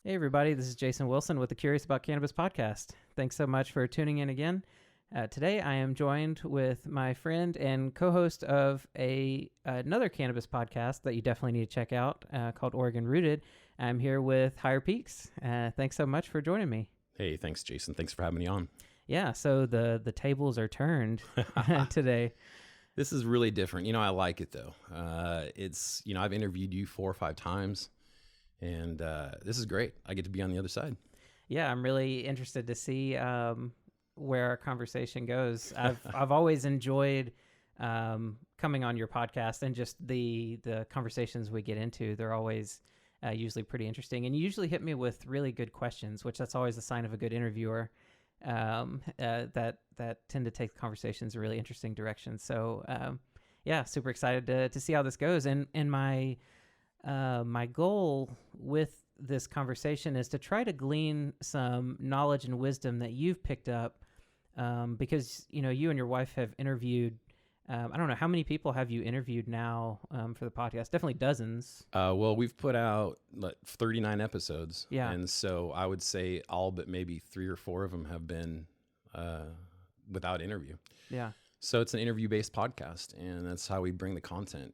Hey, everybody, this is Jason Wilson with the Curious About Cannabis podcast. Thanks so much for tuning in again. Today, I am joined with my friend and co-host of another cannabis podcast that you definitely need to check out called OregonRooted. I'm here with Higher Peaks. Thanks so much for joining me. Hey, thanks, Jason. Thanks for having me on. Yeah, so the tables are turned today. This is really different. I like it, though. I've interviewed you 4 or 5 times, and this is great. I get to be on the other side. Yeah, I'm really interested to see where our conversation goes. I've always enjoyed coming on your podcast, and just the conversations we get into. They're always usually pretty interesting, and you usually hit me with really good questions, which that's always a sign of a good interviewer. That tend to take conversations in really interesting directions. So yeah, super excited to see how this goes. And my goal with this conversation is to try to glean some knowledge and wisdom that you've picked up, because you and your wife have interviewed. I don't know, how many people have you interviewed now for the podcast? Definitely dozens. Well, we've put out 39 episodes. Yeah. And so I would say all but maybe 3 or 4 of them have been without interview. Yeah. So it's an interview-based podcast, and that's how we bring the content.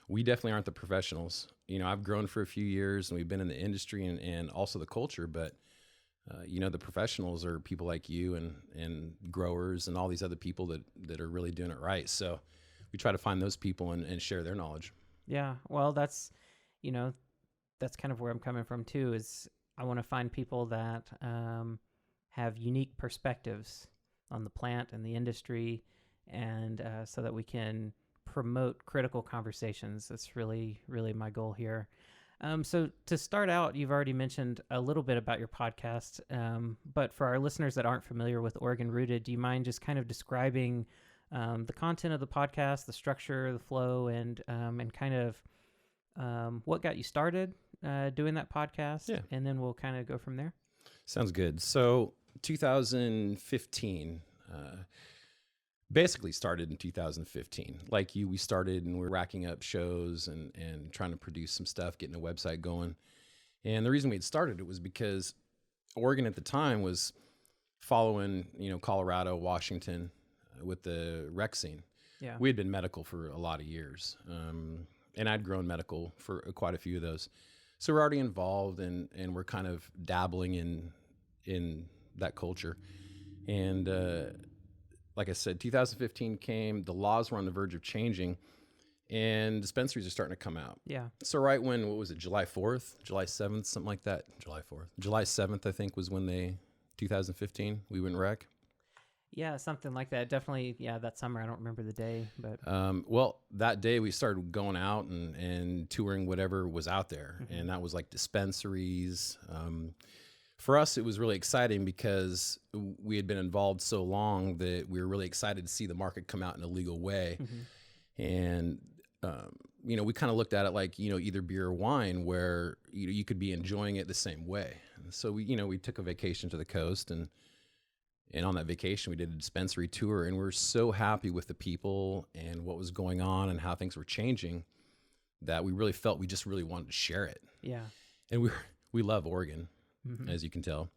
We definitely aren't the professionals. I've grown for a few years, and we've been in the industry and also the culture, but the professionals are people like you and growers and all these other people that are really doing it right. So we try to find those people and share their knowledge. Yeah. Well, that's kind of where I'm coming from too, is I want to find people that have unique perspectives on the plant and the industry, and so that we can promote critical conversations. That's really, really my goal here. So to start out, you've already mentioned a little bit about your podcast, but for our listeners that aren't familiar with OregonRooted, do you mind just kind of describing the content of the podcast, the structure, the flow, and kind of what got you started doing that podcast? Yeah. And then we'll kind of go from there. Sounds good. So 2015, basically started in 2015. Like you, we started and we're racking up shows and trying to produce some stuff, getting a website going. And the reason we had started it was because Oregon at the time was following, Colorado, Washington with the rec scene. Yeah. We had been medical for a lot of years. And I'd grown medical for quite a few of those. So we're already involved and we're kind of dabbling in that culture. And, like I said, 2015 came, the laws were on the verge of changing, and dispensaries are starting to come out. Yeah. So right when, what was it, July 4th, July 7th, something like that? July 4th. July 7th, I think, was when 2015, we went rec. Yeah, something like that. Definitely, yeah, that summer. I don't remember the day, but... Well, that day we started going out and touring whatever was out there, and that was like dispensaries. For us, it was really exciting because we had been involved so long that we were really excited to see the market come out in a legal way. And, we kind of looked at it like, either beer or wine, where you could be enjoying it the same way. And so we took a vacation to the coast, and on that vacation, we did a dispensary tour, and we were so happy with the people and what was going on and how things were changing that we really felt we just really wanted to share it. Yeah. And we love Oregon. As you can tell.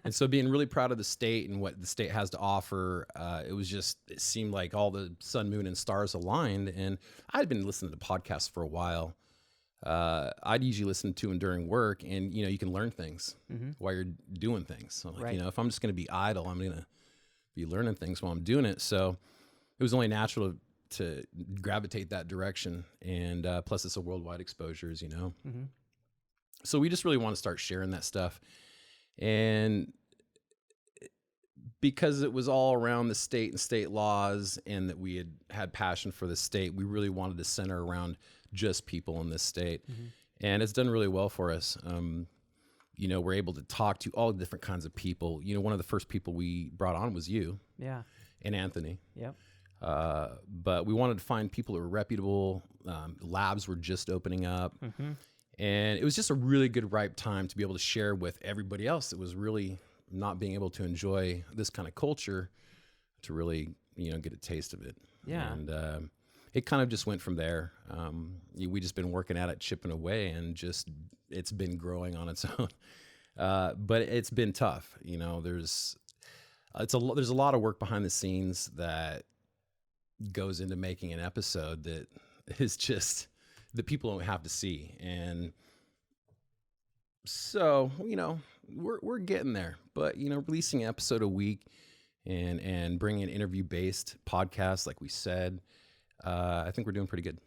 And so being really proud of the state and what the state has to offer, it seemed like all the sun, moon, and stars aligned. And I'd been listening to podcasts for a while. I'd usually listen to them during work, and, you can learn things while you're doing things. So like, Right. if I'm just going to be idle, I'm going to be learning things while I'm doing it. So it was only natural to gravitate that direction. And plus it's a worldwide exposure, as you know. So we just really want to start sharing that stuff. And because it was all around the state and state laws, and that we had passion for the state, we really wanted to center around just people in this state. And it's done really well for us. We're able to talk to all different kinds of people. One of the first people we brought on was you. Yeah. And Anthony. Yep. But we wanted to find people that were reputable. Labs were just opening up. And it was just a really good, ripe time to be able to share with everybody else that was really not being able to enjoy this kind of culture, to really, get a taste of it. Yeah. And it kind of just went from there. We just been working at it, chipping away, and just it's been growing on its own. But it's been tough. You know, there's a lot of work behind the scenes that goes into making an episode that is just that people don't have to see. And so, you know, we're getting there, but you know, releasing an episode a week and bringing an interview based podcast, like we said, I think we're doing pretty good.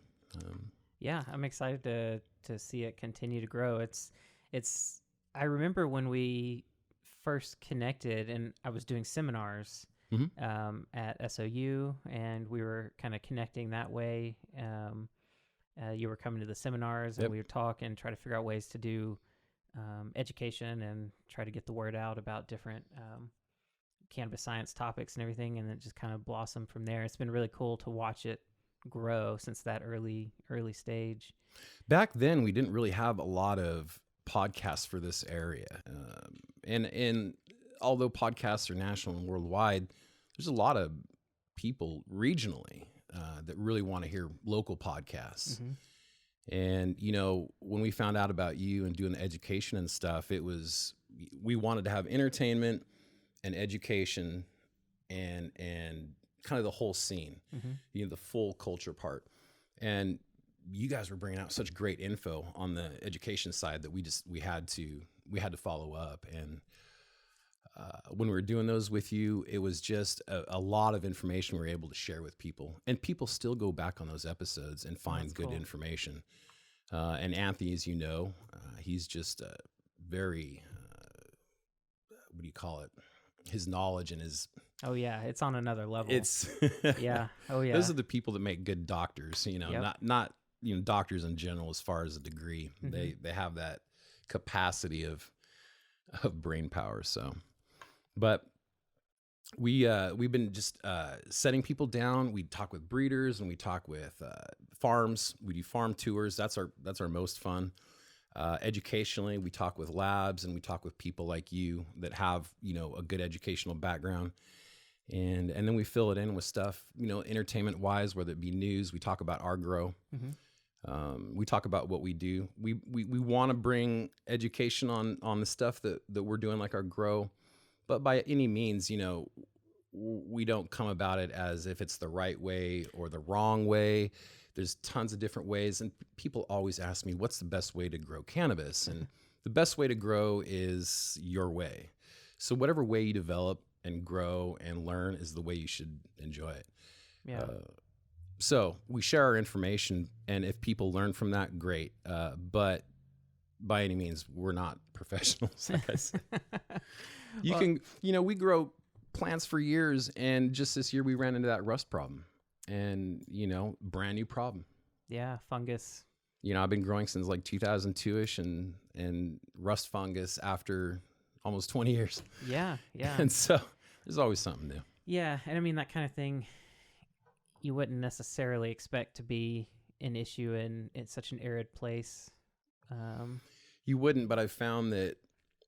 Yeah, I'm excited to see it continue to grow. It's I remember when we first connected and I was doing seminars at SOU, and we were kind of connecting that way. You were coming to the seminars, and we would talk and try to figure out ways to do education and try to get the word out about different cannabis science topics and everything, and it just kind of blossomed from there. It's been really cool to watch it grow since that early stage. Back then, we didn't really have a lot of podcasts for this area, and although podcasts are national and worldwide, there's a lot of people regionally that really want to hear local podcasts. And, you know, when we found out about you and doing the education and stuff, we wanted to have entertainment and education and kind of the whole scene, you know, the full culture part. And you guys were bringing out such great info on the education side that we had to follow up. And when we were doing those with you, it was just a lot of information we were able to share with people, and people still go back on those episodes and find good information. And Anthony, as you know, he's just very, what do you call it? His knowledge and his... Oh yeah, it's on another level. It's yeah. Oh yeah. Those are the people that make good doctors, you know, not you know, doctors in general as far as a degree. They have that capacity of brain power. So, but we've been just setting people down. We talk with breeders and we talk with farms. We do farm tours. That's our most fun. Educationally, we talk with labs and we talk with people like you that have, you know, a good educational background. And then we fill it in with stuff, you know, entertainment wise, whether it be news. We talk about our grow. We talk about what we do. We want to bring education on the stuff that we're doing, like our grow, but by any means, you know, we don't come about it as if it's the right way or the wrong way. There's tons of different ways, and people always ask me, what's the best way to grow cannabis? And the best way to grow is your way. So whatever way you develop and grow and learn is the way you should enjoy it. Yeah. So we share our information, and if people learn from that, great. But by any means, we're not professionals, like I said. We grow plants for years, and just this year we ran into that rust problem, and, you know, brand new problem. Yeah, fungus. You know, I've been growing since like 2002-ish, and rust fungus after almost 20 years. Yeah. And so there's always something new. Yeah, and I mean, that kind of thing you wouldn't necessarily expect to be an issue in such an arid place. You wouldn't, but I've found that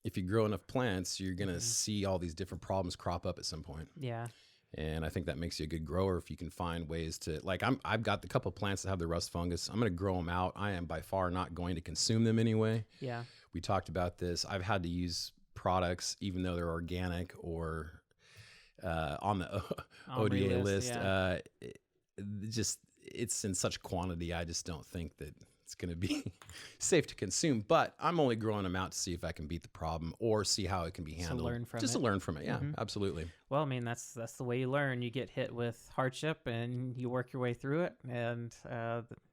if you grow enough plants, you're going to see all these different problems crop up at some point. Yeah. And I think that makes you a good grower if you can find ways to, like, I've got a couple of plants that have the rust fungus. I'm going to grow them out. I am by far not going to consume them anyway. Yeah. We talked about this. I've had to use products, even though they're organic or on the ODA list. Yeah. It's in such quantity. I just don't think that it's going to be safe to consume, but I'm only growing them out to see if I can beat the problem or see how it can be handled. To learn from it. Yeah, absolutely. Well, I mean, that's the way you learn. You get hit with hardship and you work your way through it and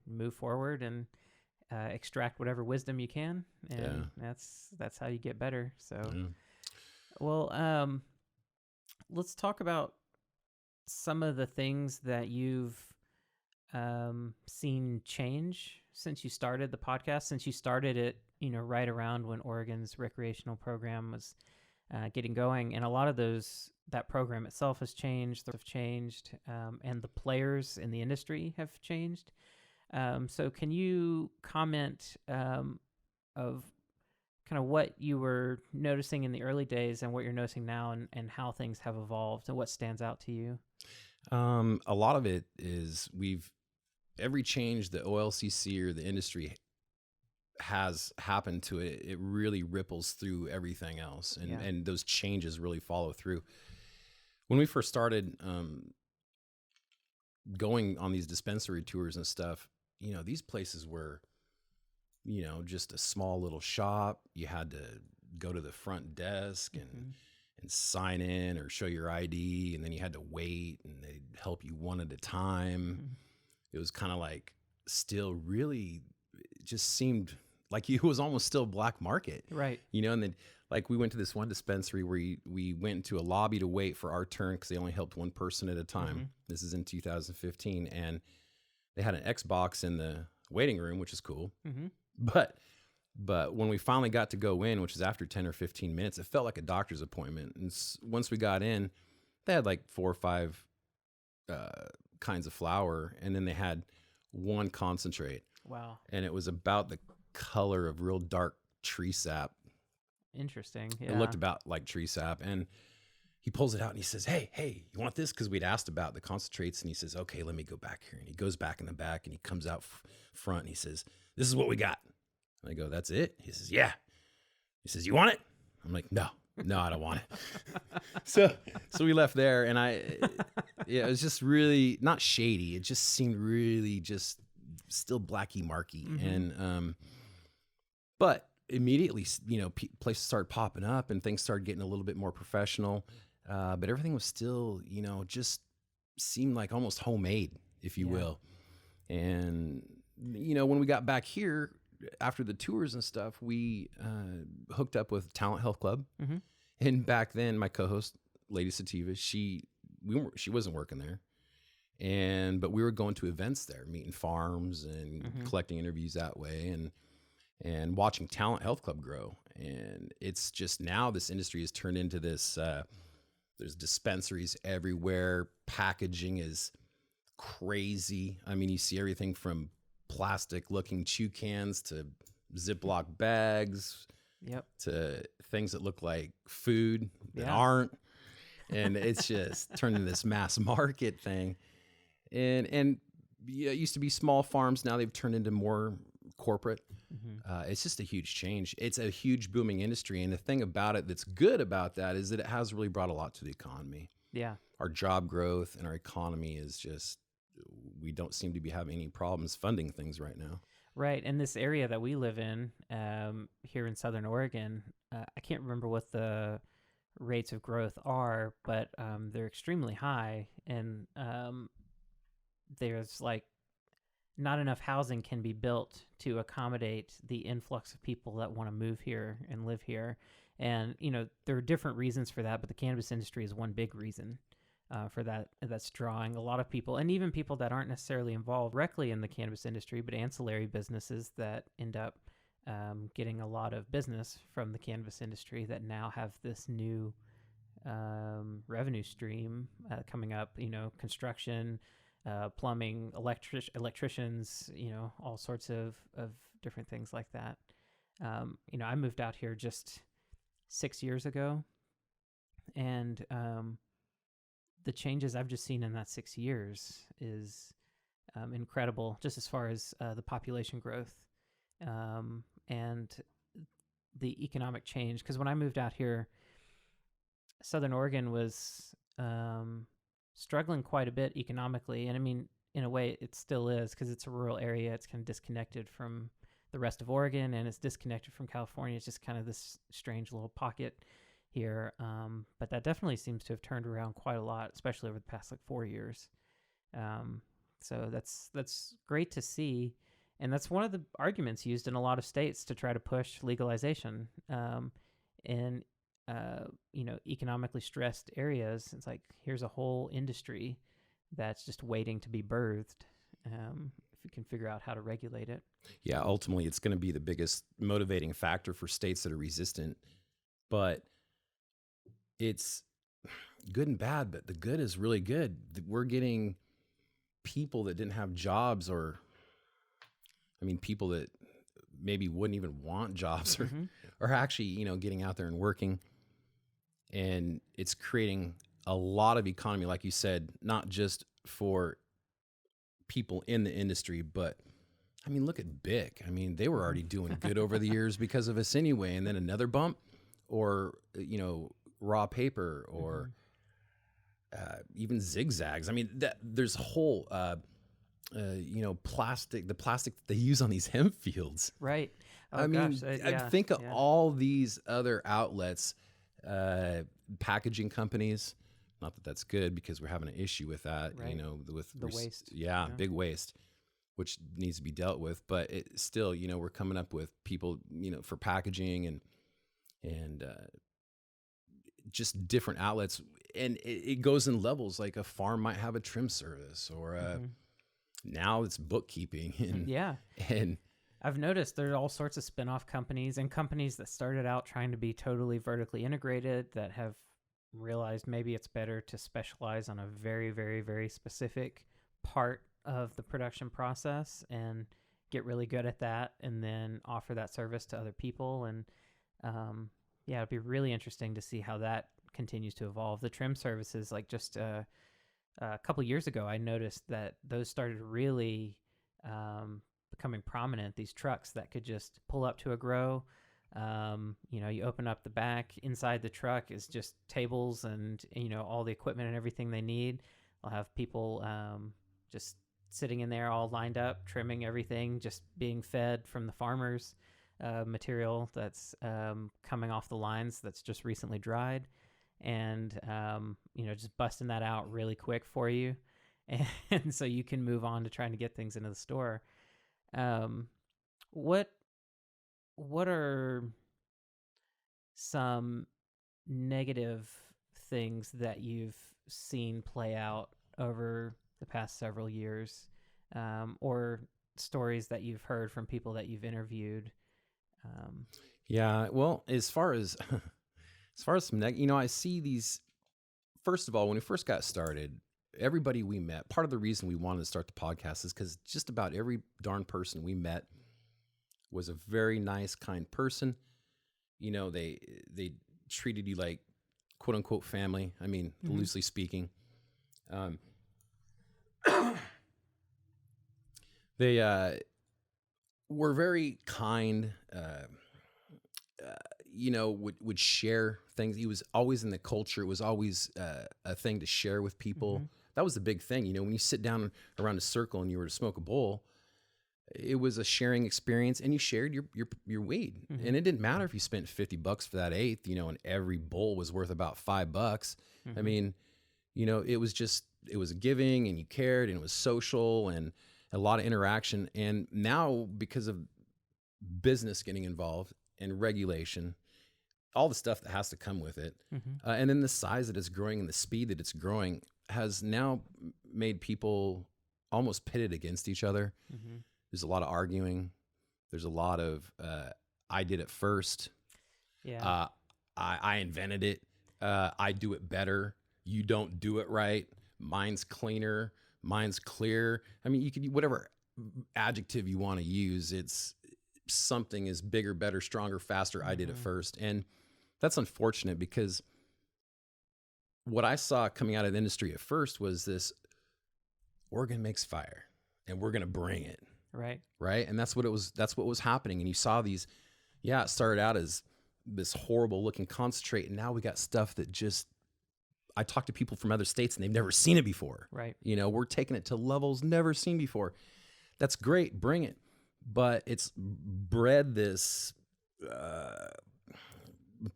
move forward and extract whatever wisdom you can. And that's how you get better. So, well, let's talk about some of the things that you've seen change since you started the podcast, since you started it, you know, right around when Oregon's recreational program was getting going. And a lot of that program itself has changed, and the players in the industry have changed. So can you comment of kind of what you were noticing in the early days and what you're noticing now, and how things have evolved and what stands out to you? A lot of it is we've every change the OLCC or the industry has happened to it, it really ripples through everything else, and those changes really follow through. When we first started going on these dispensary tours and stuff, you know, these places were, you know, just a small little shop. You had to go to the front desk and sign in or show your ID, and then you had to wait, and they'd help you one at a time. It was kind of like still really, it just seemed like it was almost still black market. Right. You know, and then like we went to this one dispensary where we went into a lobby to wait for our turn because they only helped one person at a time. This is in 2015. And they had an Xbox in the waiting room, which is cool. But when we finally got to go in, which is after 10 or 15 minutes, it felt like a doctor's appointment. And once we got in, they had like 4 or 5 kinds of flower, and then they had one concentrate. Wow. And it was about the color of real dark tree sap. Interesting. Yeah. It looked about like tree sap. And he pulls it out and he says, hey, you want this? Because we'd asked about the concentrates. And he says, okay, let me go back here. And he goes back in the back and he comes out front and he says, this is what we got. And I go, that's it? He says, yeah. He says, you want it? I'm like, no, I don't want it. So we left there, and it was just really not shady. It just seemed really just still blacky marky. And, but immediately, you know, places started popping up and things started getting a little bit more professional. But everything was still, you know, just seemed like almost homemade, if you will. And, you know, when we got back here after the tours and stuff, we hooked up with Talent Health Club. And back then, my co-host, Lady Sativa, she wasn't working there. But we were going to events there, meeting farms and collecting interviews that way, and watching Talent Health Club grow. And it's just now this industry has turned into this, there's dispensaries everywhere. Packaging is crazy. I mean, you see everything from plastic looking chew cans to Ziploc bags to things that look like food that aren't. And it's just turned into this mass market thing. And yeah, it used to be small farms. Now they've turned into more corporate. It's just a huge change. It's a huge booming industry. And the thing about it that's good about that is that it has really brought a lot to the economy. Yeah. Our job growth and our economy is just, we don't seem to be having any problems funding things right now. Right. And this area that we live in here in Southern Oregon, I can't remember what the rates of growth are, but they're extremely high. And there's like not enough housing can be built to accommodate the influx of people that want to move here and live here. And, you know, there are different reasons for that, but the cannabis industry is one big reason for that. That's drawing a lot of people, and even people that aren't necessarily involved directly in the cannabis industry, but ancillary businesses that end up getting a lot of business from the cannabis industry that now have this new revenue stream coming up, you know, construction, plumbing, electricians, you know, all sorts of different things like that. You know, I moved out here just 6 years ago, and the changes I've just seen in that 6 years is incredible, just as far as the population growth and the economic change. Because when I moved out here, Southern Oregon was struggling quite a bit economically. And I mean, in a way, it still is, because it's a rural area. It's kind of disconnected from the rest of Oregon, and it's disconnected from California. It's just kind of this strange little pocket here. But that definitely seems to have turned around quite a lot, especially over the past like 4 years. So that's great to see. And that's one of the arguments used in a lot of states to try to push legalization in you know, economically stressed areas. It's like, here's a whole industry that's just waiting to be birthed. If we can figure out how to regulate it. Yeah, ultimately, it's going to be the biggest motivating factor for states that are resistant. But it's good and bad, but the good is really good. We're getting people that didn't have jobs, or, I mean, people that maybe wouldn't even want jobs or actually, you know, getting out there and working. And it's creating a lot of economy, like you said, not just for people in the industry, but I mean, look at Bic. I mean, they were already doing good over the years because of us anyway. And then another bump, or, raw paper, or even zigzags. I mean, there's a whole, plastic, the plastic that they use on these hemp fields. Right. Oh, I mean, gosh. I think of all these other outlets, packaging companies. Not that that's good, because we're having an issue with that, Right. with The waste. Yeah, big waste, which needs to be dealt with. But it still, we're coming up with people, for packaging and just different outlets. And it goes in levels. Like a farm might have a trim service, or now it's bookkeeping. And I've noticed there are all sorts of spin-off companies, and companies that started out trying to be totally vertically integrated that have realized maybe it's better to specialize on a very, very, very specific part of the production process and get really good at that, and then offer that service to other people. And it'd be really interesting to see how that continues to evolve. The trim services, like just a couple years ago, I noticed that those started really becoming prominent. These trucks that could just pull up to a grow. You open up the back, inside the truck is just tables and, all the equipment and everything they need. I'll have people just sitting in there all lined up, trimming everything, just being fed from the farmer's material that's coming off the lines that's just recently dried, and, just busting that out really quick for you. And so you can move on to trying to get things into the store. What are some negative things that you've seen play out over the past several years, or stories that you've heard from people that you've interviewed? Well, as far as some I see these. First of all, when we first got started, everybody we met, part of the reason we wanted to start the podcast is because just about every darn person we met was a very nice, kind person. They treated you like, quote unquote, family. I mean, loosely speaking. They were very kind. Would share things. He was always in the culture. It was always a thing to share with people. That was the big thing. When you sit down around a circle and you were to smoke a bowl, it was a sharing experience, and you shared your weed. And it didn't matter if you spent $50 for that eighth, and every bowl was worth about $5. I mean, it was a giving, and you cared, and it was social, and a lot of interaction. And now, because of business getting involved and regulation, all the stuff that has to come with it, and then the size that it's growing and the speed that it's growing has now made people almost pitted against each other. There's a lot of arguing. There's a lot of, I did it first. Yeah. I invented it. I do it better. You don't do it right. Mine's cleaner. Mine's clear. I mean, you could, whatever adjective you want to use, it's something is bigger, better, stronger, faster. I did it first. And that's unfortunate, because what I saw coming out of the industry at first was this: Oregon makes fire, and we're going to bring it. Right. And that's what was happening. And you saw these, it started out as this horrible looking concentrate. And now we got stuff that I talk to people from other states and they've never seen it before. Right. We're taking it to levels never seen before. That's great. Bring it. But it's bred this,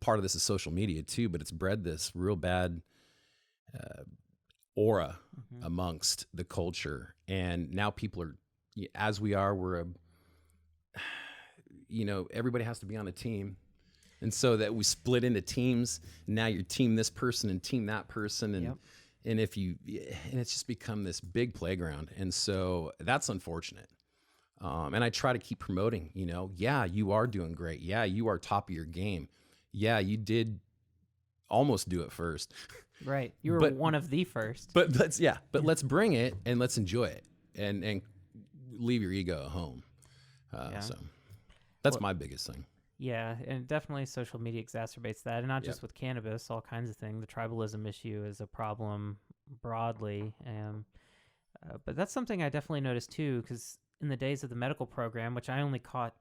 part of this is social media too, but it's bred this real bad aura amongst the culture. And now people are, as we are, everybody has to be on a team. And so that we split into teams. Now you're team this person and team that person. And, and it's just become this big playground. And so that's unfortunate. And I try to keep promoting, you are doing great. Yeah, you are top of your game. Yeah, you did almost do it first. Right. You were one of the first. But let's bring it and let's enjoy it and leave your ego at home. So that's my biggest thing. Yeah, and definitely social media exacerbates that, and not just with cannabis, all kinds of things. The tribalism issue is a problem broadly, and But that's something I definitely noticed too, because in the days of the medical program, which I only caught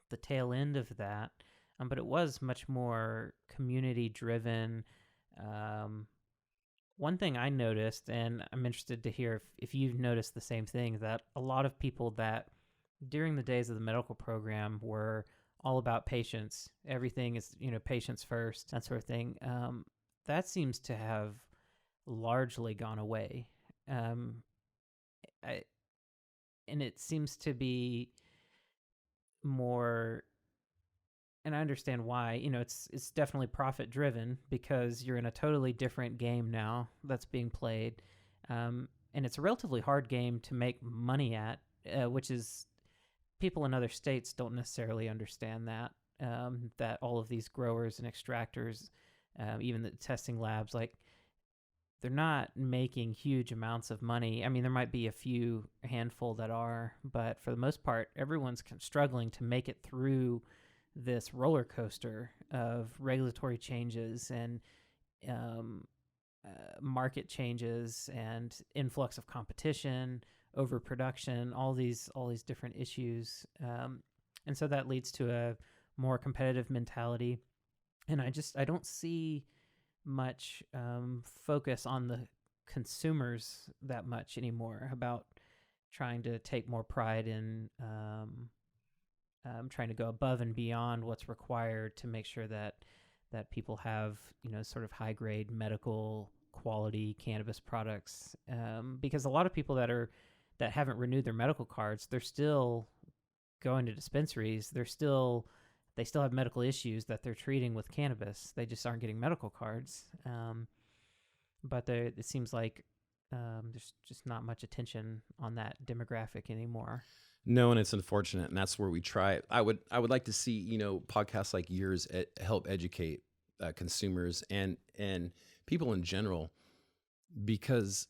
the tail end of that, but it was much more community driven. Um, One thing I noticed, and I'm interested to hear if you've noticed the same thing, that a lot of people that during the days of the medical program were all about patients. Everything is, patients first, that sort of thing. That seems to have largely gone away. Um, I, and it seems to be more, and I understand why. It's definitely profit driven because you're in a totally different game now that's being played, and it's a relatively hard game to make money at, which is people in other states don't necessarily understand that. That all of these growers and extractors, even the testing labs, like they're not making huge amounts of money. I mean, there might be a handful that are, but for the most part, everyone's struggling to make it through this roller coaster of regulatory changes and um, market changes and influx of competition, overproduction, all these different issues, and so that leads to a more competitive mentality. And I don't see much focus on the consumers that much anymore about trying to take more pride in trying to go above and beyond what's required to make sure that people have sort of high grade medical quality cannabis products, because a lot of people that haven't renewed their medical cards, they're still going to dispensaries. They still have medical issues that they're treating with cannabis. They just aren't getting medical cards. But it seems like there's just not much attention on that demographic anymore. No, and it's unfortunate, and that's where we try. I would like to see podcasts like yours help educate consumers and people in general, because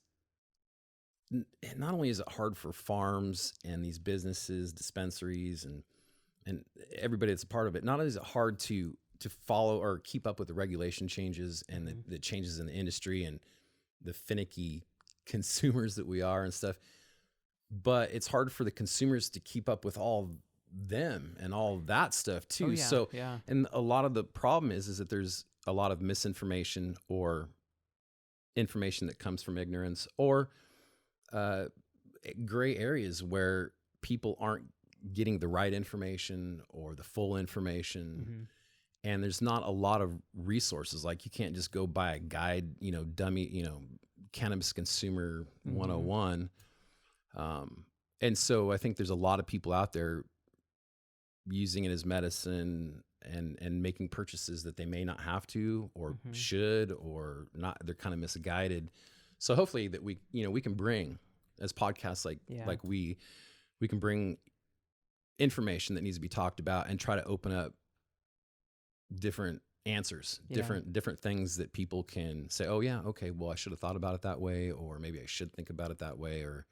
not only is it hard for farms and these businesses, dispensaries, and everybody that's a part of it, not only is it hard to follow or keep up with the regulation changes and the changes in the industry and the finicky consumers that we are and stuff, but it's hard for the consumers to keep up with all them and all that stuff too. Oh, yeah, yeah. And a lot of the problem is that there's a lot of misinformation or information that comes from ignorance or gray areas where people aren't getting the right information or the full information. And there's not a lot of resources. Like you can't just go buy a guide, dummy, Cannabis Consumer 101. And so I think there's a lot of people out there using it as medicine and making purchases that they may not have to or should or not. They're kind of misguided. So hopefully that we can bring, as podcasts like we can bring information that needs to be talked about and try to open up different answers, different things that people can say, oh yeah, okay, well I should have thought about it that way, or maybe I should think about it that way, or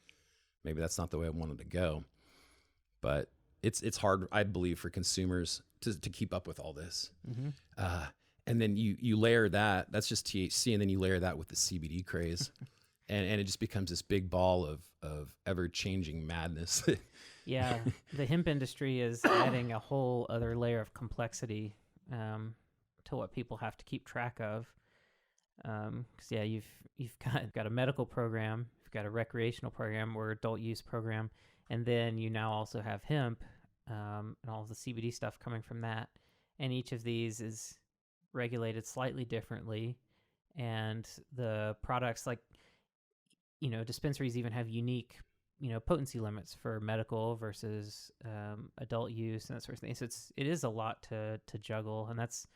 maybe that's not the way I wanted to go. But it's hard, I believe, for consumers to keep up with all this. And then you layer that's just THC, and then you layer that with the CBD craze, and it just becomes this big ball of ever-changing madness. Yeah, the hemp industry is adding a whole other layer of complexity to what people have to keep track of. Because you've got a medical program, you've got a recreational program or adult use program, and then you now also have hemp and all of the CBD stuff coming from that. And each of these is regulated slightly differently, and the products, like dispensaries even have unique potency limits for medical versus adult use and that sort of thing. So it is a lot to juggle, and that's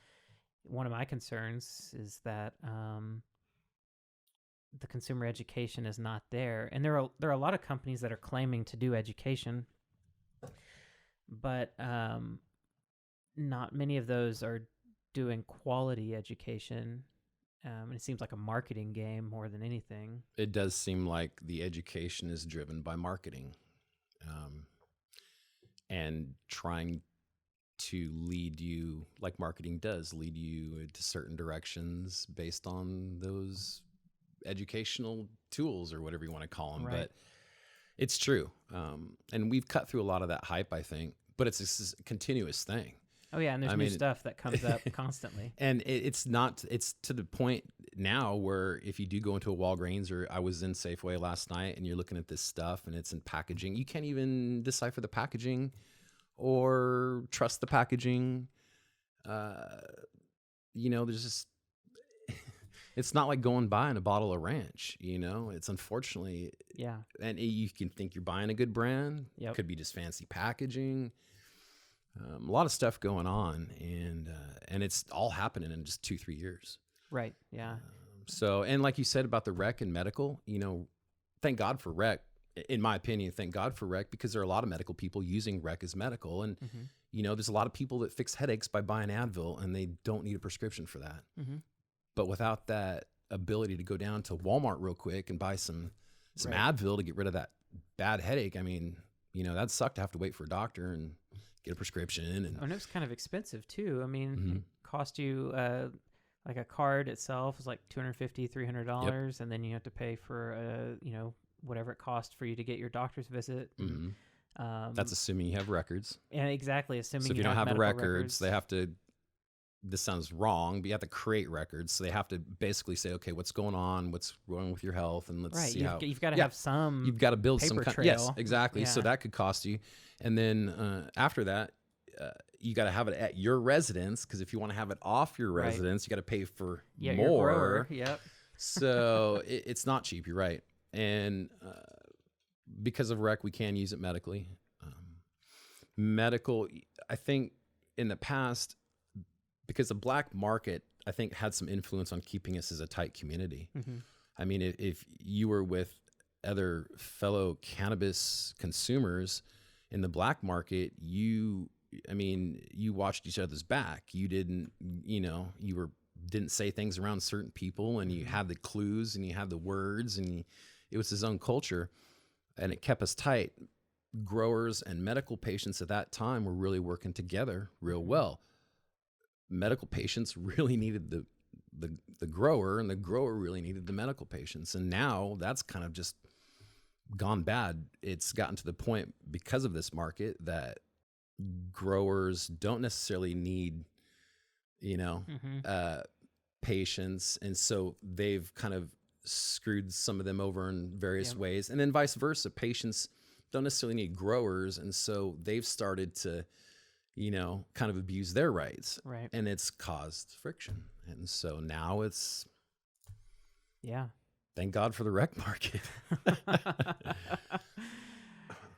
one of my concerns, is that the consumer education is not there. And there are a lot of companies that are claiming to do education, but not many of those are doing quality education. And it seems like a marketing game more than anything. It does seem like the education is driven by marketing, and trying to lead you, like marketing does, lead you into certain directions based on those educational tools or whatever you want to call them. Right. It's true. And we've cut through a lot of that hype, I think, but it's a continuous thing. Oh yeah, and there's I new mean, stuff that comes up constantly. And it's to the point now where if you do go into a Walgreens, or I was in Safeway last night and you're looking at this stuff and it's in packaging, you can't even decipher the packaging or trust the packaging. There's just, it's not like going buying a bottle of ranch, it's unfortunately, Yeah. and you can think you're buying a good brand. Yep. Could be just fancy packaging. A lot of stuff going on, and it's all happening in just 2-3 years. Right. Yeah. So, and like you said about the rec and medical, thank God for rec. In my opinion, thank God for rec, because there are a lot of medical people using rec as medical. And, there's a lot of people that fix headaches by buying Advil, and they don't need a prescription for that. But without that ability to go down to Walmart real quick and buy some Right. Advil to get rid of that bad headache, I mean, that'd suck to have to wait for a doctor and get a prescription. And it was kind of expensive too. I mean, it cost you like a card itself is like $250, $300, and then you have to pay for whatever it costs for you to get your doctor's visit. That's assuming you have records. And exactly, assuming So if you don't have medical records, they have to. This sounds wrong, but you have to create records. So they have to basically say, okay, what's going on? What's wrong with your health? And let's see how you've got to have some. You've got to build some paper kind. trail. Yes, exactly. So Yeah. that could cost you, and then after that, you got to have it at your residence, because if you want to have it off your Right. residence, you got to pay for Your more. grower. Yep. So it's not cheap. You're right, and because of rec, we can use it medically. Medical, I think, in the past, because the black market, I think, had some influence on keeping us as a tight community. I mean, if you were with other fellow cannabis consumers in the black market, you watched each other's back. You didn't, didn't say things around certain people, and you had the clues and you had the words, and it was his own culture, and it kept us tight. Growers and medical patients at that time were really working together real well. Medical patients really needed the grower, and the grower really needed the medical patients. And now that's kind of just gone bad. It's gotten to the point, because of this market, that growers don't necessarily need, patients. And so they've kind of screwed some of them over in various ways. And then vice versa. Patients don't necessarily need growers. And so they've started to, kind of abuse their rights. Right. And it's caused friction. And so now it's, thank God for the rec market.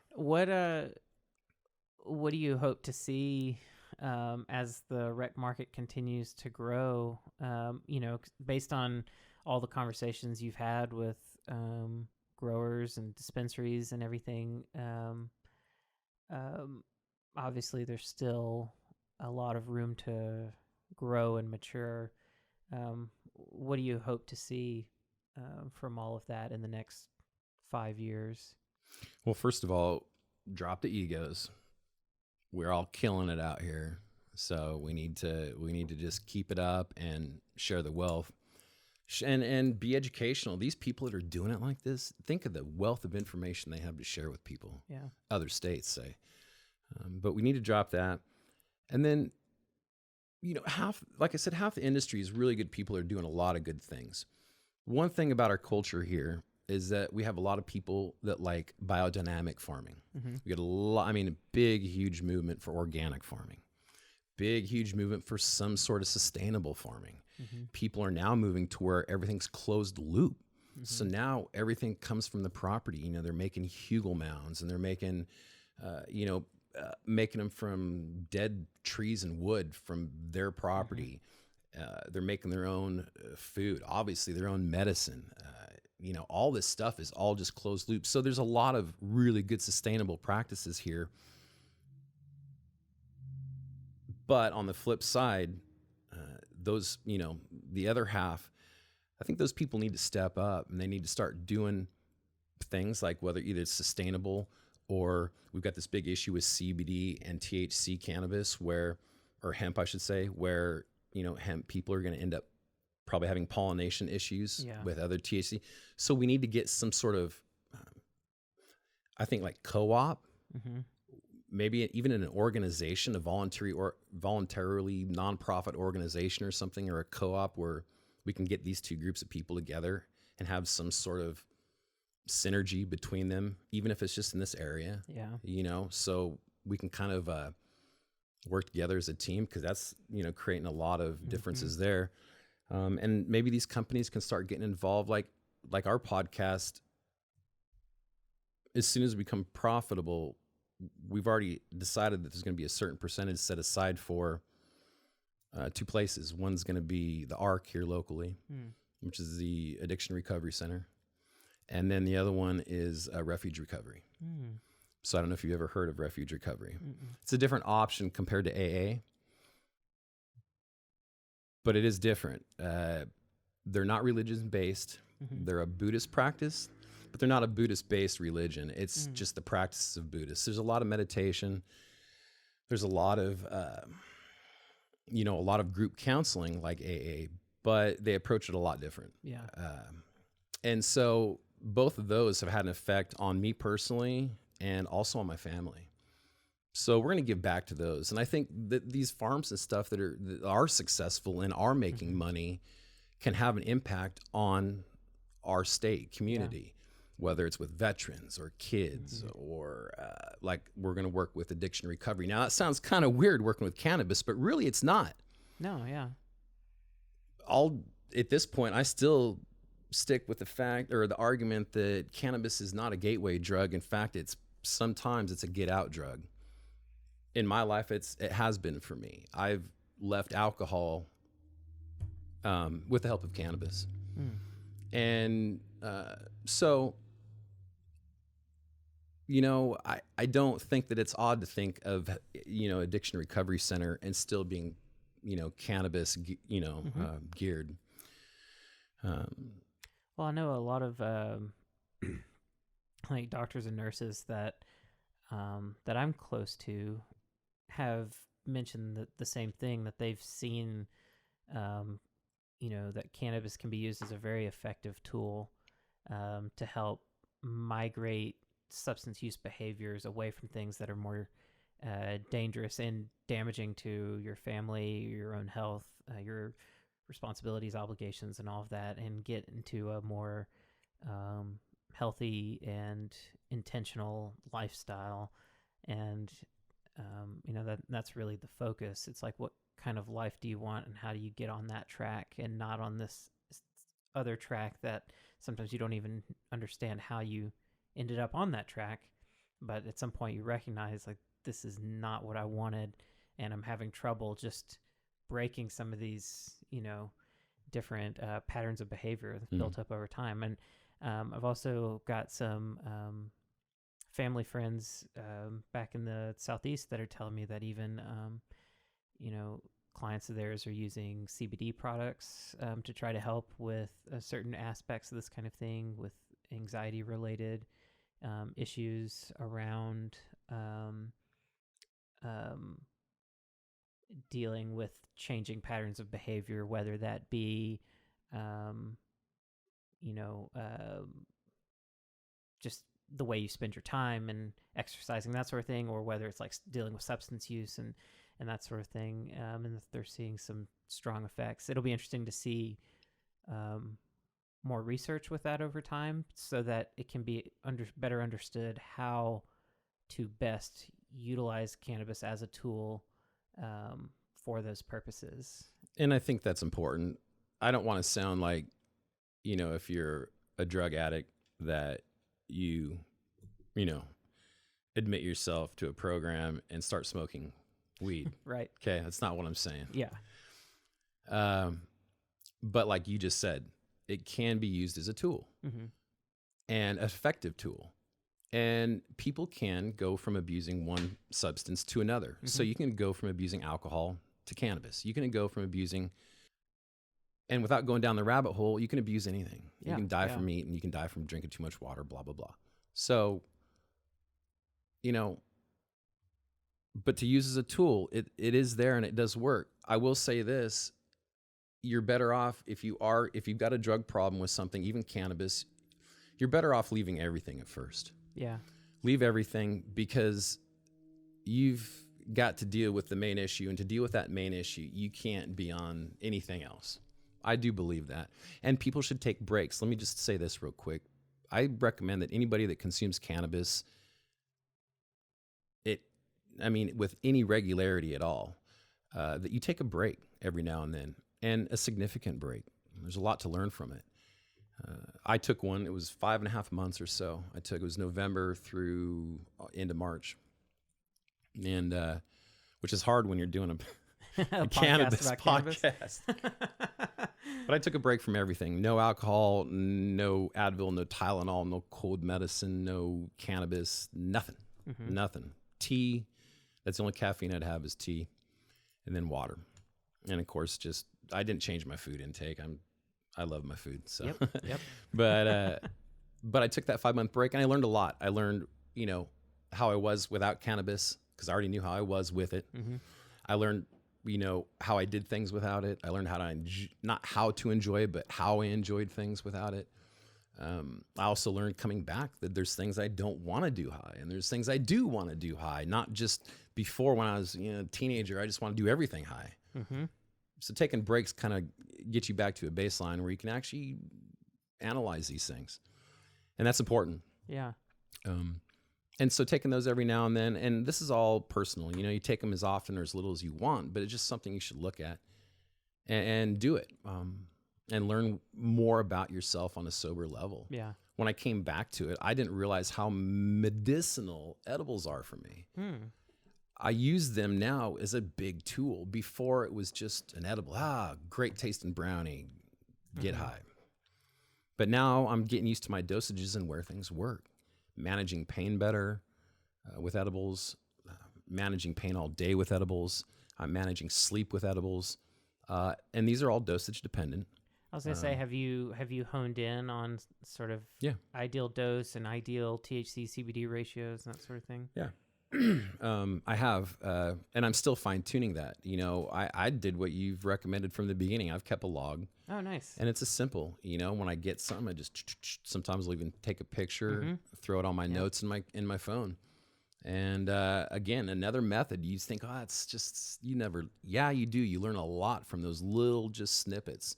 What do you hope to see as the rec market continues to grow? Based on all the conversations you've had with growers and dispensaries and everything, obviously there's still a lot of room to grow and mature. What do you hope to see from all of that in the next 5 years? Well, first of all, drop the egos. We're all killing it out here. So we need to just keep it up and share the wealth and be educational. These people that are doing it like this, think of the wealth of information they have to share with people. Yeah. Other states say. But we need to drop that. And then, half the industry is really good people are doing a lot of good things. One thing about our culture here is that we have a lot of people that like biodynamic farming. We get a big, huge movement for organic farming, big, huge movement for some sort of sustainable farming. People are now moving to where everything's closed loop. So now everything comes from the property. They're making hugel mounds, and they're making, making them from dead trees and wood from their property. They're making their own food, obviously their own medicine. All this stuff is all just closed loop. So there's a lot of really good sustainable practices here. But on the flip side, those, the other half, I think those people need to step up, and they need to start doing things like whether either it's sustainable, or we've got this big issue with CBD and THC cannabis or hemp, I should say, where, hemp people are going to end up probably having pollination issues with other THC. So we need to get some sort of I think like co-op, Mm-hmm. maybe even in an organization, a voluntarily nonprofit organization or something, or a co-op where we can get these two groups of people together and have some sort of synergy between them, even if it's just in this area, Yeah. so we can kind of work together as a team, because that's, creating a lot of differences there. And maybe these companies can start getting involved, like our podcast. As soon as we become profitable, we've already decided that there's going to be a certain percentage set aside for two places. One's going to be the ARC here locally, which is the Addiction Recovery Center. And then the other one is Refuge Recovery. So I don't know if you've ever heard of Refuge Recovery. It's a different option compared to AA, but it is different. They're not religion-based. They're a Buddhist practice, but they're not a Buddhist-based religion. It's just the practices of Buddhists. There's a lot of meditation. There's a lot of, a lot of group counseling like AA, but they approach it a lot different. Yeah. And so both of those have had an effect on me personally and also on my family. So we're going to give back to those. And I think that these farms and stuff that are successful and are making money can have an impact on our state community, whether it's with veterans or kids or like we're going to work with addiction recovery. Now that sounds kind of weird working with cannabis, but really it's not. No, yeah. At this point, I still stick with the fact or the argument that cannabis is not a gateway drug. In fact, sometimes it's a get out drug. In my life, it has been for me. I've left alcohol with the help of cannabis. And so, I don't think that it's odd to think of, Addiction Recovery Center and still being, cannabis, geared. Well, I know a lot of like doctors and nurses that I'm close to have mentioned the same thing, that they've seen, that cannabis can be used as a very effective tool to help migrate substance use behaviors away from things that are more dangerous and damaging to your family, your own health, your responsibilities, obligations, and all of that, and get into a more healthy and intentional lifestyle. And that's really the focus. It's like, what kind of life do you want, and how do you get on that track and not on this other track that sometimes you don't even understand how you ended up on that track, but at some point you recognize, like, this is not what I wanted, and I'm having trouble just breaking some of these different patterns of behavior built up over time. And I've also got some family friends back in the Southeast that are telling me that even clients of theirs are using CBD products to try to help with certain aspects of this kind of thing, with anxiety related issues around dealing with changing patterns of behavior, whether that be just the way you spend your time and exercising, that sort of thing, or whether it's like dealing with substance use and that sort of thing, and they're seeing some strong effects. It'll be interesting to see more research with that over time, so that it can be better understood how to best utilize cannabis as a tool for those purposes. And I think that's important. I don't want to sound like, if you're a drug addict, that you admit yourself to a program and start smoking weed. Right. Okay. That's not what I'm saying. Yeah. But like you just said, it can be used as a tool, and an effective tool. And people can go from abusing one substance to another. So you can go from abusing alcohol to cannabis. You can go from abusing, and without going down the rabbit hole, you can abuse anything. You can die from eating, you can die from drinking too much water, blah, blah, blah. So, but to use as a tool, it is there and it does work. I will say this: you're better off if you've got a drug problem with something, even cannabis, you're better off leaving everything at first. Yeah. Leave everything, because you've got to deal with the main issue, and to deal with that main issue, you can't be on anything else. I do believe that. And people should take breaks. Let me just say this real quick. I recommend that anybody that consumes cannabis, with any regularity at all, that you take a break every now and then, and a significant break. There's a lot to learn from it. I took one. It was 5.5 months or so. It was November through into March, and which is hard when you're doing a cannabis podcast. But I took a break from everything. No alcohol, no Advil, no Tylenol, no cold medicine, no cannabis, nothing. Nothing. Tea. That's the only caffeine I'd have is tea, and then water. And of course, I didn't change my food intake. I love my food. So, yep. But I took that 5-month break, and I learned a lot. I learned, how I was without cannabis, because I already knew how I was with it. I learned, how I did things without it. I learned not how to enjoy it, but how I enjoyed things without it. I also learned coming back that there's things I don't want to do high, and there's things I do want to do high. Not just before, when I was a teenager, I just want to do everything high. So taking breaks kind of get you back to a baseline where you can actually analyze these things, and that's important. Yeah. And so taking those every now and then, and this is all personal. You take them as often or as little as you want, but it's just something you should look at and do it, and learn more about yourself on a sober level. Yeah. When I came back to it, I didn't realize how medicinal edibles are for me. I use them now as a big tool. Before, it was just an edible. Great tasting brownie, get high. But now I'm getting used to my dosages and where things work. Managing pain better with edibles, managing pain all day with edibles. I'm managing sleep with edibles. And these are all dosage dependent. I was going to say, have you honed in on sort of ideal dose and ideal THC CBD ratios and that sort of thing? Yeah. I have, and I'm still fine tuning that. I did what you've recommended from the beginning. I've kept a log. Oh, nice. And it's a simple, when I get something, I just sometimes I'll even take a picture, throw it on my notes in my phone. And again, another method. You think, it's just you do. You learn a lot from those little just snippets.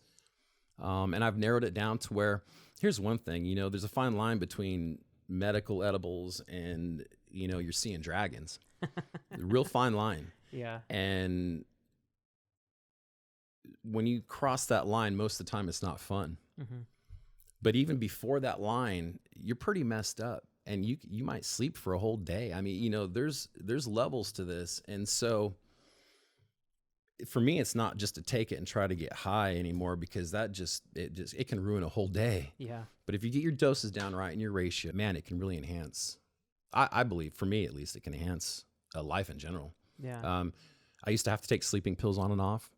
And I've narrowed it down to where, here's one thing. There's a fine line between medical edibles and you're seeing dragons. Real fine line. Yeah. And when you cross that line, most of the time it's not fun. But even before that line, you're pretty messed up, and you might sleep for a whole day. I mean, there's levels to this. And so for me, it's not just to take it and try to get high anymore, because it can ruin a whole day. Yeah. But if you get your doses down right and your ratio, man, it can really enhance. I believe, for me at least, it can enhance life in general. Yeah. I used to have to take sleeping pills on and off,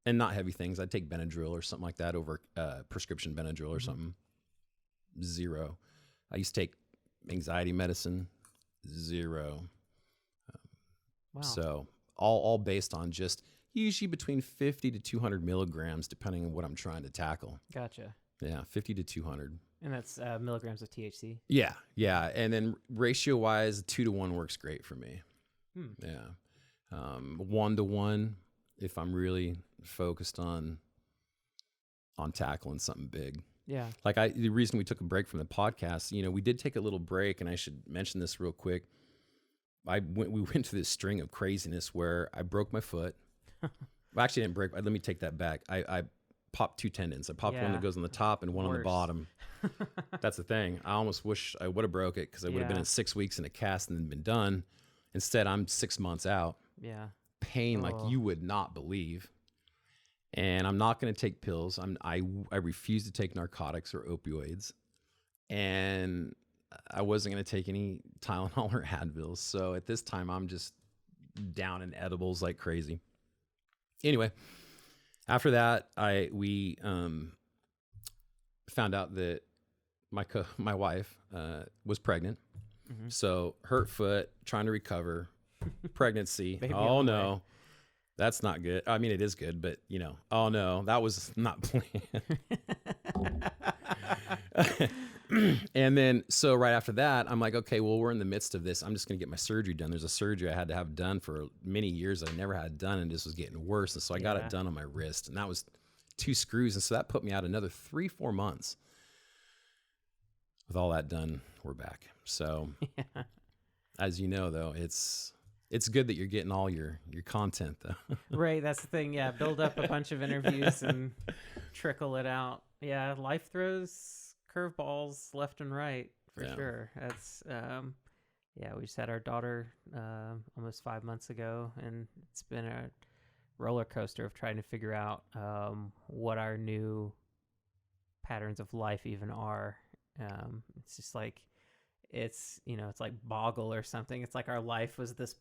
and not heavy things. I'd take Benadryl or something like that over prescription Benadryl or something. 0. I used to take anxiety medicine. 0. Wow. So all based on just usually between 50 to 200 milligrams, depending on what I'm trying to tackle. Gotcha. Yeah, 50 to 200. And that's milligrams of THC? Yeah. And then ratio-wise, 2 to 1 works great for me. Yeah. 1 to 1 if I'm really focused on tackling something big. Yeah. Like the reason we took a break from the podcast, we did take a little break, and I should mention this real quick. We went through this string of craziness where I broke my foot. Well, actually, I didn't break. Let me take that back. I popped 2 tendons. I popped one that goes on the top and one on the bottom. That's the thing. I almost wish I would have broke it, because I would have been in 6 weeks in a cast and then been done. Instead, I'm 6 months out. Yeah. Pain like you would not believe. And I'm not going to take pills. I refuse to take narcotics or opioids. And I wasn't going to take any Tylenol or Advil. So at this time, I'm just down in edibles like crazy. Anyway, after that, we found out that my wife was pregnant. So hurt foot, trying to recover, pregnancy. Oh no, that's not good. I mean, it is good, but oh no, that was not planned. And then, so right after that, I'm like, okay, well, we're in the midst of this. I'm just going to get my surgery done. There's a surgery I had to have done for many years that I never had done, and this was getting worse. And so I got it done on my wrist, and that was 2 screws. And so that put me out another 3-4 months. With all that done, we're back. So as you know, though, it's good that you're getting all your content, though. Right. That's the thing. Yeah. Build up a bunch of interviews and trickle it out. Yeah. Life throws curveballs left and right for sure. That's, we just had our daughter almost 5 months ago, and it's been a roller coaster of trying to figure out what our new patterns of life even are. It's just like, it's like Boggle or something. It's like our life was this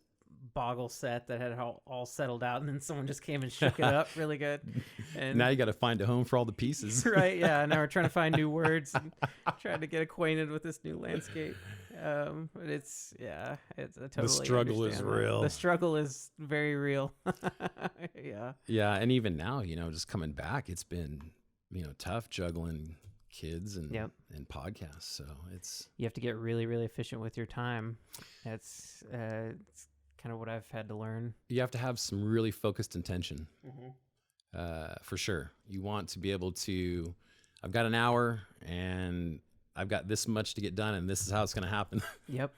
Boggle set that had all settled out, and then someone just came and shook it up really good. And now you got to find a home for all the pieces. Right. Yeah. Now we're trying to find new words and trying to get acquainted with this new landscape. But it's a totally the struggle is real. The struggle is very real. Yeah. Yeah. And even now, just coming back, it's been, tough juggling kids and podcasts. So you have to get really, really efficient with your time. It's kind of what I've had to learn. You have to have some really focused intention. For sure. You want to be able to, I've got an hour and I've got this much to get done, and this is how it's going to happen. Yep.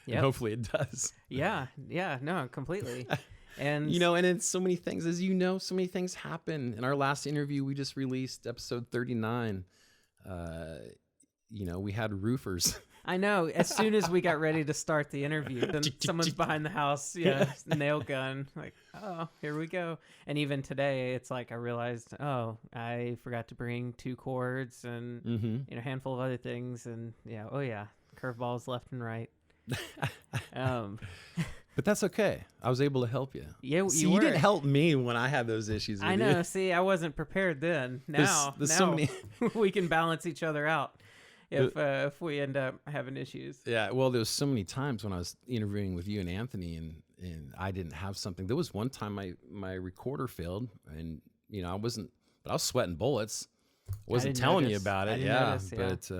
And hopefully it does. Yeah. No, completely. And and it's so many things, as so many things happen. In our last interview, we just released episode 39. We had roofers. I know. As soon as we got ready to start the interview, then someone's behind the house, nail gun, like, oh, here we go. And even today, it's like I realized, oh, I forgot to bring 2 cords and a handful of other things, and curveballs left and right. But that's okay. I was able to help you. Yeah, you didn't help me when I had those issues with I know. You. See, I wasn't prepared then. Now so many... we can balance each other out if we end up having issues. Yeah, well, there was so many times when I was interviewing with you and Anthony, and I didn't have something. There was one time my recorder failed, and I was sweating bullets. I wasn't telling you about it. But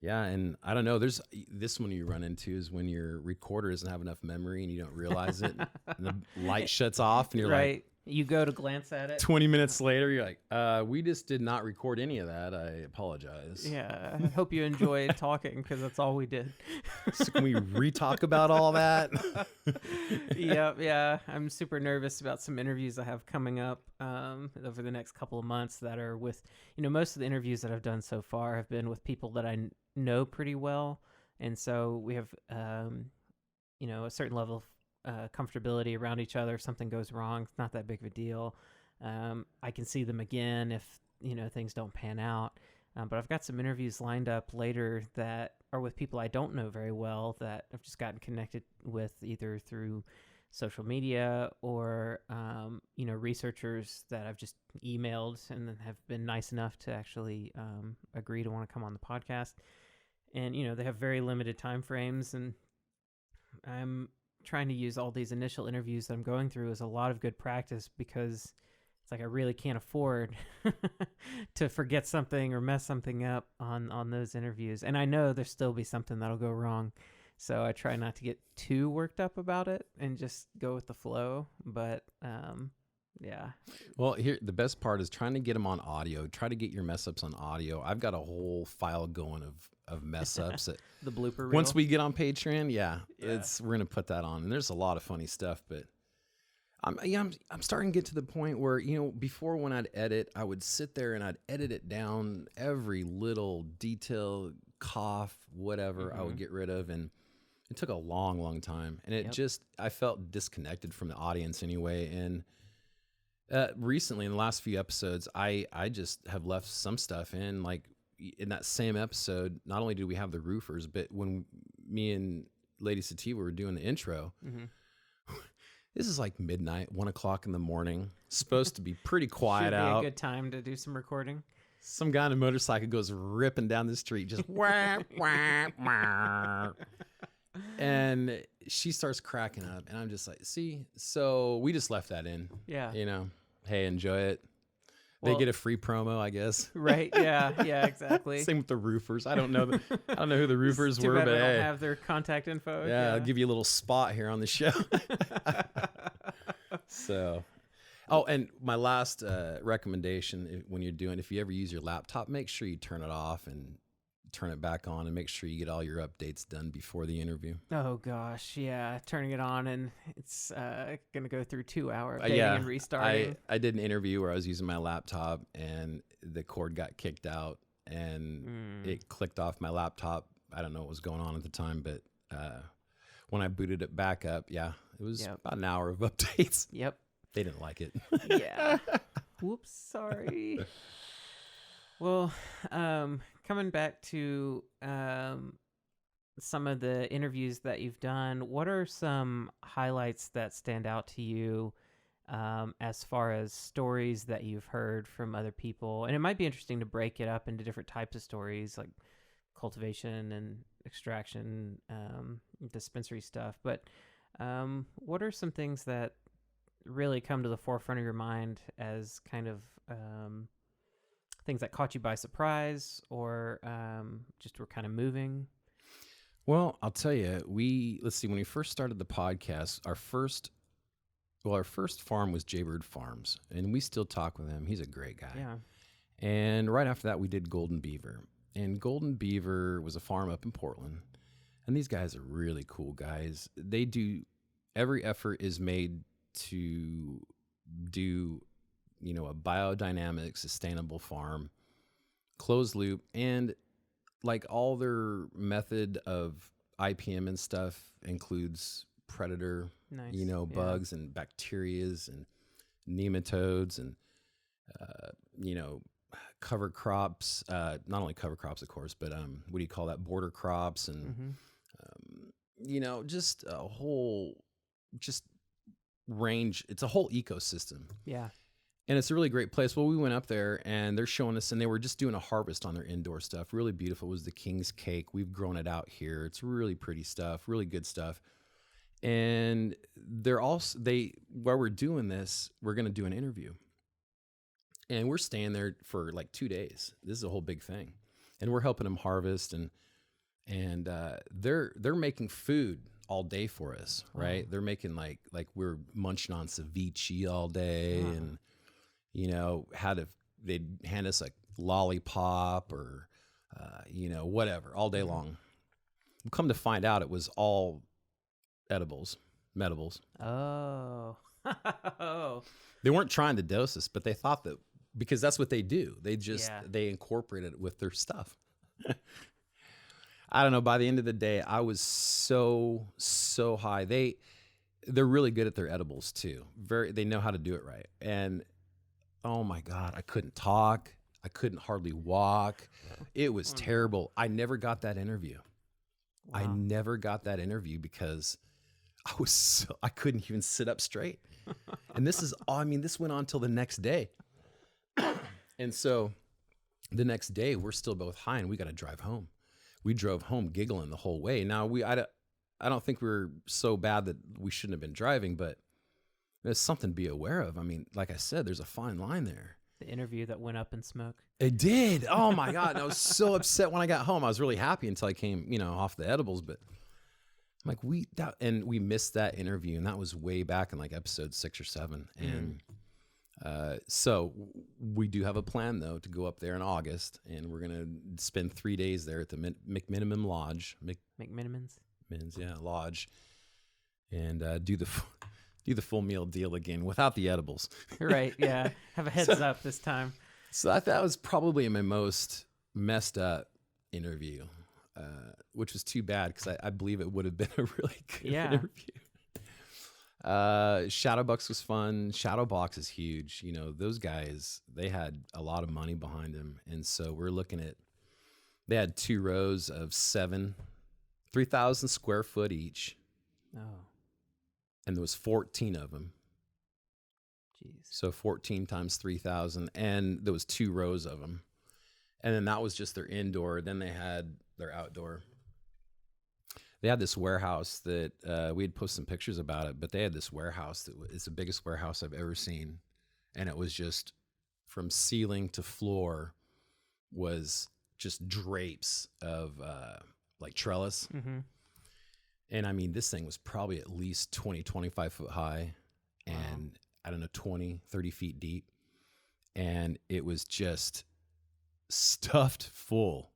and I don't know. There's this one you run into is when your recorder doesn't have enough memory and you don't realize it, and the light shuts off, and you're like, you go to glance at it. 20 minutes later, you're like, we just did not record any of that. I apologize. Yeah, I hope you enjoyed talking, because that's all we did. So can we re-talk about all that? Yeah. I'm super nervous about some interviews I have coming up over the next couple of months that are with, most of the interviews that I've done so far have been with people that I know pretty well. And so we have, a certain level of comfortability around each other. If something goes wrong, it's not that big of a deal. I can see them again if things don't pan out, but I've got some interviews lined up later that are with people I don't know very well that I've just gotten connected with either through social media or researchers that I've just emailed and then have been nice enough to actually agree to want to come on the podcast. And they have very limited time frames, and I'm trying to use all these initial interviews that I'm going through as a lot of good practice, because it's like I really can't afford to forget something or mess something up on those interviews. And I know there'll still be something that'll go wrong. So I try not to get too worked up about it and just go with the flow. But yeah. Well, here, the best part is trying to get them on audio. Try to get your mess ups on audio. I've got a whole file going of mess ups. The blooper reel. Once we get on Patreon, we're going to put that on. And there's a lot of funny stuff, but I'm starting to get to the point where, before when I'd edit, I would sit there and I'd edit it down, every little detail, cough, whatever I would get rid of. And it took a long, long time. And I felt disconnected from the audience anyway. And recently in the last few episodes, I just have left some stuff in, like in that same episode. Not only did we have the roofers, but when me and Lady Sativa were doing the intro, this is like midnight, 1 o'clock in the morning, supposed to be pretty quiet out. Should be a good time to do some recording. Some guy on a motorcycle goes ripping down the street, just wah, wah, wah. And she starts cracking up, and I'm just like, see, so we just left that in. Yeah. Hey, enjoy it. They get a free promo, I guess. Right. Yeah. Yeah. Exactly. Same with the roofers. I don't know who the roofers Too were, bad but I don't hey, have their contact info. yeah, I'll give you a little spot here on the show. So, oh, and my last recommendation when you're doing, if you ever use your laptop, make sure you turn it off and turn it back on, and make sure you get all your updates done before the interview. Oh gosh, yeah, turning it on and it's gonna go through 2 hour updating and restarting. I did an interview where I was using my laptop and the cord got kicked out and it clicked off my laptop. I don't know what was going on at the time, but when I booted it back up, yeah, it was about an hour of updates. Yep. They didn't like it. Yeah. Whoops, sorry. Well, coming back to some of the interviews that you've done, what are some highlights that stand out to you as far as stories that you've heard from other people? And it might be interesting to break it up into different types of stories, like cultivation and extraction, dispensary stuff. But what are some things that really come to the forefront of your mind as kind of things that caught you by surprise or just were kind of moving? Well, I'll tell you, let's see, when we first started the podcast, our first farm was Jaybird Farms, and we still talk with him. He's a great guy. Yeah. And right after that, we did Golden Beaver. And Golden Beaver was a farm up in Portland. And these guys are really cool guys. Every effort is made to do, a biodynamic, sustainable farm, closed loop, and like all their method of IPM and stuff includes predator, bugs and bacterias and nematodes and, cover crops, not only cover crops, of course, but what do you call that? Border crops and, just a whole, range. It's a whole ecosystem. Yeah. And it's a really great place. Well, we went up there and they're showing us, and they were just doing a harvest on their indoor stuff. Really beautiful. It was the King's Cake. We've grown it out here. It's really pretty stuff, really good stuff. And while we're doing this, we're going to do an interview. And we're staying there for like 2 days. This is a whole big thing. And we're helping them harvest, and they're making food all day for us, right? They're making like we're munching on ceviche all day, and they'd hand us a lollipop or whatever all day long. We'll come to find out it was all medibles. Oh. They weren't trying to dose us, but they thought that because that's what they do. They they incorporate it with their stuff. I don't know. By the end of the day, I was so high. They're really good at their edibles too. They know how to do it right. And oh my God, I couldn't talk. I couldn't hardly walk. It was terrible. I never got that interview. Wow. I never got that interview because I couldn't even sit up straight. And this went on till the next day. And so the next day we're still both high and we got to drive home. We drove home giggling the whole way. Now I don't think we were so bad that we shouldn't have been driving, but there's something to be aware of. I mean, like I said, there's a fine line there. The interview that went up in smoke. It did. Oh my God. And I was so upset when I got home. I was really happy until I came, off the edibles, but I'm like, we missed that interview, and that was way back in like episode 6 or 7. And so we do have a plan though to go up there in August, and we're gonna spend 3 days there at the McMiniman Lodge. McMinimans, yeah, Lodge, and do the full meal deal again without the edibles. Right. Yeah. Have a heads up this time. So that was probably my most messed up interview, which was too bad because I believe it would have been a really good interview. Shadowbox was fun. Shadowbox is huge. Those guys, they had a lot of money behind them. And so we're looking at, they had 2 rows of 3,000 square foot each. Oh. And there was 14 of them. Jeez. So 14 times 3,000. And there was 2 rows of them. And then that was just their indoor. Then they had their outdoor. They had this warehouse that we had posted some pictures about it, but they had this warehouse that is the biggest warehouse I've ever seen. And it was just from ceiling to floor was just drapes of like trellis. Mm-hmm. And I mean, this thing was probably at least 20, 25 foot high and Wow. I don't know, 20, 30 feet deep. And it was just stuffed full,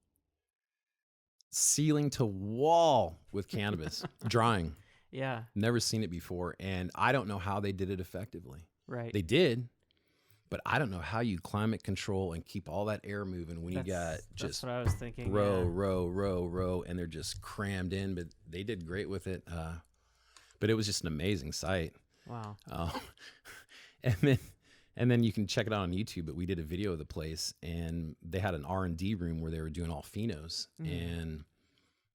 ceiling to wall with cannabis, drying. Yeah. Never seen it before. And I don't know how they did it effectively. Right. They did, but I don't know how you climate control and keep all that air moving when you got That's just what I was thinking. row, and they're just crammed in. But they did great with it. But it was just an amazing sight. Wow. And then you can check it out on YouTube. But we did a video of the place, and they had an R&D room where they were doing all phenos, and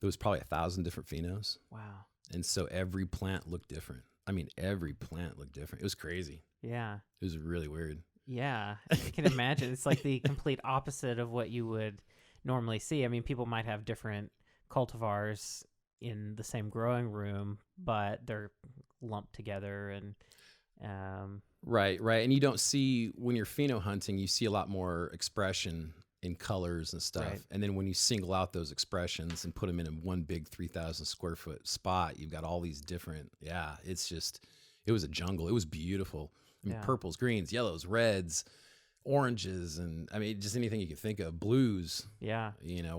there was probably 1,000 different phenos. Wow. And so every plant looked different. I mean, every plant looked different. It was crazy. Yeah. It was really weird. Yeah. I can imagine. It's like the complete opposite of what you would normally see. I mean, people might have different cultivars in the same growing room, but they're lumped together and Right. And you don't see, when you're pheno hunting, you see a lot more expression in colors and stuff. Right. And then when you single out those expressions and put them in one big 3,000 square foot spot, you've got all these different, it was a jungle. It was beautiful. I mean, Yeah. purples, greens, yellows, reds, oranges, and I mean, just anything you could think of, blues, yeah.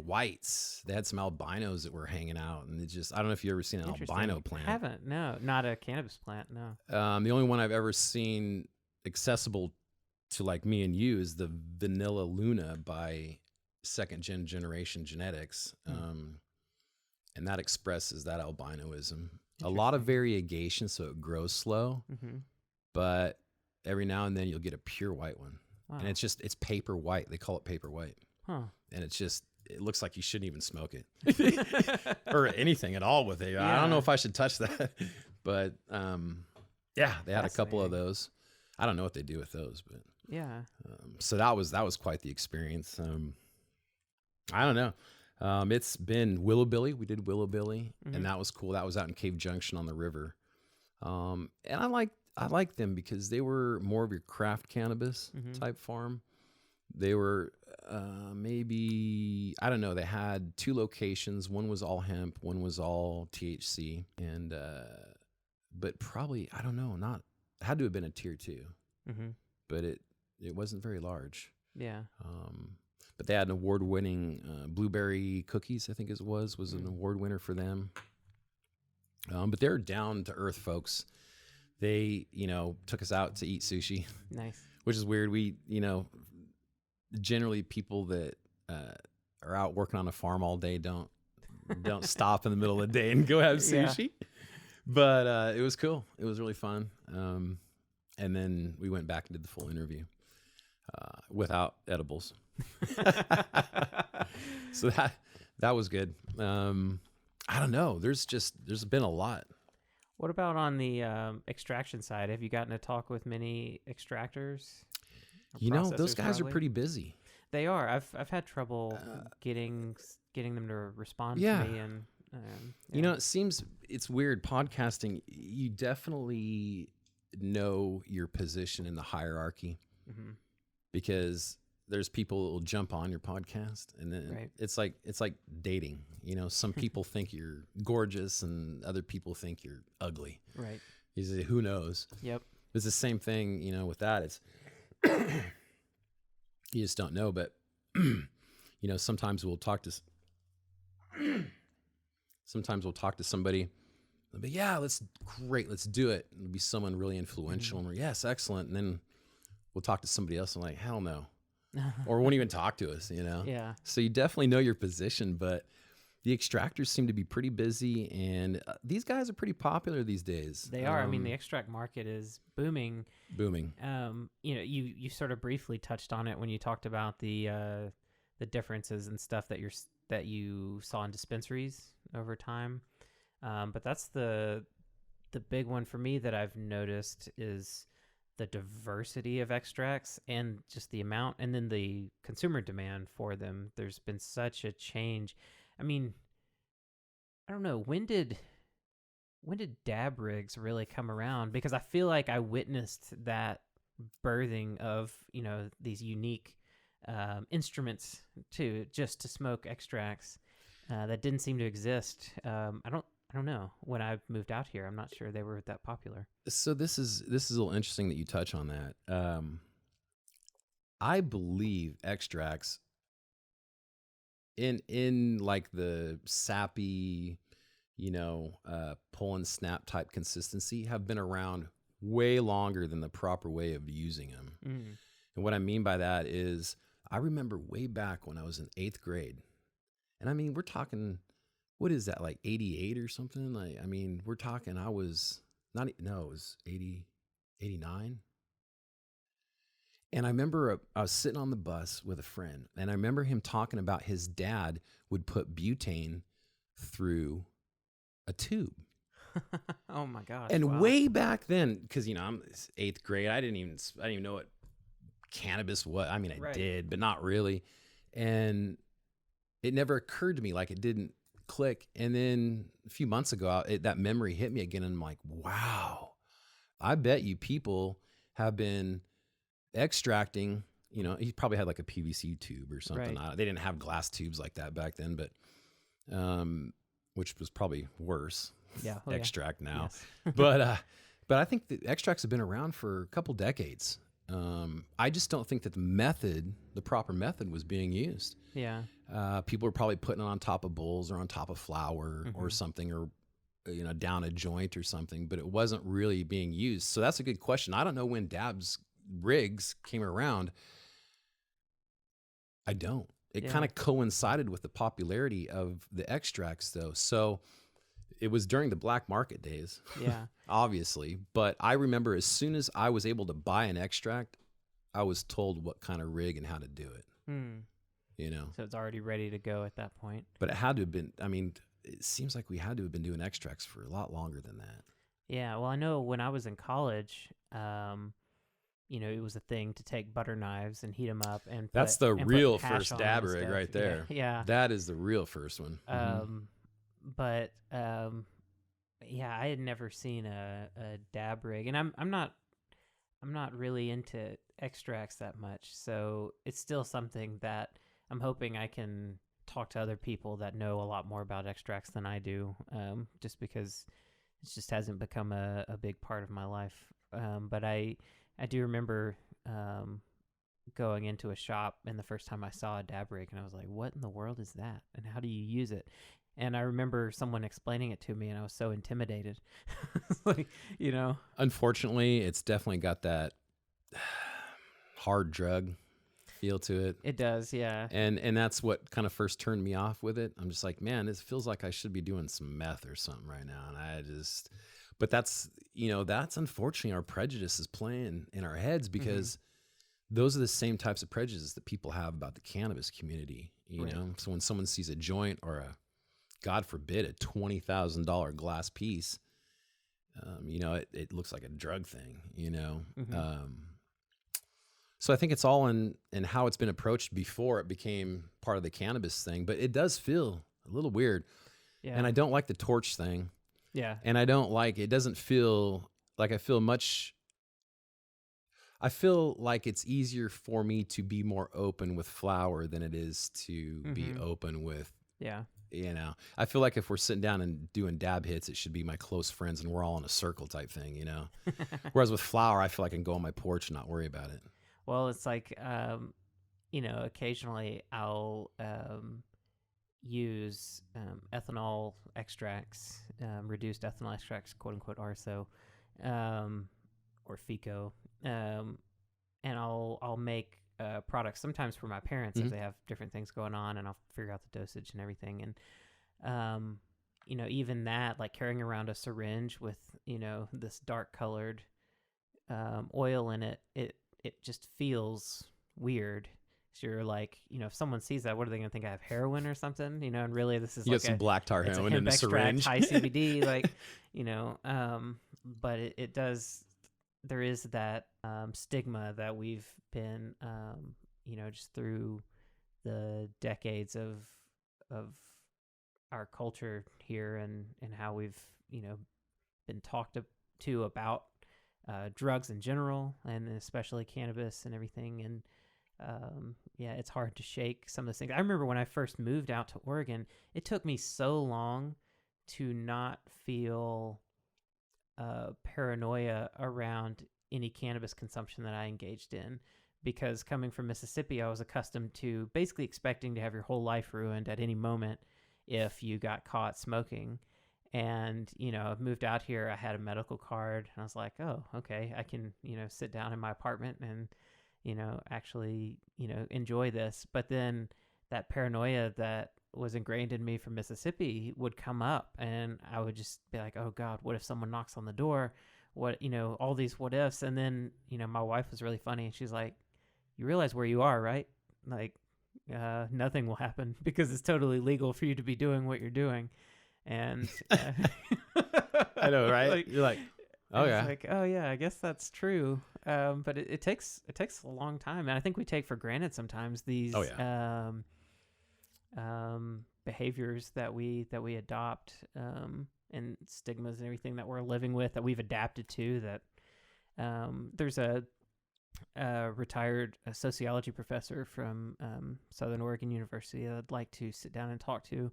whites. They had some albinos that were hanging out, and it just, I don't know if you've ever seen an albino plant. I haven't. No, not a cannabis plant. No. The only one I've ever seen accessible to like me and you is the Vanilla Luna by second generation genetics. And that expresses that albinoism. A lot of variegation, so it grows slow, but every now and then you'll get a pure white one. Wow. And it's paper white. They call it paper white. Huh. And it looks like you shouldn't even smoke it or anything at all with it. Yeah. I don't know if I should touch that, but they had a couple of those. I don't know what they do with those, but yeah. So that was quite the experience. I don't know. It's been Willowbilly. We did Willowbilly, and that was cool. That was out in Cave Junction on the river. And I liked them because they were more of your craft cannabis type farm. They were maybe, I don't know, they had 2 locations. One was all hemp, one was all THC, and but probably, I don't know, it had to have been a tier 2, but it wasn't very large. Yeah. But they had an award-winning blueberry cookies, I think it was an award winner for them. But they're down-to-earth folks. They, took us out to eat sushi. Nice. Which is weird. We, generally people that are out working on a farm all day don't stop in the middle of the day and go have sushi. Yeah. But it was cool. It was really fun. And then we went back and did the full interview without edibles. So that was good. I don't know. There's been a lot. What about on the extraction side? Have you gotten to talk with many extractors? Those guys are pretty busy. They are. I've had trouble getting them to respond to me, and it seems it's weird. Podcasting, you definitely know your position in the hierarchy because there's people that will jump on your podcast, and then it's like dating. Some people think you're gorgeous, and other people think you're ugly. Right. You say, who knows? Yep. It's the same thing. With that, it's you just don't know. But sometimes we'll talk to somebody. They'll be, let's do it. It'll be someone really influential, and we're, yes, excellent. And then we'll talk to somebody else, and like, hell no. Or won't even talk to us, Yeah. So you definitely know your position, but the extractors seem to be pretty busy, and these guys are pretty popular these days. They are. I mean, the extract market is booming. Booming. You sort of briefly touched on it when you talked about the differences and stuff that you saw in dispensaries over time. But that's the big one for me that I've noticed is the diversity of extracts and just the amount, and then the consumer demand for them. There's been such a change. I mean, I don't know, when did dab rigs really come around? Because I feel like I witnessed that birthing of, these unique instruments to smoke extracts that didn't seem to exist. I don't know. When I moved out here, I'm not sure they were that popular. So this is a little interesting that you touch on that. I believe extracts in like the sappy, pull and snap type consistency have been around way longer than the proper way of using them. Mm. And what I mean by that is I remember way back when I was in 8th grade. And I mean, we're talking, what is that, like 88 or something? Like, I mean, we're talking, it was 80, 89. And I remember I was sitting on the bus with a friend, and I remember him talking about his dad would put butane through a tube. Oh my gosh. And wow. way back then, because, I'm 8th grade, I didn't even know what cannabis was. I mean, I did, but not really. And it never occurred to me, like it didn't click. And then a few months ago, that memory hit me again. And I'm like, wow, I bet you people have been extracting, he probably had like a PVC tube or something. Right. They didn't have glass tubes like that back then, but which was probably worse. Yeah. Extract now. Yes. But I think the extracts have been around for a couple decades. I just don't think that the proper method was being used. Yeah. People were probably putting it on top of bowls or on top of flour or something, or down a joint or something, but it wasn't really being used. So that's a good question. I don't know when dabs rigs came around. I don't. It kind of coincided with the popularity of the extracts, though. So it was during the black market days. Yeah. Obviously. But I remember as soon as I was able to buy an extract, I was told what kind of rig and how to do it. So it's already ready to go at that point. But it had to have been, I mean, it seems like we had to have been doing extracts for a lot longer than that. Yeah. Well, I know when I was in college, it was a thing to take butter knives and heat them up. And that's the real first dab rig right there. Yeah. That is the real first one. But I had never seen a dab rig, and I'm not really into extracts that much. So it's still something that I'm hoping I can talk to other people that know a lot more about extracts than I do, just because it just hasn't become a big part of my life. But I do remember going into a shop, and the first time I saw a dab rig, and I was like, what in the world is that? And how do you use it? And I remember someone explaining it to me, and I was so intimidated. Like, Unfortunately, it's definitely got that hard drug feel to it. It does, yeah. And that's what kind of first turned me off with it. I'm just like, man, it feels like I should be doing some meth or something right now. And but that's unfortunately our prejudice is playing in our heads, because those are the same types of prejudices that people have about the cannabis community, know? So when someone sees a joint or God forbid, a $20,000 glass piece, it looks like a drug thing, So I think it's all in how it's been approached before it became part of the cannabis thing, but it does feel a little weird. Yeah. And I don't like the torch thing. Yeah. And I don't like, it doesn't feel like I feel like it's easier for me to be more open with flower than it is to be open with. Yeah. I feel like if we're sitting down and doing dab hits, it should be my close friends and we're all in a circle type thing, Whereas with flower, I feel like I can go on my porch and not worry about it. Well, it's like, occasionally I'll use ethanol extracts, reduced ethanol extracts, quote unquote, RSO, or FICO, and I'll make products sometimes for my parents if they have different things going on, and I'll figure out the dosage and everything. And even that, like carrying around a syringe with this dark colored oil in it, it just feels weird. So you're like, if someone sees that, what are they gonna think? I have heroin or something? And really this is you like got some black tar heroin in a syringe, high CBD, like but it does. There is that stigma that we've been, just through the decades of our culture here, and how we've, been talked to about drugs in general, and especially cannabis and everything. And yeah, it's hard to shake some of those things. I remember when I first moved out to Oregon, it took me so long to not feel paranoia around any cannabis consumption that I engaged in, because coming from Mississippi, I was accustomed to basically expecting to have your whole life ruined at any moment if you got caught smoking. And, I've moved out here, I had a medical card, and I was like, oh, okay, I can, sit down in my apartment and, actually, enjoy this. But then that paranoia that was ingrained in me from Mississippi would come up, and I would just be like, oh God, what if someone knocks on the door? What, all these what ifs. And then, my wife was really funny, and she's like, you realize where you are, right? Like, nothing will happen because it's totally legal for you to be doing what you're doing. And I know, right? You're like, oh yeah. It's like, oh yeah, I guess that's true. But it takes a long time. And I think we take for granted sometimes these behaviors that we adopt, and stigmas and everything that we're living with, that we've adapted to. That there's a retired sociology professor from Southern Oregon University that I'd like to sit down and talk to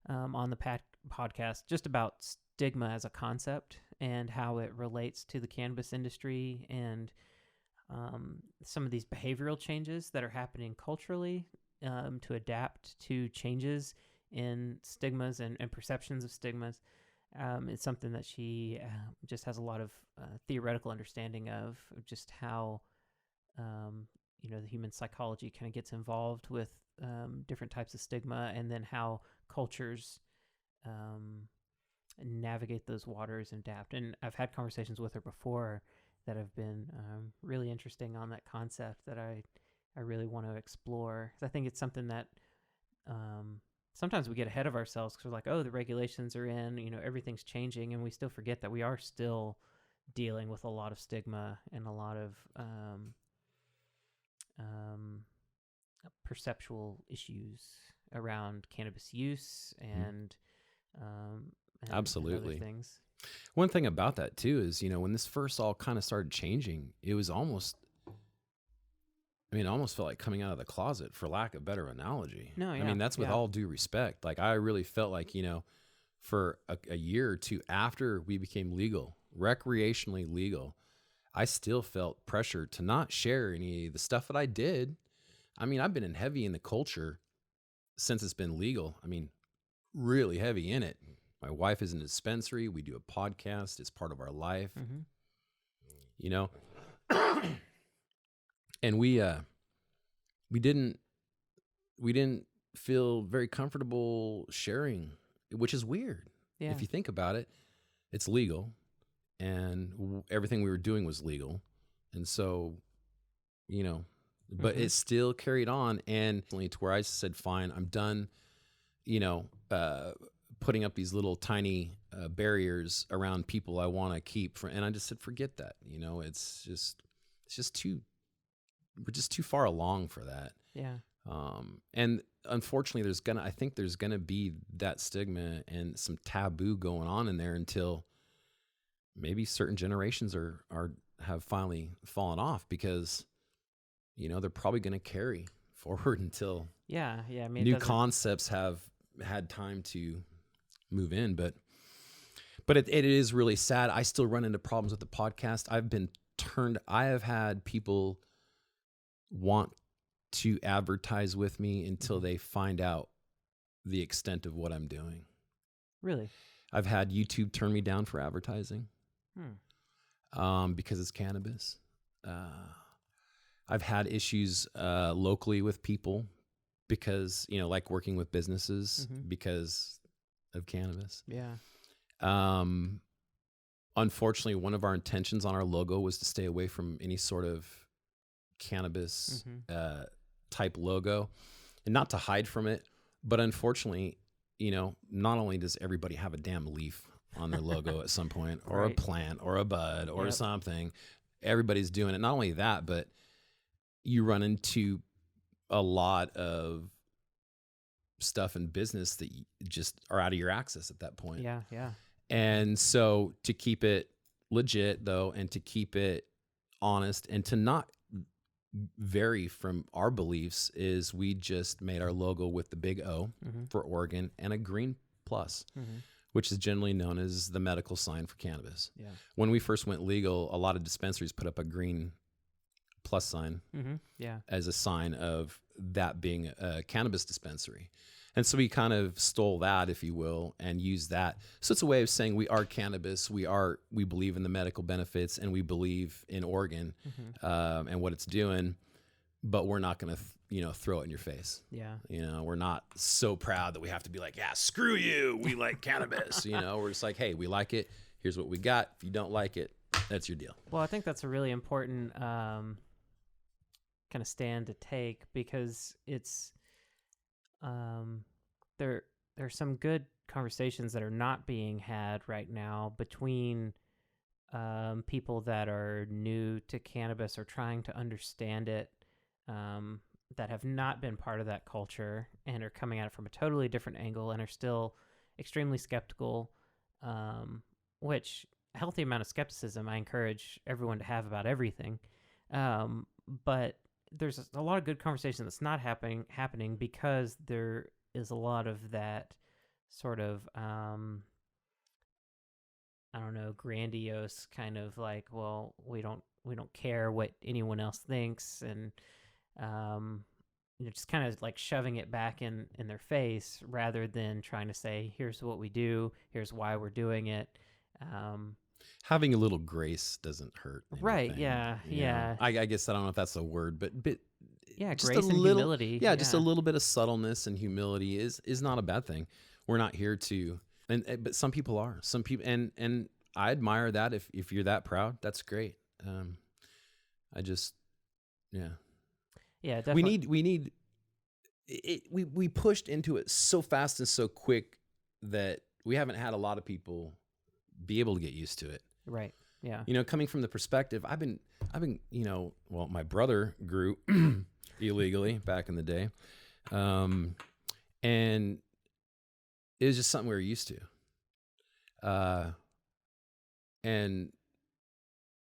on the podcast, just about stigma as a concept and how it relates to the cannabis industry, and some of these behavioral changes that are happening culturally to adapt to changes in stigmas and perceptions of stigmas. It's something that she just has a lot of theoretical understanding of just how the human psychology kind of gets involved with different types of stigma, and then how cultures navigate those waters and adapt. And I've had conversations with her before that have been really interesting on that concept that I really want to explore. I think it's something that sometimes we get ahead of ourselves because we're like, oh, the regulations are in, everything's changing, and we still forget that we are still dealing with a lot of stigma and a lot of perceptual issues around cannabis use and absolutely and other things. One thing about that too is, when this first all kind of started changing, it was almost, it almost felt like coming out of the closet, for lack of a better analogy. No, yeah, that's with all due respect. Like, I really felt like, for a year or two after we became legal, recreationally legal, I still felt pressure to not share any of the stuff that I did. I've been heavy in the culture since it's been legal. Really heavy in it. My wife is in a dispensary. We do a podcast. It's part of our life. Mm-hmm. And we didn't feel very comfortable sharing, which is weird. Yeah. If you think about it, it's legal, and everything we were doing was legal. And so, but it still carried on, and to where I said, fine, I'm done, putting up these little tiny barriers around people I want to keep from, and I just said, forget that. It's just too, we're just too far along for that. Yeah. And unfortunately, I think there's gonna be that stigma and some taboo going on in there until maybe certain generations have finally fallen off, because they're probably gonna carry forward until new concepts have had time to move in. But it is really sad. I still run into problems with the podcast. I have had people want to advertise with me until they find out the extent of what I'm doing. Really? I've had YouTube turn me down for advertising because it's cannabis. I've had issues locally with people because, like working with businesses because of cannabis. Yeah. Unfortunately, one of our intentions on our logo was to stay away from any sort of cannabis type logo, and not to hide from it, but unfortunately, not only does everybody have a damn leaf on their logo at some point, or a plant or a bud or something, everybody's doing it. Not only that, but you run into a lot of stuff in business that just are out of your access at that point. Yeah. And so to keep it legit though, and to keep it honest and to not vary from our beliefs, is we just made our logo with the big O for Oregon and a green plus, which is generally known as the medical sign for cannabis. Yeah. When we first went legal, a lot of dispensaries put up a green plus sign as a sign of that being a cannabis dispensary. And so we kind of stole that, if you will, and used that. So it's a way of saying we are cannabis, we believe in the medical benefits, and we believe in Oregon and what it's doing, but we're not going to, throw it in your face. Yeah. We're not so proud that we have to be like, yeah, screw you, we like cannabis. We're just like, hey, we like it. Here's what we got. If you don't like it, that's your deal. Well, I think that's a really important kind of stand to take, because it's there's some good conversations that are not being had right now between people that are new to cannabis or trying to understand it, that have not been part of that culture and are coming at it from a totally different angle and are still extremely skeptical, which a healthy amount of skepticism I encourage everyone to have about everything. But there's a lot of good conversation that's not happening because there is a lot of that sort of, grandiose kind of like, well, we don't care what anyone else thinks. And, just kind of like shoving it back in their face rather than trying to say, here's what we do, here's why we're doing it. Having a little grace doesn't hurt anything. Right. Yeah. Yeah. I guess I don't know if that's a word, but yeah, just grace and humility. Yeah, just a little bit of subtleness and humility is not a bad thing. We're not here to, but some people are. Some people, and I admire that. If you're that proud, that's great. Yeah, definitely. We pushed into it so fast and so quick that we haven't had a lot of people be able to get used to it. Right. Yeah. Coming from the perspective, I've been, my brother grew illegally back in the day. And it was just something we were used to. And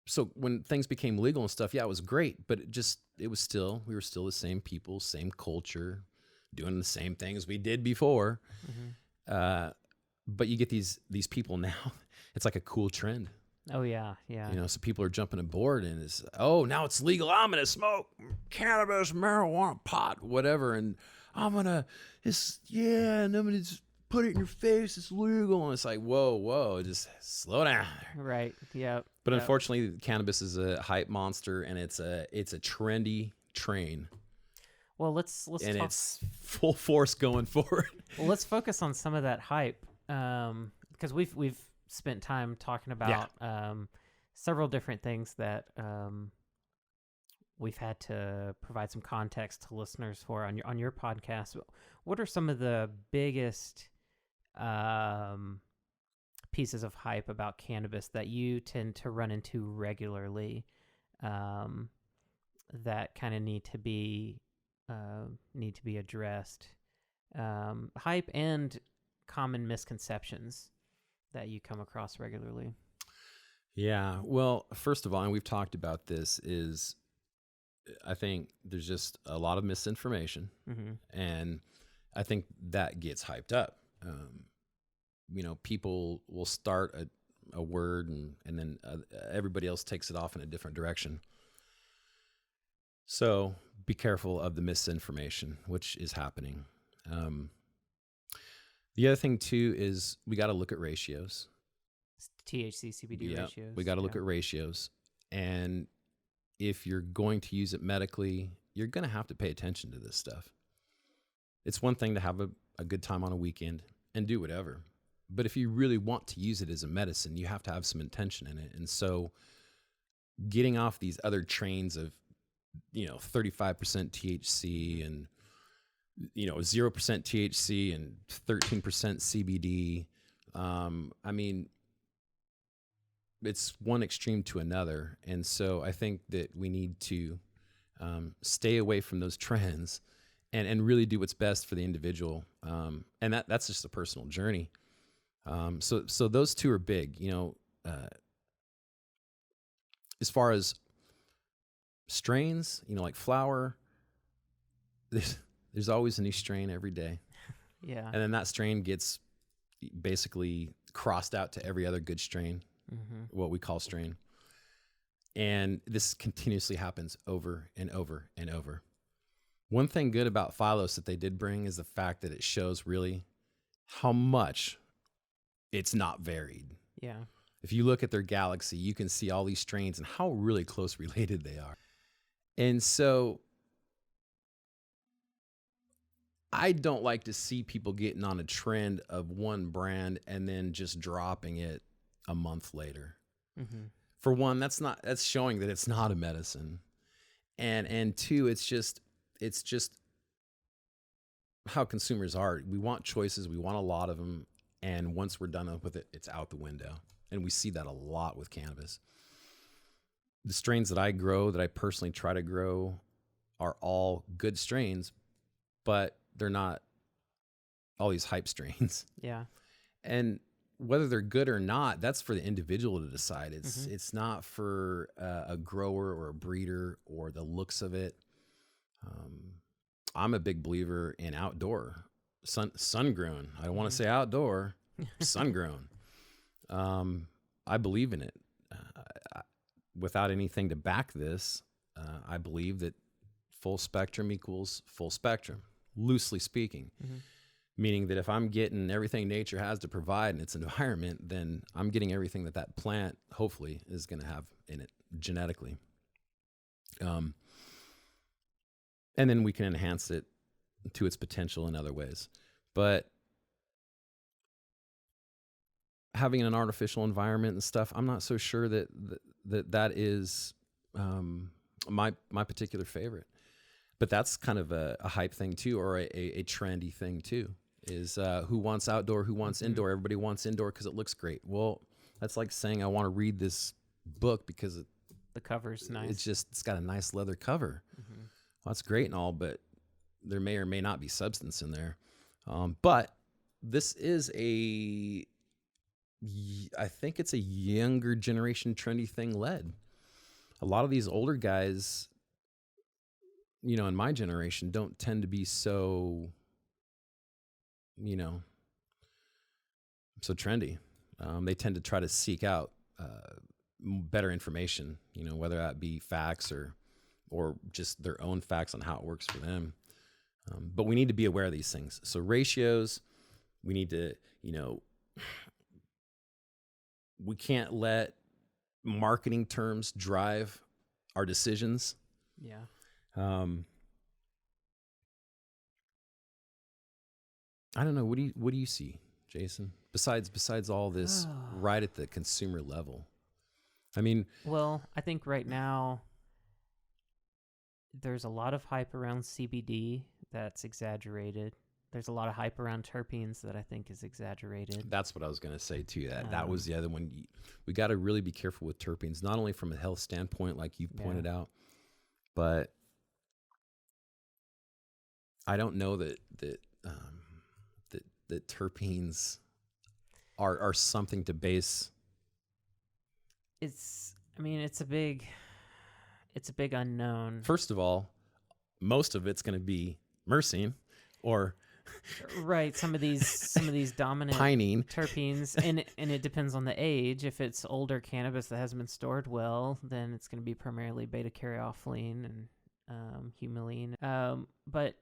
so when things became legal and stuff, yeah, it was great, but we were still the same people, same culture, doing the same things we did before. But you get these people now, it's like a cool trend. Oh yeah. Yeah. So people are jumping aboard and now it's legal. I'm going to smoke cannabis, marijuana, pot, whatever. And I'm going to just put it in your face. It's legal. And it's like, whoa, just slow down. Right. Yeah. But unfortunately, cannabis is a hype monster, and it's a trendy train. Well, let's and talk. It's full force going forward. Well, let's focus on some of that hype, because we've spent time talking about several different things that we've had to provide some context to listeners for on your podcast. What are some of the biggest pieces of hype about cannabis that you tend to run into regularly, that kind of need to be addressed? Hype and common misconceptions that you come across regularly. Yeah. Well, first of all, and we've talked about this, is I think there's just a lot of misinformation, and I think that gets hyped up. People will start a word and then everybody else takes it off in a different direction. So be careful of the misinformation, which is happening. The other thing too is we got to look at ratios. THC, CBD ratios. We got to look at ratios. And if you're going to use it medically, you're going to have to pay attention to this stuff. It's one thing to have a good time on a weekend and do whatever. But if you really want to use it as a medicine, you have to have some intention in it. And so getting off these other trains of, 35% THC and, 0% THC and 13% CBD. It's one extreme to another. And so I think that we need to stay away from those trends and really do what's best for the individual. And that's just a personal journey. So those two are big. as far as strains, like flower, there's always a new strain every day. Yeah. And then that strain gets basically crossed out to every other good strain, what we call strain. And this continuously happens over and over and over. One thing good about Phylos that they did bring is the fact that it shows really how much it's not varied. Yeah. If you look at their galaxy, you can see all these strains and how really close related they are. And so I don't like to see people getting on a trend of one brand and then just dropping it a month later. For one, that's showing that it's not a medicine. And two, it's just how consumers are. We want choices. We want a lot of them. And once we're done with it, it's out the window. And we see that a lot with cannabis. The strains that I grow, that I personally try to grow, are all good strains, but they're not all these hype strains. Yeah. And whether they're good or not, that's for the individual to decide. It's not for a grower or a breeder or the looks of it. I'm a big believer in outdoor, sun-grown. I don't want to say outdoor, sun-grown. I believe in it. Without anything to back this, I believe that full spectrum equals full spectrum, loosely speaking. Meaning that if I'm getting everything nature has to provide in its environment, then I'm getting everything that plant hopefully is going to have in it genetically. And then we can enhance it to its potential in other ways. But having an artificial environment and stuff, I'm not so sure that is my particular favorite. But that's kind of a hype thing too, or a trendy thing too. Is who wants outdoor, who wants indoor? Everybody wants indoor because it looks great. Well, that's like saying I want to read this book because the cover's nice. It's got a nice leather cover. Well, that's great and all, but there may or may not be substance in there. But this is I think it's a younger generation trendy thing led. A lot of these older guys, in my generation, don't tend to be so trendy. They tend to try to seek out better information, whether that be facts or just their own facts on how it works for them. But we need to be aware of these things. So ratios, we need to, we can't let marketing terms drive our decisions. Yeah. I don't know. What do you see, Jason? Besides all this, right at the consumer level. I mean, well, I think right now there's a lot of hype around CBD that's exaggerated. There's a lot of hype around terpenes that I think is exaggerated. That's what I was going to say too. That was the other one. We got to really be careful with terpenes, not only from a health standpoint, like you pointed out, but I don't know that terpenes are something to base. It's a big unknown. First of all, most of it's going to be myrcene or right. Some of these dominant pinene terpenes, and it depends on the age. If it's older cannabis that hasn't been stored well, then it's going to be primarily beta-caryophyllene and humulene. But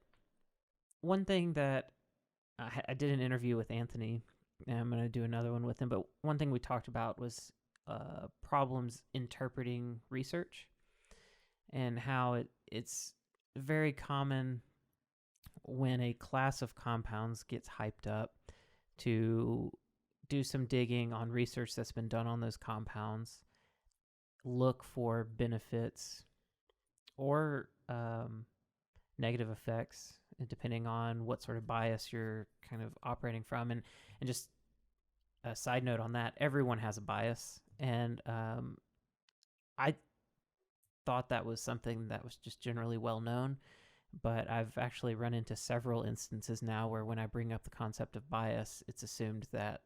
one thing that I did an interview with Anthony, and I'm going to do another one with him, but one thing we talked about was problems interpreting research and how it's very common when a class of compounds gets hyped up to do some digging on research that's been done on those compounds, look for benefits or negative effects, depending on what sort of bias you're kind of operating from. And just a side note on that, everyone has a bias. And I thought that was something that was just generally well known, but I've actually run into several instances now where when I bring up the concept of bias, it's assumed that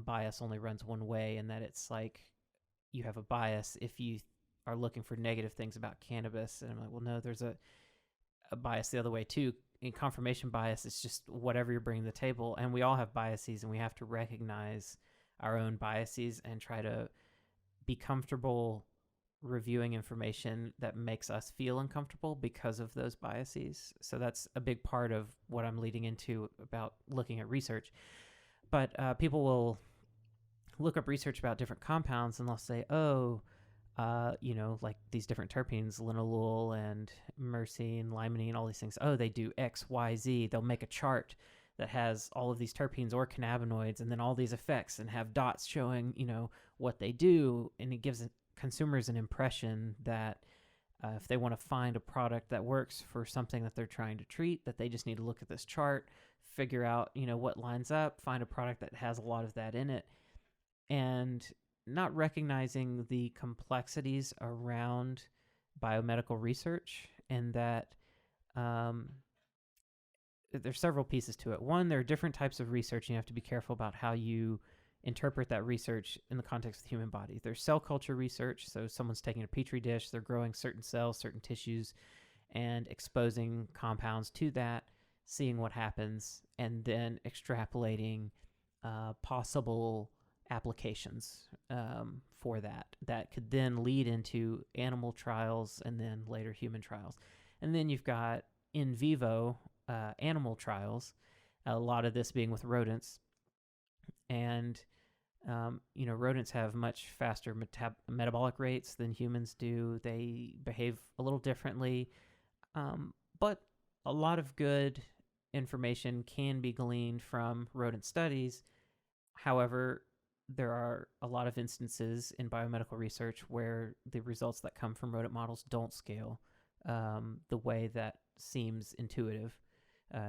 bias only runs one way and that it's like you have a bias if you are looking for negative things about cannabis. And I'm like, well, no, there's a bias the other way too. In confirmation bias, it's just whatever you're bringing to the table. And we all have biases, and we have to recognize our own biases and try to be comfortable reviewing information that makes us feel uncomfortable because of those biases. So that's a big part of what I'm leading into about looking at research. But people will look up research about different compounds and they'll say, oh, like these different terpenes, linalool and myrcene, limonene, all these things. Oh, they do X, Y, Z. They'll make a chart that has all of these terpenes or cannabinoids and then all these effects and have dots showing, what they do. And it gives consumers an impression that if they want to find a product that works for something that they're trying to treat, that they just need to look at this chart, figure out, what lines up, find a product that has a lot of that in it. And not recognizing the complexities around biomedical research, and that there's several pieces to it. One, there are different types of research, and you have to be careful about how you interpret that research in the context of the human body. There's cell culture research, so someone's taking a petri dish, they're growing certain cells, certain tissues, and exposing compounds to that, seeing what happens, and then extrapolating possible applications for that could then lead into animal trials and then later human trials. And then you've got in vivo animal trials, a lot of this being with rodents. And rodents have much faster metabolic rates than humans do. They behave a little differently, but a lot of good information can be gleaned from rodent studies. However, there are a lot of instances in biomedical research where the results that come from rodent models don't scale the way that seems intuitive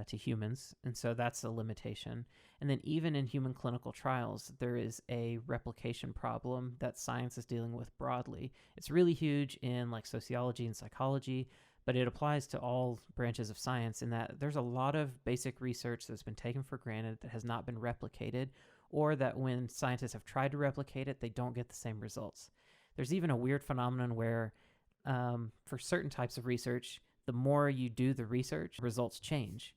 to humans. And so that's a limitation. And then even in human clinical trials, there is a replication problem that science is dealing with broadly. It's really huge in like sociology and psychology, but it applies to all branches of science in that there's a lot of basic research that's been taken for granted that has not been replicated, or that when scientists have tried to replicate it, they don't get the same results. There's even a weird phenomenon where for certain types of research, the more you do the research, results change.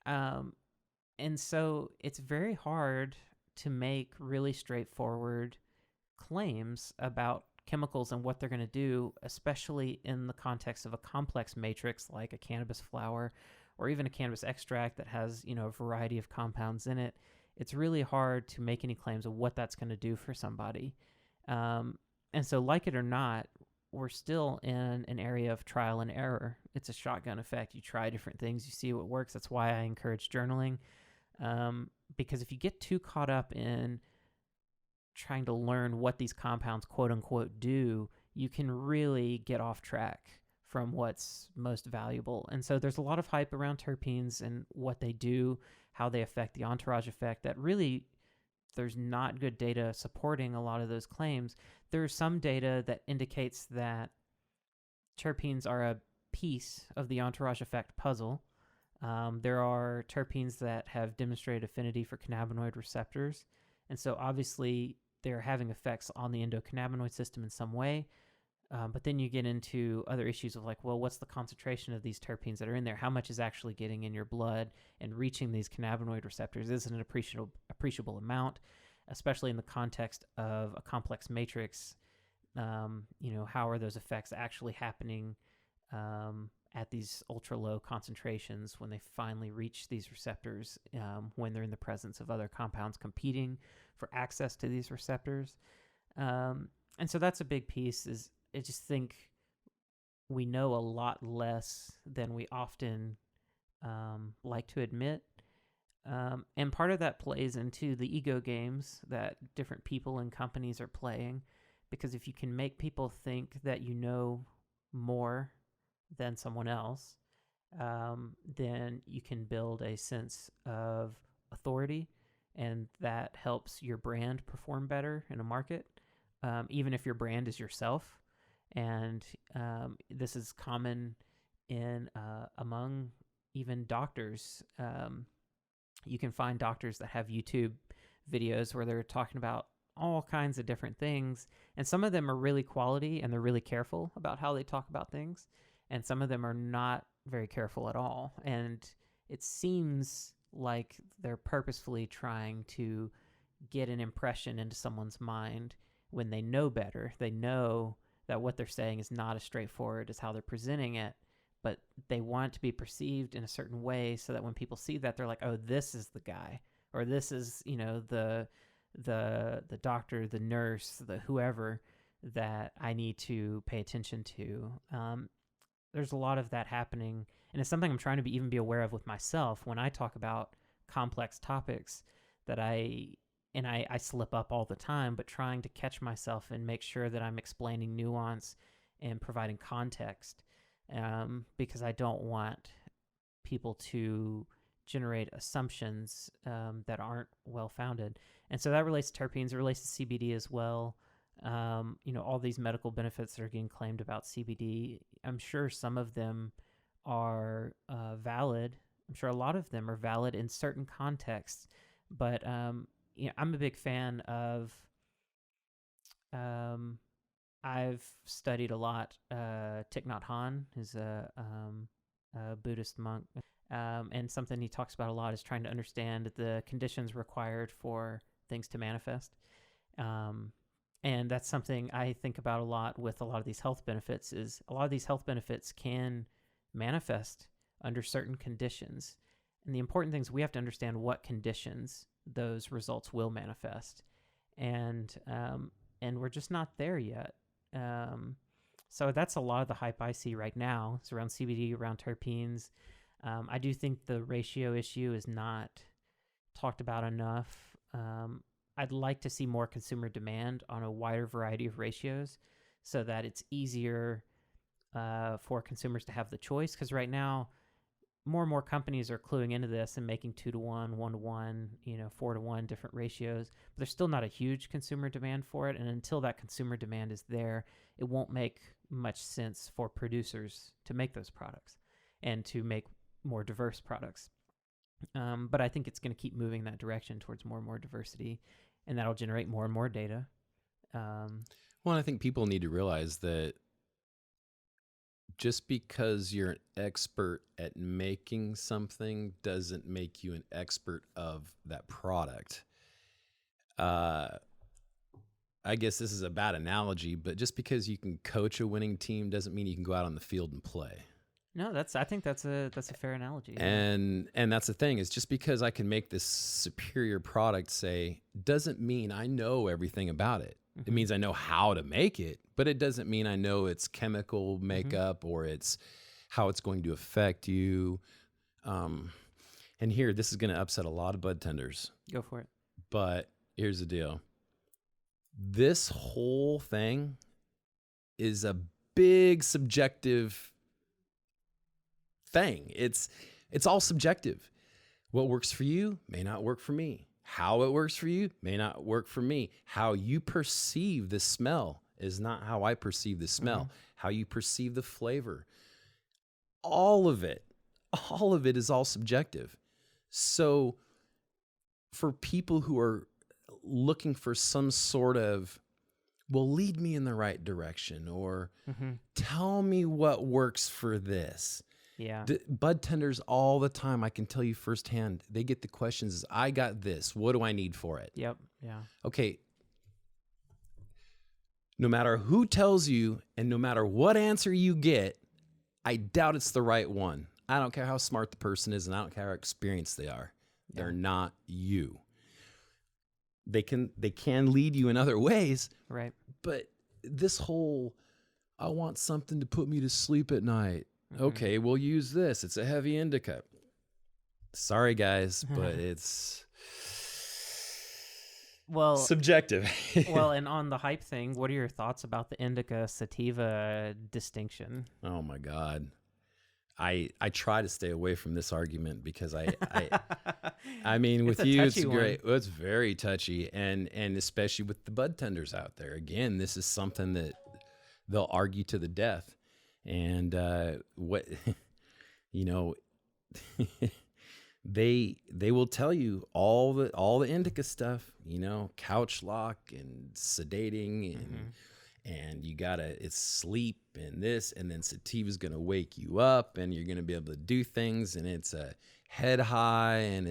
And so it's very hard to make really straightforward claims about chemicals and what they're going to do, especially in the context of a complex matrix like a cannabis flower or even a cannabis extract that has, a variety of compounds in it. It's really hard to make any claims of what that's going to do for somebody. And so, like it or not, we're still in an area of trial and error. It's a shotgun effect. You try different things, you see what works. That's why I encourage journaling. Because if you get too caught up in trying to learn what these compounds, quote unquote, do, you can really get off track from what's most valuable. And so there's a lot of hype around terpenes and what they do, how they affect the entourage effect, that really there's not good data supporting a lot of those claims. There's some data that indicates that terpenes are a piece of the entourage effect puzzle. There are terpenes that have demonstrated affinity for cannabinoid receptors. And so obviously they're having effects on the endocannabinoid system in some way. But then you get into other issues of like, well, what's the concentration of these terpenes that are in there? How much is actually getting in your blood and reaching these cannabinoid receptors? Is it an appreciable amount, especially in the context of a complex matrix? How are those effects actually happening at these ultra low concentrations when they finally reach these receptors, when they're in the presence of other compounds competing for access to these receptors? And so that's a big piece. I just think we know a lot less than we often like to admit. And part of that plays into the ego games that different people and companies are playing. Because if you can make people think that you know more than someone else, then you can build a sense of authority, and that helps your brand perform better in a market, even if your brand is yourself. And this is common in among even doctors. You can find doctors that have YouTube videos where they're talking about all kinds of different things. And some of them are really quality and they're really careful about how they talk about things. And some of them are not very careful at all. And it seems like they're purposefully trying to get an impression into someone's mind when they know better. They know that what they're saying is not as straightforward as how they're presenting it, but they want it to be perceived in a certain way so that when people see that, they're like, oh, this is the guy, or this is, the doctor, the nurse, the whoever that I need to pay attention to. There's a lot of that happening, and it's something I'm trying to even be aware of with myself when I talk about complex topics that I slip up all the time, but trying to catch myself and make sure that I'm explaining nuance and providing context, because I don't want people to generate assumptions that aren't well-founded. And so that relates to terpenes. It relates to CBD as well. All these medical benefits that are getting claimed about CBD, I'm sure some of them are valid. I'm sure a lot of them are valid in certain contexts, but I'm a big fan of, I've studied a lot, Thich Nhat Hanh, who's a Buddhist monk, and something he talks about a lot is trying to understand the conditions required for things to manifest. And that's something I think about a lot with a lot of these health benefits, is a lot of these health benefits can manifest under certain conditions. And the important thing is we have to understand what conditions those results will manifest. And we're just not there yet. So that's a lot of the hype I see right now. It's around CBD, around terpenes. I do think the ratio issue is not talked about enough. I'd like to see more consumer demand on a wider variety of ratios so that it's easier for consumers to have the choice. Because right now, more and more companies are cluing into this and making 2-to-1, 1-to-1, 4-to-1 different ratios. But there's still not a huge consumer demand for it. And until that consumer demand is there, it won't make much sense for producers to make those products and to make more diverse products. But I think it's going to keep moving in that direction towards more and more diversity, and that'll generate more and more data. Well, I think people need to realize that just because you're an expert at making something doesn't make you an expert of that product. I guess this is a bad analogy, but just because you can coach a winning team doesn't mean you can go out on the field and play. No, I think that's a fair analogy. And that's the thing, is just because I can make this superior product, doesn't mean I know everything about it. Mm-hmm. It means I know how to make it, but it doesn't mean I know its chemical makeup, mm-hmm. or its how it's going to affect you. And here, this is going to upset a lot of bud tenders. Go for it. But here's the deal. This whole thing is a big subjective thing. It's all subjective. What works for you may not work for me. How it works for you may not work for me. How you perceive the smell is not how I perceive the smell. Mm-hmm. How you perceive the flavor. All of it is all subjective. So for people who are looking for some sort of, well, lead me in the right direction, or mm-hmm. tell me what works for this. Yeah. Bud tenders all the time, I can tell you firsthand, they get the questions, I got this, what do I need for it? Yep. Yeah. Okay. No matter who tells you and no matter what answer you get, I doubt it's the right one. I don't care how smart the person is, and I don't care how experienced they are. Yeah. They're not you. They can lead you in other ways. Right. But this whole, I want something to put me to sleep at night. Mm-hmm. Okay, we'll use this. It's a heavy indica. Sorry, guys, but it's subjective. Well, and on the hype thing, what are your thoughts about the indica sativa distinction? Oh my God. I try to stay away from this argument because I mean, with you, it's great. Well, it's very touchy, and especially with the bud tenders out there. Again, this is something that they'll argue to the death. And they will tell you all the indica stuff, you know, couch lock and sedating and you gotta, it's sleep and this, and then sativa's gonna wake you up and you're gonna be able to do things, and it's a head high, and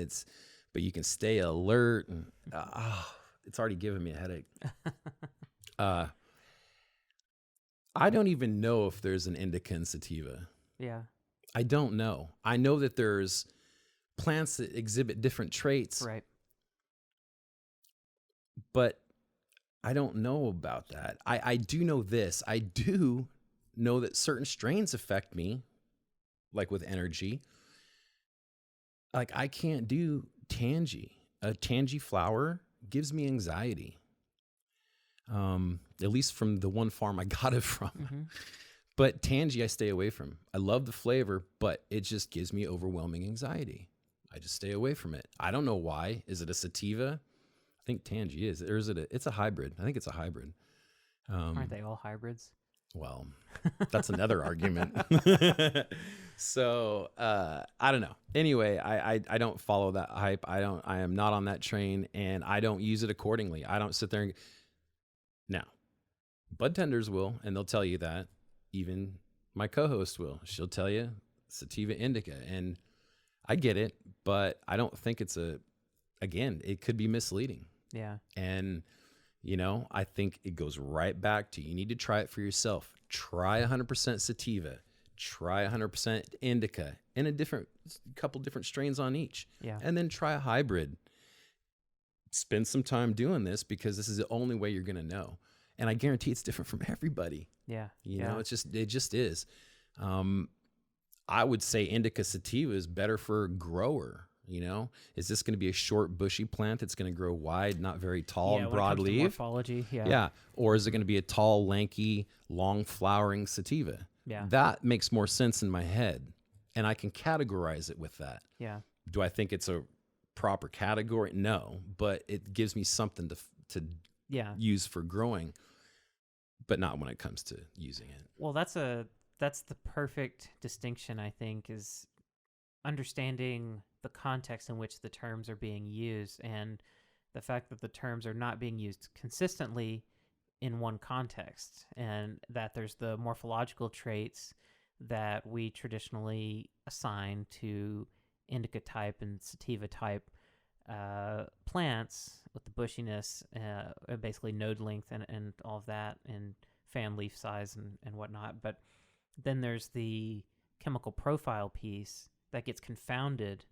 but you can stay alert, and it's already giving me a headache. I don't even know if there's an indica and sativa. Yeah. I don't know. I know that there's plants that exhibit different traits, Right. but I don't know about that. I do know this. I do know that certain strains affect me, like with energy. Like I can't do tangy. A tangy flower gives me anxiety. At least from the one farm I got it from. But tangy I stay away from. I love the flavor, but it just gives me overwhelming anxiety. I just stay away from it. I don't know why. Is it a sativa? I think tangy is. Or is it it's a hybrid? I think it's a hybrid. Aren't they all hybrids? Well, that's another argument. So I don't know. Anyway, I don't follow that hype. I am not on that train, and I don't use it accordingly. I don't sit there and now bud tenders will, and they'll tell you that. Even my co-host will. She'll tell you sativa indica, and I get it, but I don't think again, it could be misleading. Yeah. And, you know, I think it goes right back to, you need to try it for yourself. Try 100% sativa, try 100% indica, and a couple different strains on each. Yeah. And then try a hybrid. Spend some time doing this, because this is the only way you're going to know. And I guarantee it's different from everybody. Yeah. You know, it just is. I would say indica sativa is better for a grower. You know, is this going to be a short, bushy plant that's going to grow wide, not very tall and broadleaf? Morphology, yeah. Or is it going to be a tall, lanky, long flowering sativa? Yeah. That makes more sense in my head, and I can categorize it with that. Yeah. Do I think it's a proper category? No, but it gives me something to use for growing, but not when it comes to using it. Well, that's the perfect distinction, I think, is understanding the context in which the terms are being used, and the fact that the terms are not being used consistently in one context, and that there's the morphological traits that we traditionally assign to indica type and sativa type plants, with the bushiness, basically node length and all of that, and fan leaf size and whatnot. But then there's the chemical profile piece that gets confounded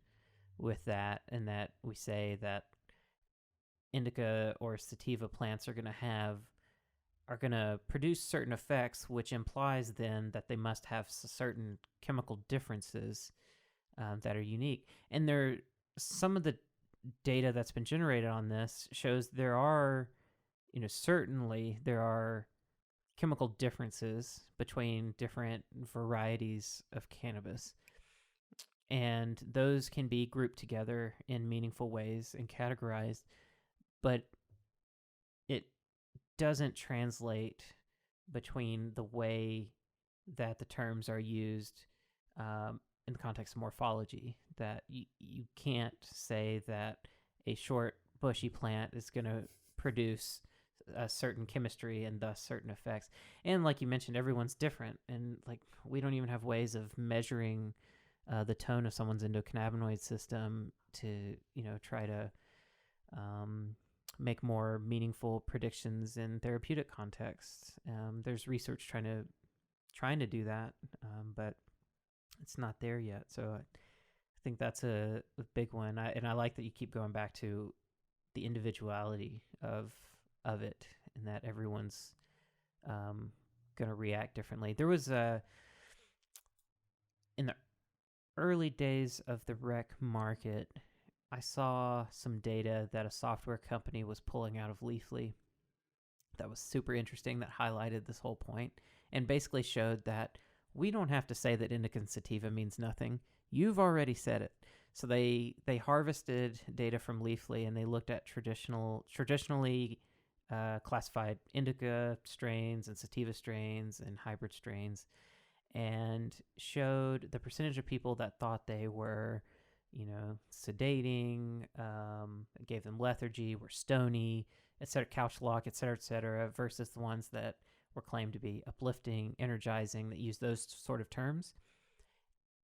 with that, and that we say that indica or sativa plants are going to produce certain effects, which implies then that they must have certain chemical differences that are unique. And some of the data that's been generated on this shows there are chemical differences between different varieties of cannabis. And those can be grouped together in meaningful ways and categorized, but it doesn't translate between the way that the terms are used in the context of morphology. That you can't say that a short, bushy plant is going to produce a certain chemistry and thus certain effects. And like you mentioned, everyone's different, and like we don't even have ways of measuring the tone of someone's endocannabinoid system to try to make more meaningful predictions in therapeutic contexts. There's research trying to do that, but it's not there yet. So I think that's a big one. I like that you keep going back to the individuality of it, and that everyone's going to react differently. There was in the early days of the rec market, I saw some data that a software company was pulling out of Leafly that was super interesting, that highlighted this whole point and basically showed that we don't have to say that indica and sativa means nothing. You've already said it. So they harvested data from Leafly, and they looked at traditionally classified indica strains and sativa strains and hybrid strains, and showed the percentage of people that thought they were sedating, gave them lethargy, were stony, etc., couch lock, etc., versus the ones that were claimed to be uplifting, energizing, that use those sort of terms.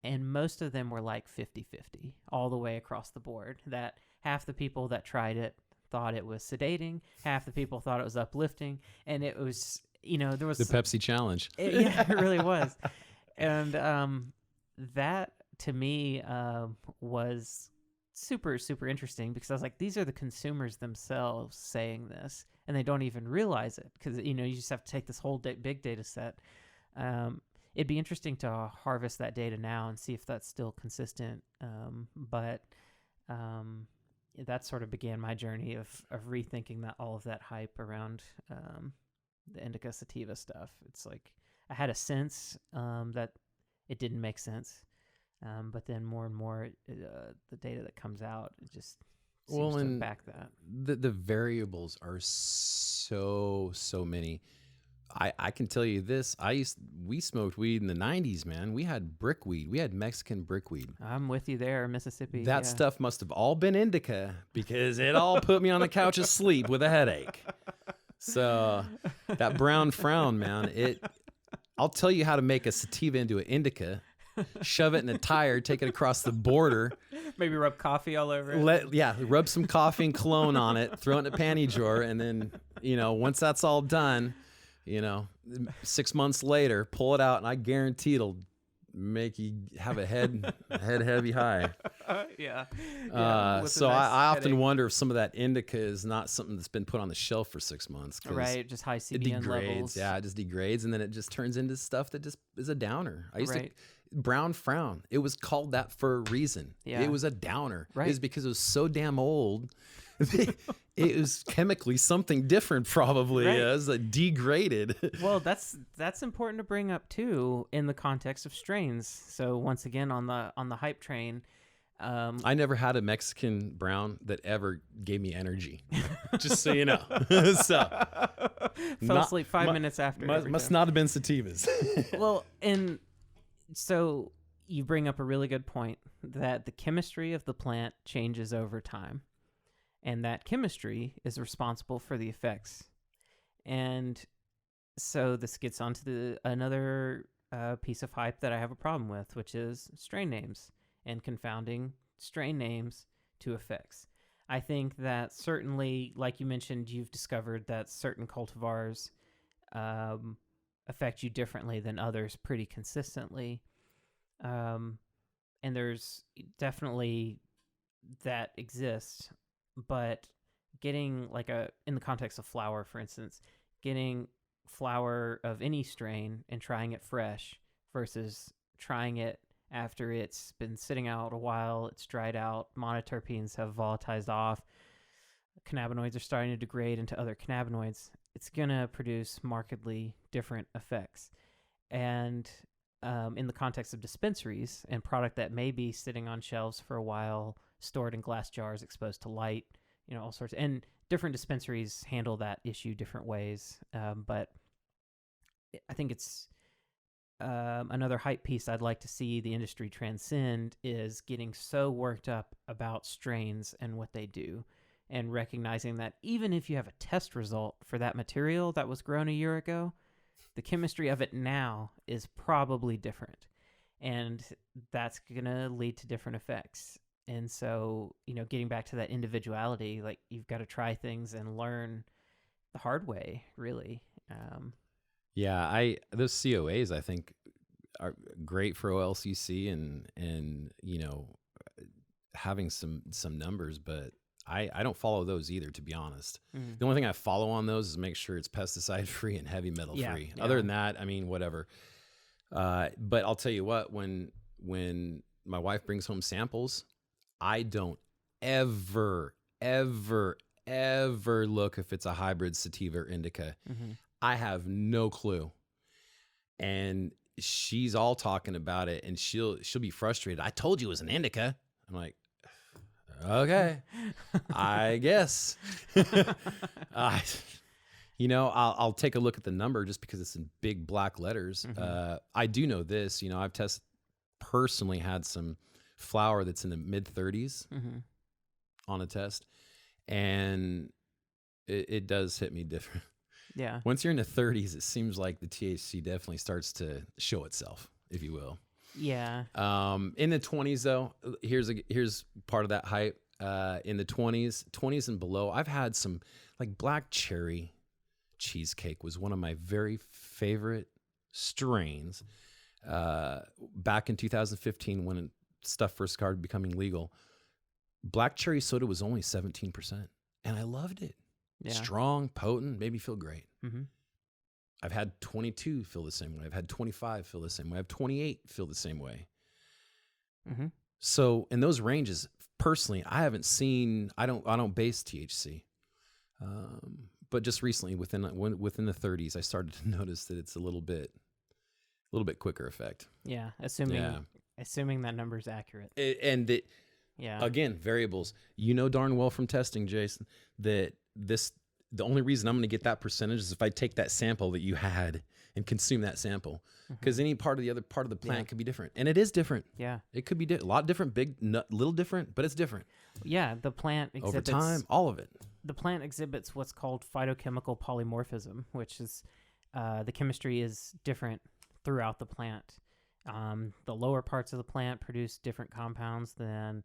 And most of them were like 50-50 all the way across the board, that half the people that tried it thought it was sedating, half the people thought it was uplifting, and it was, there was... The Pepsi challenge. Yeah, it really was. And that, to me, was super, super interesting, because I was like, these are the consumers themselves saying this, and they don't even realize it, because, you just have to take this whole big data set. It'd be interesting to harvest that data now and see if that's still consistent. But that sort of began my journey of rethinking all of that hype around the indica sativa stuff. It's like I had a sense that it didn't make sense. But then more and more, the data that comes out, it just seems to back that. The variables are so many. I can tell you this. We smoked weed in the 90s, man. We had brickweed. We had Mexican brickweed. I'm with you there, Mississippi. That stuff must have all been indica, because it all put me on the couch asleep with a headache. So that brown frown, man, I'll tell you how to make a sativa into an indica. Shove it in a tire, take it across the border. Maybe rub coffee all over it. Rub some coffee and cologne on it, throw it in a panty drawer, and then, once that's all done, 6 months later, pull it out, and I guarantee it'll make you have a head heavy high. Yeah. So I often wonder if some of that indica is not something that's been put on the shelf for 6 months. Right, just high CBN it degrades. levels. Yeah, it just degrades, and then it just turns into stuff that just is a downer. Brown frown. It was called that for a reason. Yeah. It was a downer. Right. It was because it was so damn old. It was chemically something different, probably. Right. It was degraded. Well, that's important to bring up too in the context of strains. So once again, on the hype train, I never had a Mexican brown that ever gave me energy. Just so you know. Fell asleep 5 minutes after. Must not have been sativas. Well, and so you bring up a really good point, that the chemistry of the plant changes over time, and that chemistry is responsible for the effects. And so this gets onto another piece of hype that I have a problem with, which is strain names and confounding strain names to effects. I think that certainly, like you mentioned, you've discovered that certain cultivars affect you differently than others pretty consistently. And there's definitely that exists, but getting in the context of flower, for instance, getting flower of any strain and trying it fresh versus trying it after it's been sitting out a while, it's dried out, monoterpenes have volatilized off, cannabinoids are starting to degrade into other cannabinoids, it's going to produce markedly different effects. And in the context of dispensaries and product that may be sitting on shelves for a while, stored in glass jars, exposed to light, all sorts. And different dispensaries handle that issue different ways. But I think it's another hype piece I'd like to see the industry transcend is getting so worked up about strains and what they do, and recognizing that even if you have a test result for that material that was grown a year ago, the chemistry of it now is probably different, and that's going to lead to different effects. And so, getting back to that individuality, you've got to try things and learn the hard way, really. Those COAs, I think, are great for OLCC and having some numbers, but I don't follow those either, to be honest. Mm. The only thing I follow on those is make sure it's pesticide free and heavy metal free. Yeah. Other than that, whatever. But I'll tell you what, when my wife brings home samples, I don't ever look if it's a hybrid sativa or indica. Mm-hmm. I have no clue. And she's all talking about it, and she'll be frustrated. I told you it was an indica. I'm like, okay, I guess. I'll take a look at the number just because it's in big black letters. Mm-hmm. I do know this. I've personally had some flower that's in the mid 30s on a test, and it does hit me different. Yeah. Once you're in the 30s, it seems like the THC definitely starts to show itself, if you will. Yeah. In the 20s, though, here's part of that hype. In the 20s and below, I've had some, like, black cherry cheesecake was one of my very favorite strains. Back in 2015, when stuff first started becoming legal, black cherry soda was only 17%, and I loved it. Yeah. Strong, potent, made me feel great. Mm-hmm. I've had 22 feel the same way. I've had 25 feel the same way. I have 28 feel the same way. Mm-hmm. So in those ranges, personally, I haven't seen. I don't base THC, but just recently, within the 30s, I started to notice that it's a little bit quicker effect. Yeah, assuming that number's accurate. Again, variables. You know darn well from testing, Jason, that the only reason I'm going to get that percentage is if I take that sample that you had and consume that sample, because any part of the other part of the plant could be different, and it is different. Yeah, it could be a lot different, big, little different, but it's different. Yeah, the plant exhibits, over time, all of it. The plant exhibits what's called phytochemical polymorphism, which is the chemistry is different throughout the plant. The lower parts of the plant produce different compounds than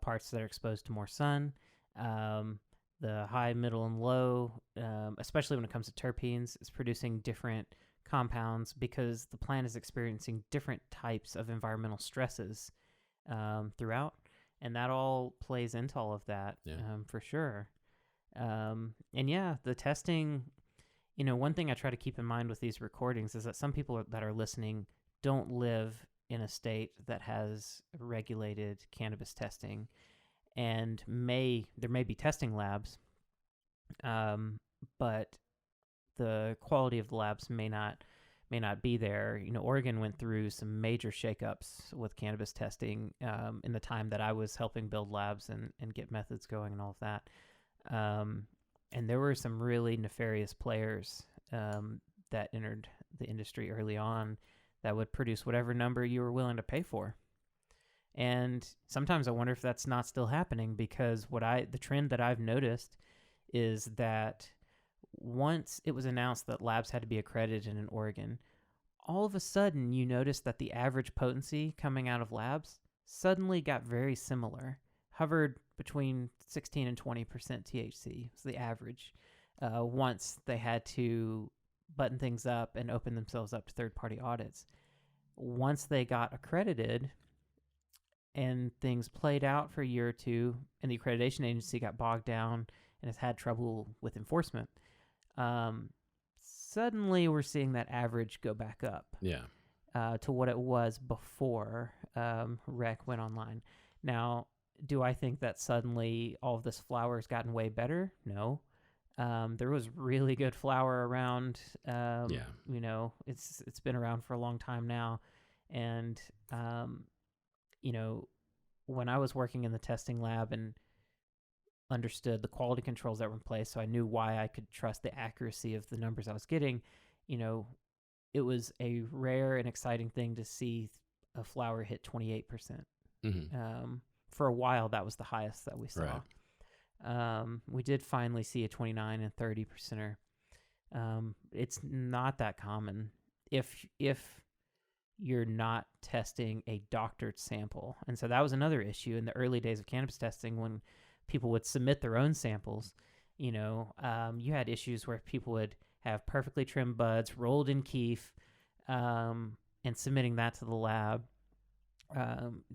parts that are exposed to more sun. The high, middle, and low, especially when it comes to terpenes, is producing different compounds because the plant is experiencing different types of environmental stresses throughout, and that all plays into all of that for sure. And yeah, the testing, one thing I try to keep in mind with these recordings is that some people that are listening don't live in a state that has regulated cannabis testing, and there may be testing labs, but the quality of the labs may not be there. Oregon went through some major shakeups with cannabis testing in the time that I was helping build labs and get methods going and all of that. And there were some really nefarious players that entered the industry early on that would produce whatever number you were willing to pay for. And sometimes I wonder if that's not still happening, because the trend that I've noticed is that once it was announced that labs had to be accredited in Oregon, all of a sudden you notice that the average potency coming out of labs suddenly got very similar, hovered between 16 and 20% THC was the average, once they had to button things up and open themselves up to third-party audits. Once they got accredited and things played out for a year or two, and the accreditation agency got bogged down and has had trouble with enforcement, suddenly we're seeing that average go back up to what it was before rec went online. Now, do I think that suddenly all of this flower has gotten way better? No. There was really good flower around. It's been around for a long time now. And, when I was working in the testing lab and understood the quality controls that were in place, so I knew why I could trust the accuracy of the numbers I was getting, it was a rare and exciting thing to see a flower hit 28%. Mm-hmm. For a while, that was the highest that we saw. Right. We did finally see a 29 and 30%er. It's not that common if you're not testing a doctored sample. And so that was another issue in the early days of cannabis testing, when people would submit their own samples. You had issues where people would have perfectly trimmed buds, rolled in keef, and submitting that to the lab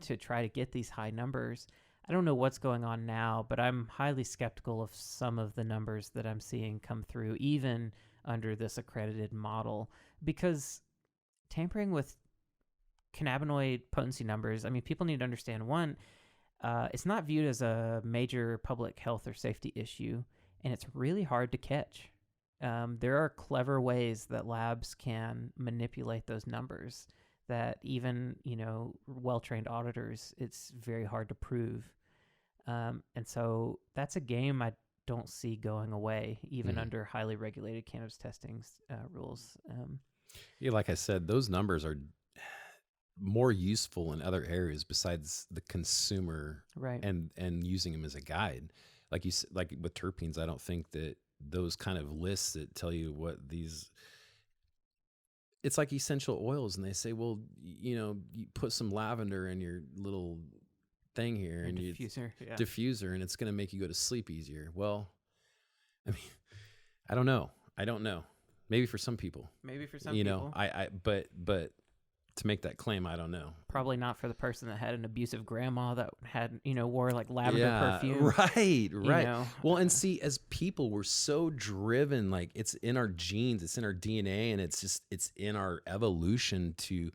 to try to get these high numbers. I don't know what's going on now, but I'm highly skeptical of some of the numbers that I'm seeing come through, even under this accredited model, because tampering with cannabinoid potency numbers, people need to understand, one, it's not viewed as a major public health or safety issue, and it's really hard to catch. There are clever ways that labs can manipulate those numbers that even, well-trained auditors, it's very hard to prove. And so that's a game I don't see going away, even under highly regulated cannabis testing rules. Like I said, those numbers are more useful in other areas besides the consumer, Right. and using them as a guide. Like like with terpenes, I don't think that those kind of lists that tell you what these, it's like essential oils, and they say, well, you put some lavender in your little thing here, and Diffuser. Yeah. diffuser, and it's going to make you go to sleep easier. Well, I mean, I don't know. Maybe for some people, Maybe for some people. but to make that claim, I don't know. Probably not for the person that had an abusive grandma that had, wore like lavender perfume. Right. know? Well, and see, as people, we're so driven, like it's in our genes, it's in our DNA, and it's in our evolution to,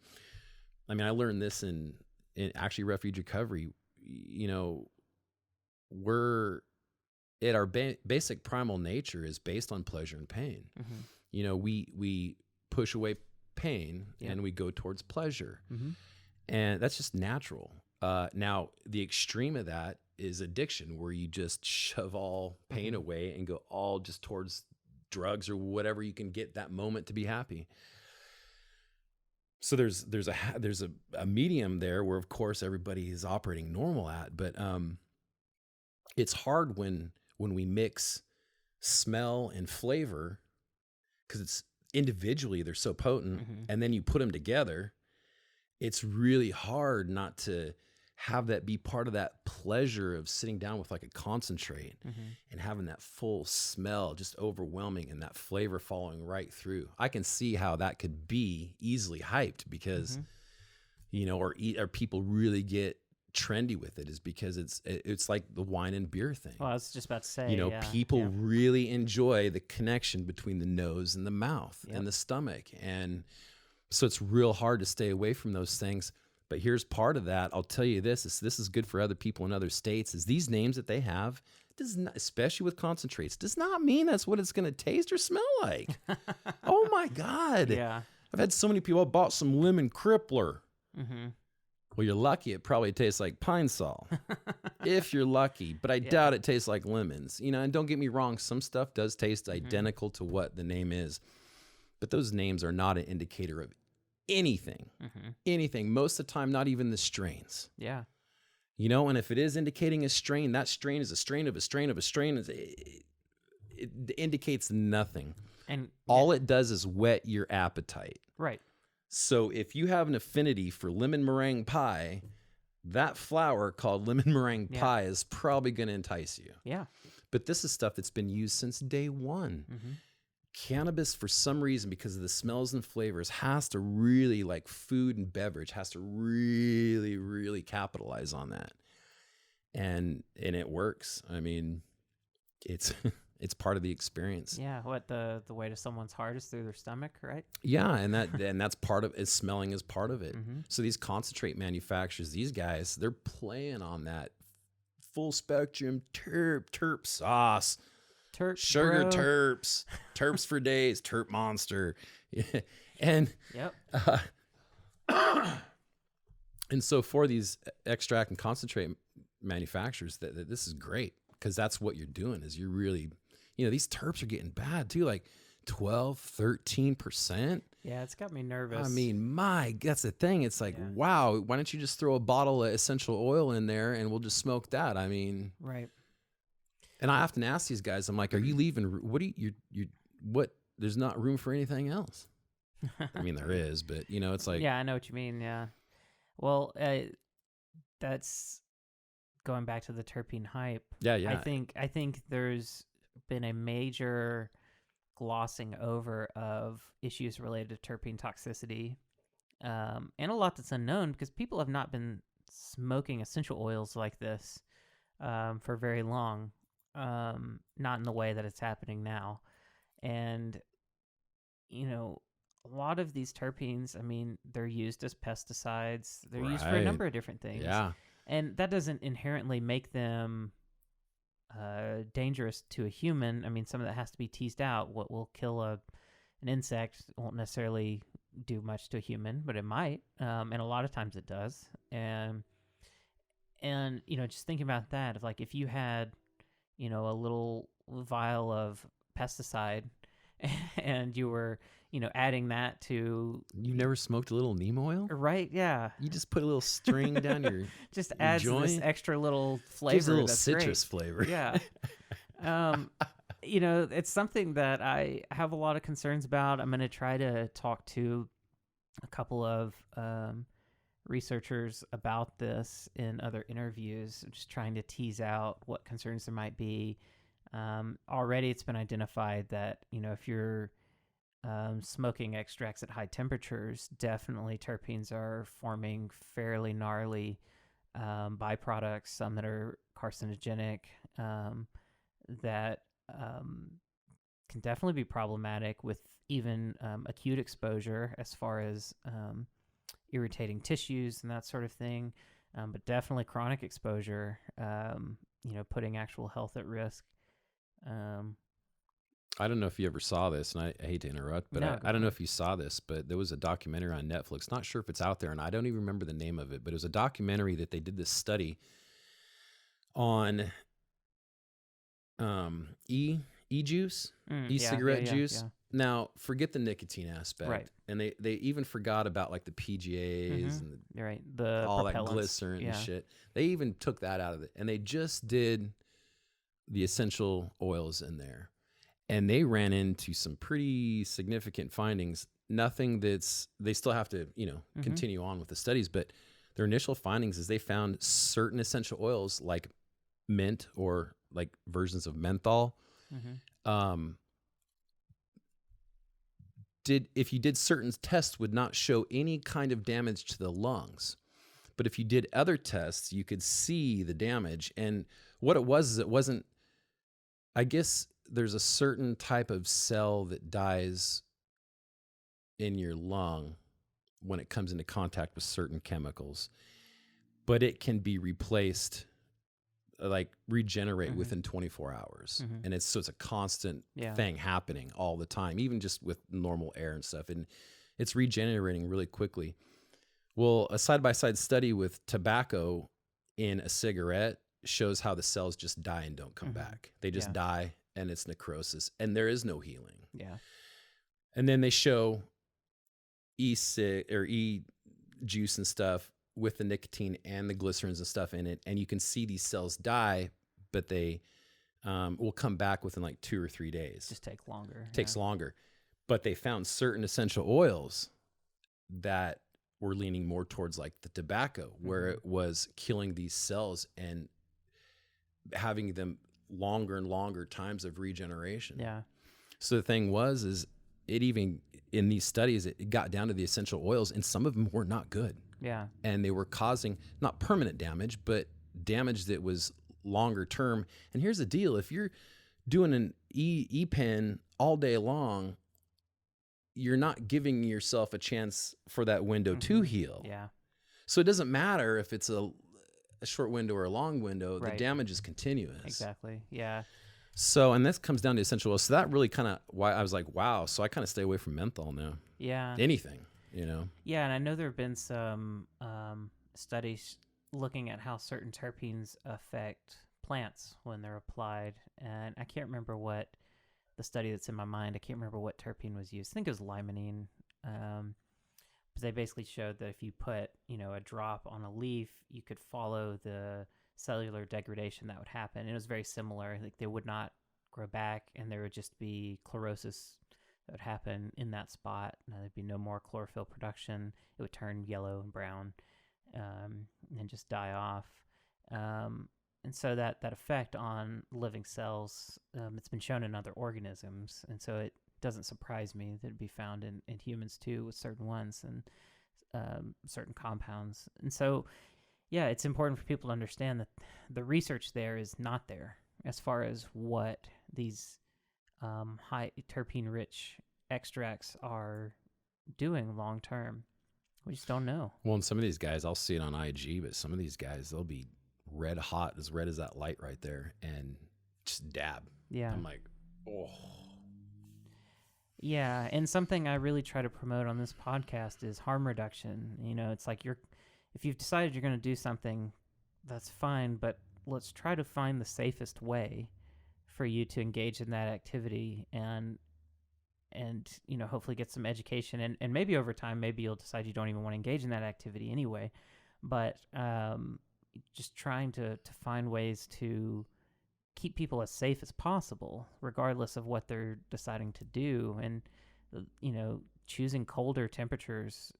I mean, I learned this in actually refuge recovery. We're at our basic primal nature is based on pleasure and pain. Mm-hmm. We push away pain and we go towards pleasure. Mm-hmm. And that's just natural. Now, the extreme of that is addiction, where you just shove all pain away and go all just towards drugs or whatever you can get that moment to be happy. So there's a medium there where, of course, everybody is operating normal at, but it's hard when we mix smell and flavor, because it's individually they're so potent, and then you put them together, it's really hard not to have that be part of that pleasure of sitting down with like a concentrate and having that full smell just overwhelming and that flavor following right through. I can see how that could be easily hyped because, or people really get trendy with it, is because it's like the wine and beer thing. Well, I was just about to say, people really enjoy the connection between the nose and the mouth and the stomach. And so it's real hard to stay away from those things. But here's part of that. I'll tell you this is good for other people in other states, is these names that they have, does not, especially with concentrates, does not mean that's what it's going to taste or smell like. Oh my God. Yeah. I've had so many people, I bought some lemon crippler. Mm-hmm. Well, you're lucky. It probably tastes like pine sol, if you're lucky. But I doubt it tastes like lemons. And don't get me wrong, some stuff does taste identical to what the name is. But those names are not an indicator of anything. Anything. Most of the time, not even the strains. Yeah. And if it is indicating a strain, that strain is a strain of a strain of a strain. It indicates nothing. And all it does is whet your appetite. Right. So if you have an affinity for lemon meringue pie, that flour called lemon meringue pie is probably going to entice you. Yeah. But this is stuff that's been used since day one. Cannabis, for some reason, because of the smells and flavors, has to really, like food and beverage, has to really, really capitalize on that. And it works. I mean, it's it's part of the experience. Yeah, what the way to someone's heart is through their stomach, right? Yeah, and that's part of it. Smelling is part of it. So these concentrate manufacturers, these guys, they're playing on that full spectrum terp sauce, sugar bro. terps for days, terp monster, and and so for these extract and concentrate manufacturers, that this is great, because that's what you're doing, is you're really, these terps are getting bad too, like 12, 13%. Yeah, it's got me nervous. I mean, that's the thing. It's like, wow, why don't you just throw a bottle of essential oil in there and we'll just smoke that? I mean, right. And I often ask these guys, I'm like, are you leaving? What do what? There's not room for anything else. I mean, there is, but it's like, yeah, I know what you mean. Yeah. Well, that's going back to the terpene hype. Yeah. I think there's been a major glossing over of issues related to terpene toxicity, and a lot that's unknown, because people have not been smoking essential oils like this for very long, not in the way that it's happening now. And a lot of these terpenes, I mean, they're used as pesticides. They're used for a number of different things. Yeah. And that doesn't inherently make them dangerous to a human. I mean, some of that has to be teased out. What will kill an insect won't necessarily do much to a human, but it might. And a lot of times it does. And just thinking about that, of like, if you had, a little vial of pesticide and you were, adding that to, You never smoked a little neem oil? right? Yeah. You just put a little string down your Just your adds this joint. extra little flavor. Gives a little that's citrus great. flavor. Yeah. It's something that I have a lot of concerns about. I'm going to try to talk to a couple of researchers about this in other interviews, just trying to tease out what concerns there might be. Already it's been identified that, if you're smoking extracts at high temperatures, definitely terpenes are forming fairly gnarly byproducts, some that are carcinogenic, that can definitely be problematic with even acute exposure as far as irritating tissues and that sort of thing. But definitely chronic exposure, putting actual health at risk. I don't know if you ever saw this, and I hate to interrupt, but No, I don't know if you saw this, but there was a documentary on Netflix. Not sure if it's out there, and I don't even remember the name of it, but it was a documentary that they did this study on e-juice, e-cigarette juice. Yeah. Now, forget the nicotine aspect. Right. And they even forgot about like the PGAs and You're right. The all that propellants. glycerin and shit. They even took that out of it, and they just did the essential oils in there. And they ran into some pretty significant findings. Nothing that's, they still have to, continue on with the studies, but their initial findings is they found certain essential oils like mint or like versions of menthol. If you did certain tests, would not show any kind of damage to the lungs. But if you did other tests, you could see the damage. And what it was is it wasn't, I guess there's a certain type of cell that dies in your lung when it comes into contact with certain chemicals, but it can be replaced, like regenerate within 24 hours. And so it's a constant thing happening all the time, even just with normal air and stuff. And it's regenerating really quickly. Well, a side-by-side study with tobacco in a cigarette shows how the cells just die and don't come back. They just die, and it's necrosis, and there is no healing. Yeah. And then they show e-cig or e-juice and stuff with the nicotine and the glycerins and stuff in it, and you can see these cells die, but they will come back within like 2 or 3 days. Just take longer. Takes longer. But they found certain essential oils that were leaning more towards like the tobacco, where it was killing these cells and having them longer and longer times of regeneration. Yeah. So the thing is it even in these studies, it got down to the essential oils, and some of them were not good. Yeah. And they were causing not permanent damage, but damage that was longer term. And here's the deal. If you're doing an e-pen all day long, you're not giving yourself a chance for that window to heal. Yeah. So it doesn't matter if it's a short window or a long window, the damage is continuous. Exactly. Yeah. So, and this comes down to essential oils. So that really kind of why I was like, wow. So I kind of stay away from menthol now. Yeah. Anything, Yeah. And I know there have been some studies looking at how certain terpenes affect plants when they're applied. And I can't remember what the study that's in my mind, I can't remember what terpene was used. I think it was limonene. But they basically showed that if you put, a drop on a leaf, you could follow the cellular degradation that would happen. And it was very similar. Like they would not grow back, and there would just be chlorosis that would happen in that spot. There'd be no more chlorophyll production. It would turn yellow and brown, and just die off. And so that effect on living cells, it's been shown in other organisms. And so it doesn't surprise me that it'd be found in humans too, with certain ones and certain compounds. And so, yeah, it's important for people to understand that the research there is not there as far as what these high terpene-rich extracts are doing long term. We just don't know. Well, and some of these guys, I'll see it on IG, but some of these guys, they'll be red hot, as red as that light right there, and just dab. Yeah. I'm like, oh. Yeah, and something I really try to promote on this podcast is harm reduction. It's like if you've decided you're going to do something, that's fine, but let's try to find the safest way for you to engage in that activity and and hopefully get some education, and maybe over time, maybe you'll decide you don't even want to engage in that activity anyway. But just trying to find ways to keep people as safe as possible, regardless of what they're deciding to do. And, choosing colder temperatures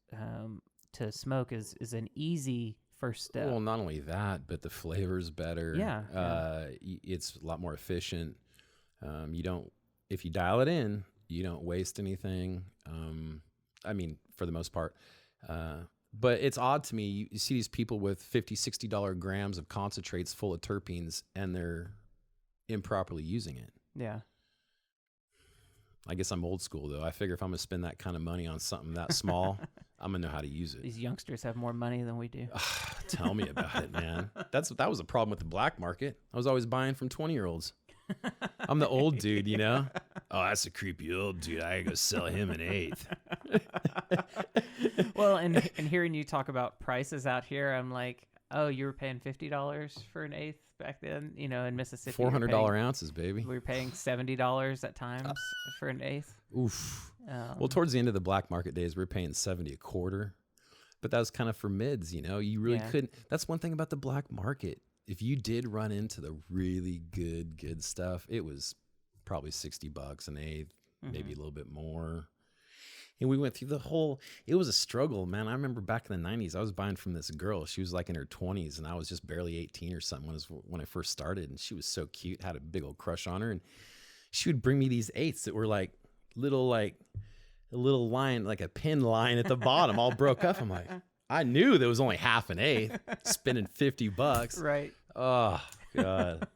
to smoke is an easy first step. Well, not only that, but the flavor's better. Yeah. It's a lot more efficient. If you dial it in, you don't waste anything. For the most part. But it's odd to me. You see these people with $50, $60 grams of concentrates full of terpenes, and they're improperly using it. Yeah. I guess I'm old school, though. I figure if I'm going to spend that kind of money on something that small, I'm going to know how to use it. These youngsters have more money than we do. Tell me about it, man. That was a problem with the black market. I was always buying from 20-year-olds. I'm the old dude, Oh, that's a creepy old dude. I gotta go sell him an eighth. Well, and hearing you talk about prices out here, I'm like, oh, you were paying $50 for an eighth back then, in Mississippi. $400 ounces, baby. We were paying $70 at times for an eighth. Oof. Well, towards the end of the black market days, we were paying $70 a quarter, but that was kind of for mids. You really couldn't. That's one thing about the black market. If you did run into the really good stuff, it was probably $60 an eighth, maybe a little bit more. And we went through it was a struggle, man. I remember back in the 90s, I was buying from this girl. She was like in her 20s, and I was just barely 18 or something when I first started. And she was so cute, had a big old crush on her. And she would bring me these eighths that were a little line, like a pin line at the bottom, all broke up. I'm like, I knew there was only half an eighth, spending $50. Right. Oh, God.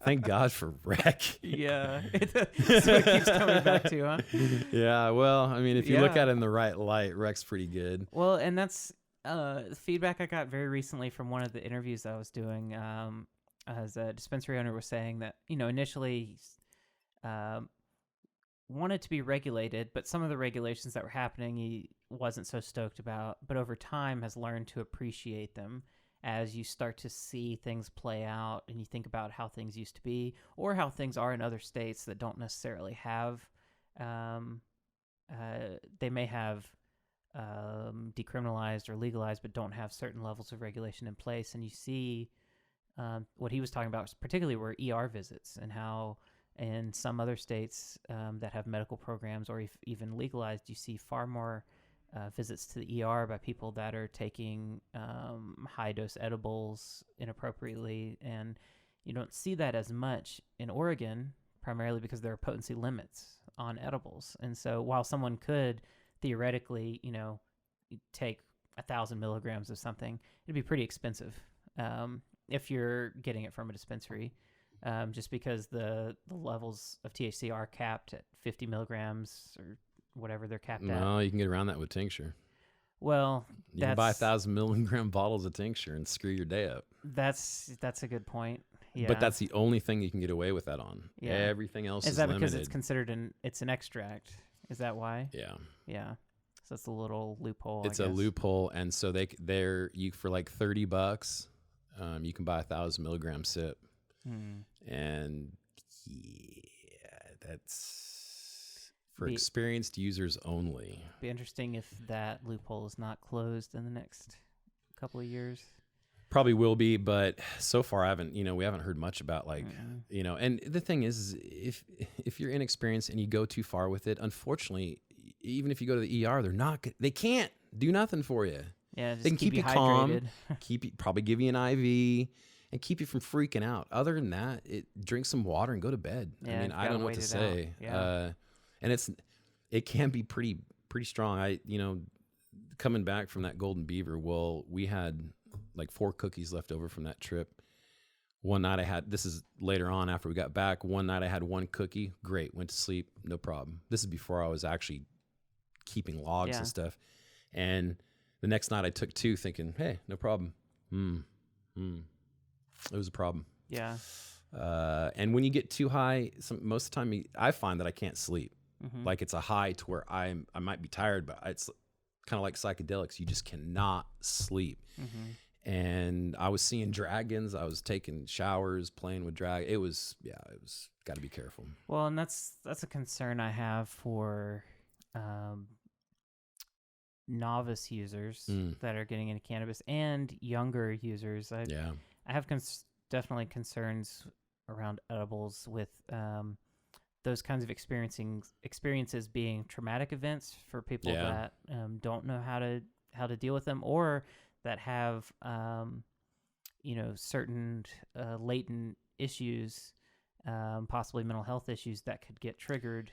Thank God for rec. Yeah. So it keeps coming back to, huh? Yeah. Well, if you look at it in the right light, rec's pretty good. Well, and that's the feedback I got very recently from one of the interviews I was doing, as a dispensary owner was saying that, initially wanted to be regulated, but some of the regulations that were happening he wasn't so stoked about, but over time has learned to appreciate them as you start to see things play out and you think about how things used to be or how things are in other states that don't necessarily have, they may have decriminalized or legalized, but don't have certain levels of regulation in place. And you see what he was talking about, particularly were ER visits, and how in some other states that have medical programs or even legalized, you see far more visits to the ER by people that are taking high-dose edibles inappropriately. And you don't see that as much in Oregon, primarily because there are potency limits on edibles. And so while someone could theoretically, take 1,000 milligrams of something, it'd be pretty expensive if you're getting it from a dispensary. Just because the levels of THC are capped at 50 milligrams or whatever they're capped at. No, you can get around that with tincture. Well, you can buy 1,000 milligram bottles of tincture and screw your day up. That's a good point. Yeah. But that's the only thing you can get away with that on. Yeah. Everything else is limited. Because it's considered it's an extract? Is that why? Yeah. Yeah. So it's a little loophole. It's a loophole, and so you for like $30, you can buy 1,000 milligram sip. And that's for experienced users only. Be interesting if that loophole is not closed in the next couple of years. Probably will be, but so far we haven't heard much about and the thing is if you're inexperienced and you go too far with it, unfortunately, even if you go to the ER, they can't do nothing for you. Yeah, just they can keep you hydrated. Calm, probably give you an IV. And keep you from freaking out. Other than that, drink some water and go to bed. Yeah, I don't know what to say. Yeah. And it can be pretty strong. Coming back from that Golden Beaver, well, we had like 4 cookies left over from that trip. One night this is later on after we got back. One night I had 1 cookie. Great. Went to sleep. No problem. This is before I was actually keeping logs and stuff. And the next night I took 2 thinking, hey, no problem. It was a problem. Yeah. And when you get too high, most of the time I find that I can't sleep. Mm-hmm. Like it's a high to where I might be tired, but it's kind of like psychedelics. You just cannot sleep. Mm-hmm. and I was seeing dragons. I was taking showers, playing with dragons. It was got to be careful. Well, and that's a concern I have for novice users that are getting into cannabis and younger users. I have definitely concerns around edibles with those kinds of experiences being traumatic events for people that don't know how to deal with them, or that have certain latent issues, possibly mental health issues that could get triggered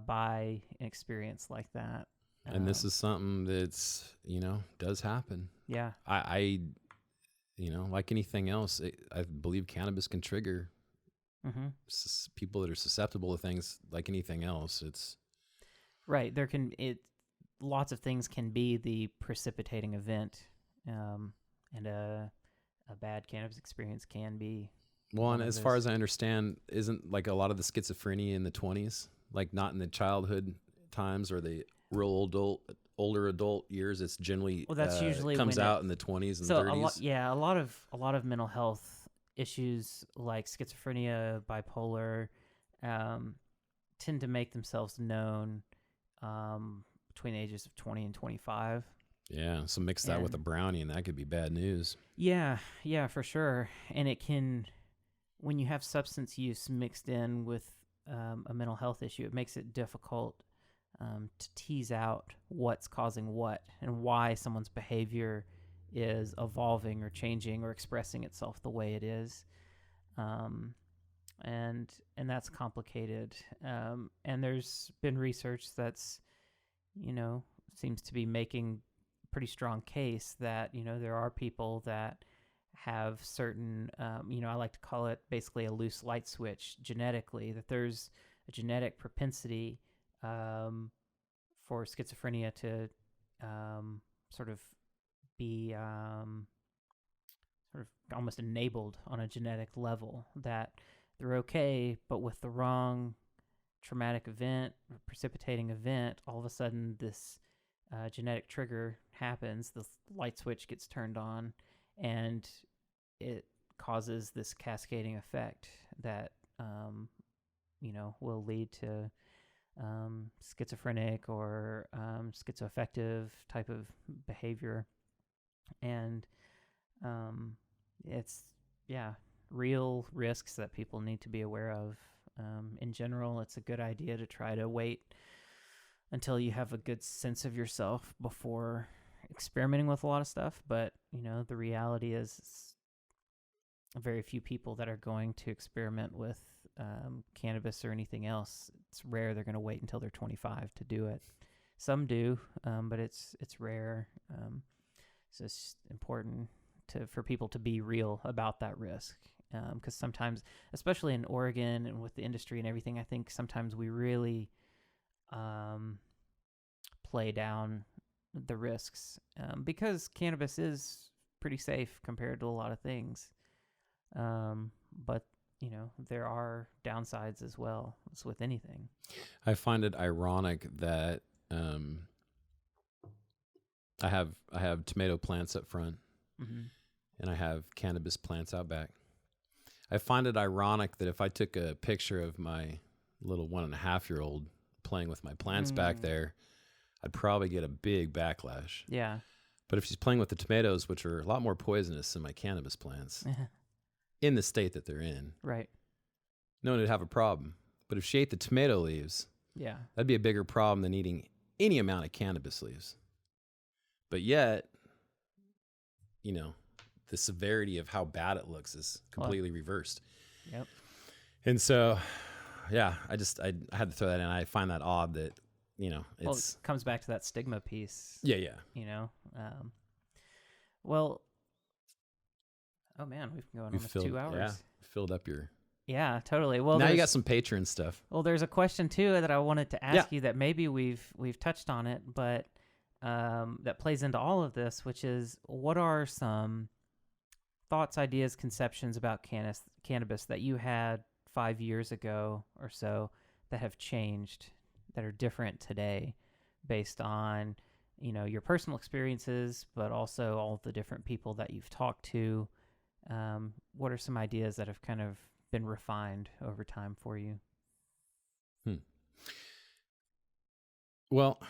by an experience like that. And this is something that's, does happen. Yeah. I like anything else, I believe cannabis can trigger people that are susceptible to things like anything else. It's right. Lots of things can be the precipitating event, and a bad cannabis experience can be. Well, and as far as I understand, isn't like a lot of the schizophrenia in the 20s, like not in the childhood times or the real older adult years? It's generally that's usually comes out in the 20s and 30s. A lot of mental health issues like schizophrenia, bipolar, tend to make themselves known between the ages of 20 and 25. Yeah, so mix that with a brownie and that could be bad news. Yeah, for sure. And it can, when you have substance use mixed in with a mental health issue, it makes it difficult to tease out what's causing what and why someone's behavior is evolving or changing or expressing itself the way it is. And that's complicated. And there's been research that's, seems to be making a pretty strong case that, there are people that have certain, I like to call it basically a loose light switch genetically, that there's a genetic propensity for schizophrenia to sort of be sort of almost enabled on a genetic level, that they're okay, but with the wrong traumatic event or precipitating event, all of a sudden this genetic trigger happens, the light switch gets turned on, and it causes this cascading effect that will lead to schizophrenic or schizoaffective type of behavior. And it's real risks that people need to be aware of. In general, it's a good idea to try to wait until you have a good sense of yourself before experimenting with a lot of stuff. But the reality is very few people that are going to experiment with cannabis or anything else. It's rare they're going to wait until they're 25 to do it. Some do, but it's rare. So it's important for people to be real about that risk, because sometimes, especially in Oregon and with the industry and everything, I think sometimes we really play down the risks, because cannabis is pretty safe compared to a lot of things. But there are downsides as well. It's with anything. I find it ironic that I have tomato plants up front, and I have cannabis plants out back. I find it ironic that if I took a picture of my little 1.5-year-old playing with my plants back there, I'd probably get a big backlash. Yeah. But if she's playing with the tomatoes, which are a lot more poisonous than my cannabis plants, in the state that they're in, right, no one would have a problem. But if she ate the tomato leaves, that'd be a bigger problem than eating any amount of cannabis leaves. But yet, the severity of how bad it looks is completely reversed. Yep. And so, I had to throw that in. I find that odd that, it comes back to that stigma piece. Yeah. Well, oh man, we've been going almost 2 hours. Yeah, filled up your... Yeah, totally. Well, now you got some Patreon stuff. Well, there's a question too that I wanted to ask you that maybe we've touched on it, but that plays into all of this, which is, what are some thoughts, ideas, conceptions about cannabis that you had 5 years ago or so that have changed, that are different today based on your personal experiences, but also all the different people that you've talked to. What are some ideas that have kind of been refined over time for you? Well,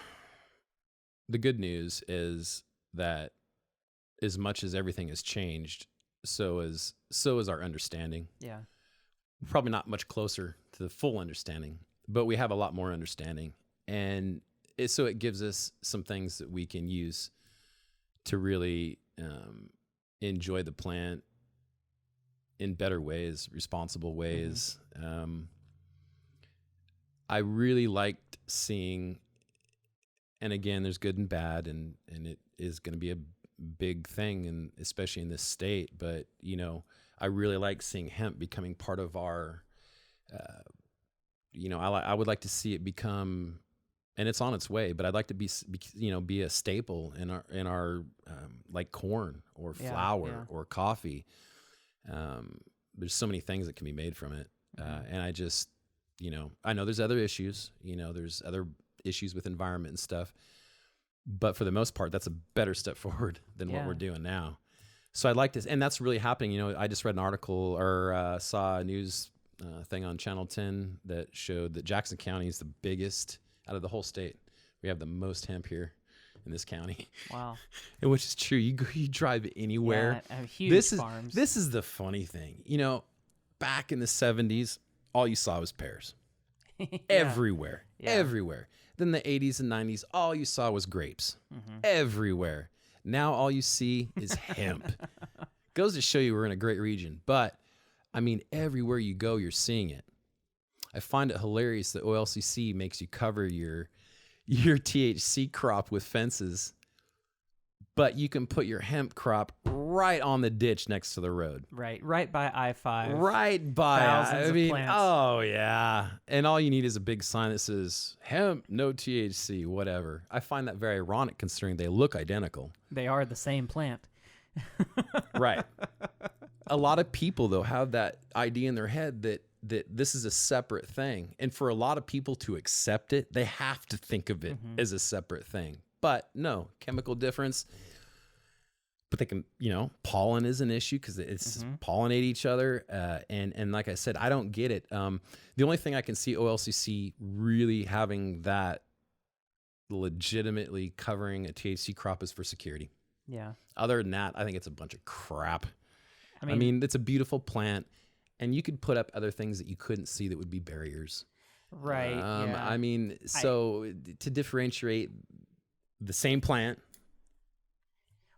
the good news is that as much as everything has changed, so is our understanding. Yeah. Probably not much closer to the full understanding, but we have a lot more understanding. And so it gives us some things that we can use to really enjoy the plant in better ways, responsible ways. I really liked seeing, and again, there's good and bad, and it is going to be a big thing, and especially in this state. But I really like seeing hemp becoming part of our. I would like to see it become, and it's on its way. But I'd like to be a staple in our like corn or flour or coffee. There's so many things that can be made from it, and I just, I know there's other issues. There's other issues with environment and stuff, but for the most part, that's a better step forward than what we're doing now. So I'd like to, and that's really happening. I just read an article or saw a news thing on Channel 10 that showed that Jackson County is the biggest out of the whole state. We have the most hemp here in this county. Wow. And which is true. You drive anywhere. Yeah, huge farms. This is the funny thing. Back in the 70s, all you saw was pears. Everywhere. Then the 80s and 90s, all you saw was grapes. Everywhere. Now all you see is hemp. Goes to show you we're in a great region. But, I mean, everywhere you go, you're seeing it. I find it hilarious that OLCC makes you cover your THC crop with fences, but you can put your hemp crop right on the ditch next to the road. Right by I-5. Right by. Thousands of plants. Oh yeah. And all you need is a big sign that says hemp, no THC, whatever. I find that very ironic considering they look identical. They are the same plant. Right. A lot of people though have that idea in their head that this is a separate thing. And for a lot of people to accept it, they have to think of it as a separate thing. But no, chemical difference. But they can, pollen is an issue because it's pollinate each other. And like I said, I don't get it. The only thing I can see OLCC really having that legitimately covering a THC crop is for security. Yeah. Other than that, I think it's a bunch of crap. I mean, it's a beautiful plant, and you could put up other things that you couldn't see that would be barriers. Right. Yeah. I mean, so to differentiate the same plant.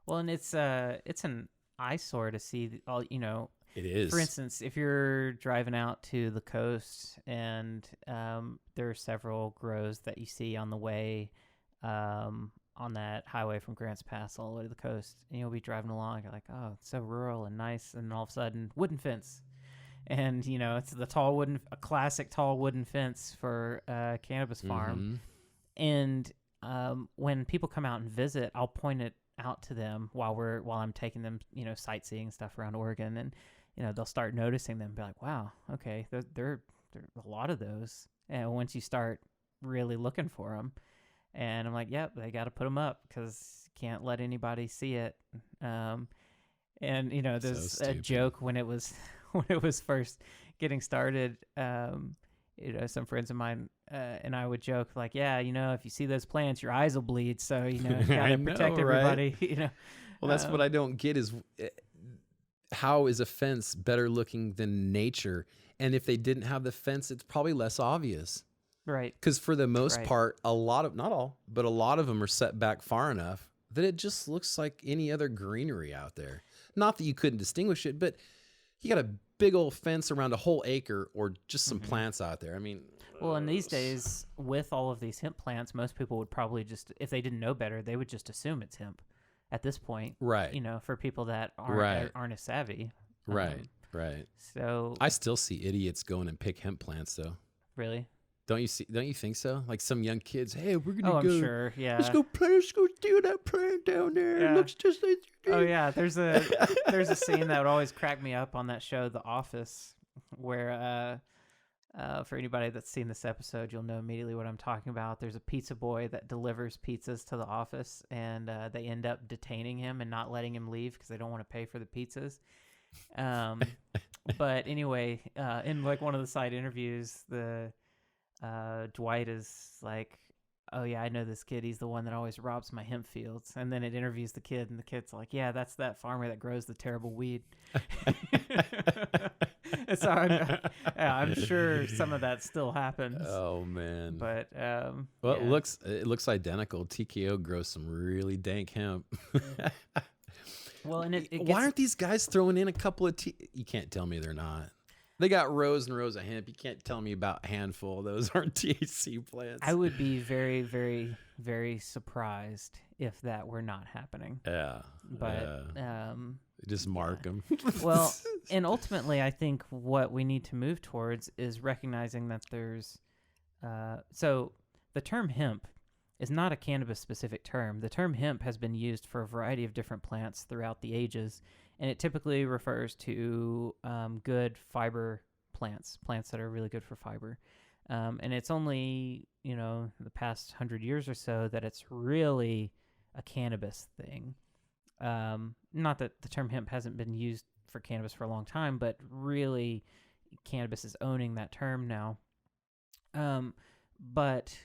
Well, and it's an eyesore to see all, It is. For instance, if you're driving out to the coast and there are several grows that you see on the way on that highway from Grants Pass all the way to the coast, and you'll be driving along, you're like, oh, it's so rural and nice, and all of a sudden, wooden fence. And, it's the classic tall wooden fence for a cannabis farm. And when people come out and visit, I'll point it out to them while I'm taking them, sightseeing stuff around Oregon, and they'll start noticing them, be like, wow, okay, there are a lot of those. And once you start really looking for them, and I'm like, yep, they got to put them up because can't let anybody see it. And there's a joke when it was first getting started. Some friends of mine and I would joke like, yeah, if you see those plants, your eyes will bleed. So, you gotta protect everybody, Well, that's what I don't get is how is a fence better looking than nature? And if they didn't have the fence, it's probably less obvious. Right. Because for the most part, a lot of, not all, but a lot of them are set back far enough that it just looks like any other greenery out there. Not that you couldn't distinguish it, but you got a big old fence around a whole acre or just some plants out there. I mean, well, in these days, with all of these hemp plants, most people would probably just, if they didn't know better, they would just assume it's hemp at this point. Right. For people that aren't as savvy. Right. So I still see idiots going and pick hemp plants though. Really? Don't you think so? Like some young kids, hey, we're gonna I'm sure, yeah. Let's go steal that plant down there. Yeah. It looks just like. Oh yeah, there's a scene that would always crack me up on that show, The Office, where For anybody that's seen this episode, you'll know immediately what I'm talking about. There's a pizza boy that delivers pizzas to the office, and they end up detaining him and not letting him leave because they don't want to pay for the pizzas. But anyway, in like one of the side interviews, the Dwight is like, "Oh yeah, I know this kid. He's the one that always robs my hemp fields." And then it interviews the kid, and the kid's like, "Yeah, that's that farmer that grows the terrible weed." And so I'm sure some of that still happens. Oh man! But well, yeah. it looks identical. TKO grows some really dank hemp. Well, and why aren't these guys throwing in a couple of you can't tell me they're not. They got rows and rows of hemp. You can't tell me about a handful of those aren't THC plants. I would be very, very, very surprised if that were not happening. Yeah. But just mark them. Well, and ultimately, I think what we need to move towards is recognizing that there's so the term hemp is not a cannabis-specific term. The term hemp has been used for a variety of different plants throughout the ages, and it typically refers to good fiber plants that are really good for fiber. And it's only, the past 100 years or so that it's really a cannabis thing. Not that the term hemp hasn't been used for cannabis for a long time, but really cannabis is owning that term now. But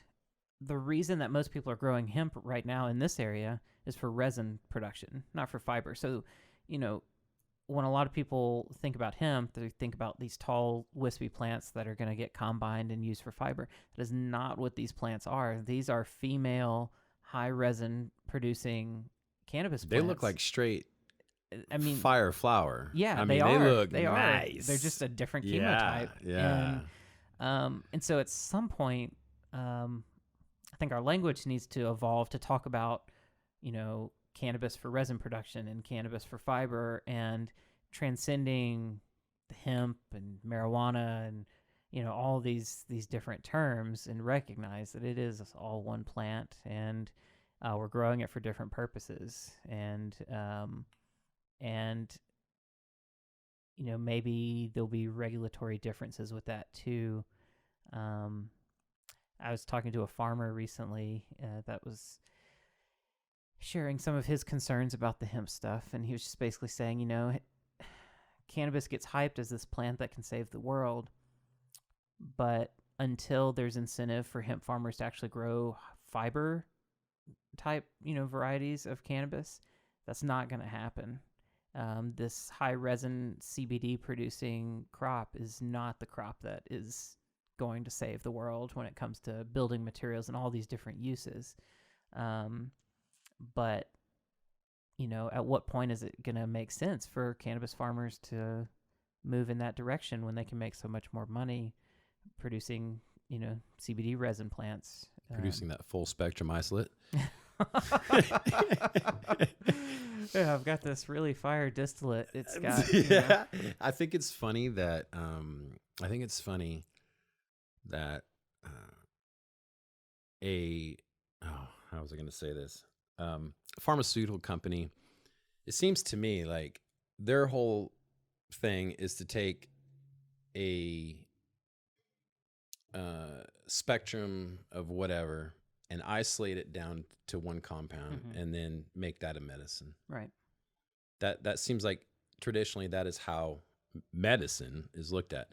the reason that most people are growing hemp right now in this area is for resin production, not for fiber. So, when a lot of people think about hemp, they think about these tall, wispy plants that are going to get combined and used for fiber. That is not what these plants are. These are female, high resin producing cannabis plants. They look like straight fire flower. Yeah, they look they nice. They're just a different chemotype. Yeah. And so at some point, I think our language needs to evolve to talk about, cannabis for resin production and cannabis for fiber, and transcending the hemp and marijuana and, all these different terms, and recognize that it is all one plant, and we're growing it for different purposes. And maybe there'll be regulatory differences with that too. I was talking to a farmer recently that was sharing some of his concerns about the hemp stuff, and he was just basically saying, cannabis gets hyped as this plant that can save the world, but until there's incentive for hemp farmers to actually grow fiber type, varieties of cannabis, that's not going to happen. This high resin CBD producing crop is not the crop that is going to save the world when it comes to building materials and all these different uses. But, at what point is it going to make sense for cannabis farmers to move in that direction when they can make so much more money producing, CBD resin plants? Producing that full spectrum isolate. Yeah, I've got this really fire distillate. It's got, I think it's funny that, how was I going to say this? Pharmaceutical company, it seems to me like their whole thing is to take a spectrum of whatever and isolate it down to one compound, and then make that a medicine. Right. That seems like traditionally that is how medicine is looked at.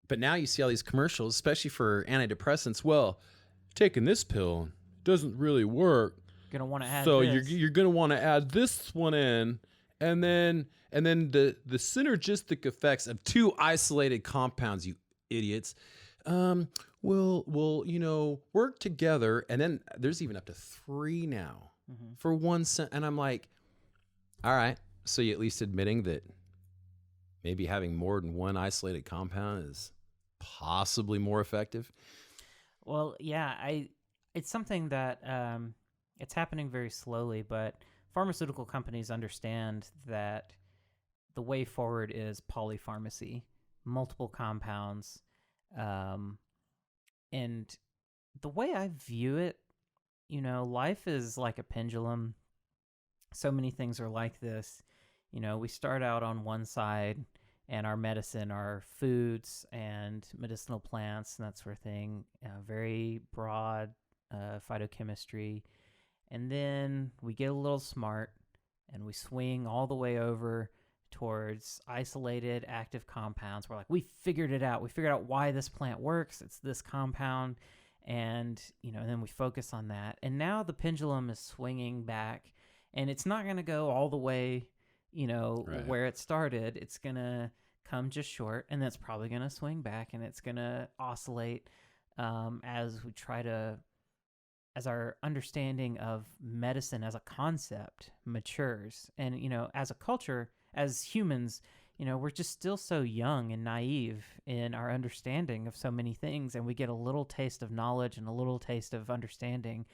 But now you see all these commercials, especially for antidepressants. Well, taking this pill doesn't really work. Gonna want to add so this. you're gonna want to add this one in, and then the synergistic effects of two isolated compounds, you idiots, will work together. And then there's even up to 3 now for 1 cent. And I'm like, all right, so you at least admitting that maybe having more than one isolated compound is possibly more effective? Well, yeah, it's something that it's happening very slowly, but pharmaceutical companies understand that the way forward is polypharmacy, multiple compounds. And the way I view it, life is like a pendulum. So many things are like this. We start out on one side, and our medicine, our foods and medicinal plants and that sort of thing. Very broad phytochemistry. And then we get a little smart and we swing all the way over towards isolated active compounds. We're like, we figured it out. We figured out why this plant works. It's this compound. And, and then we focus on that. And now the pendulum is swinging back, and it's not going to go all the way, right, where it started. It's going to come just short, and that's probably going to swing back, and it's going to oscillate as we try to, as our understanding of medicine as a concept matures. And, as a culture, as humans, we're just still so young and naive in our understanding of so many things, and we get a little taste of knowledge and a little taste of understanding,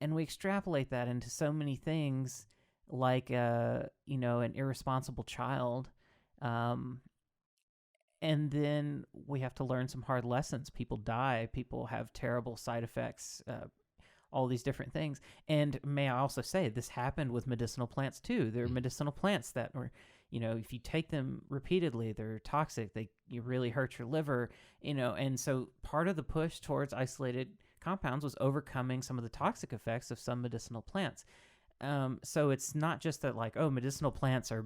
and we extrapolate that into so many things, like an irresponsible child, and then we have to learn some hard lessons. People die, people have terrible side effects, all these different things. And may I also say, this happened with medicinal plants too. There are medicinal plants that were, if you take them repeatedly, they're toxic. You really hurt your liver, and so part of the push towards isolated compounds was overcoming some of the toxic effects of some medicinal plants. So it's not just that medicinal plants are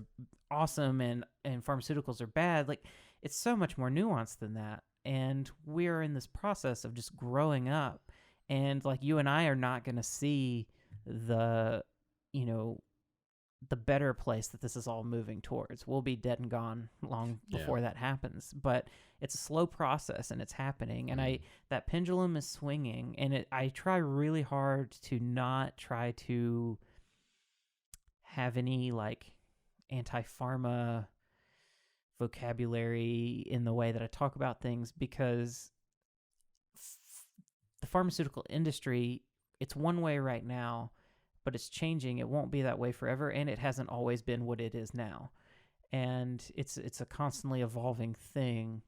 awesome and pharmaceuticals are bad. Like, it's so much more nuanced than that. And we're in this process of just growing up. And you and I are not going to see the better place that this is all moving towards. We'll be dead and gone long before that happens. But it's a slow process, and it's happening. And that pendulum is swinging, and I try really hard to not try to have any anti-pharma vocabulary in the way that I talk about things, because the pharmaceutical industry, it's one way right now, but it's changing. It won't be that way forever, and it hasn't always been what it is now. And it's a constantly evolving thing,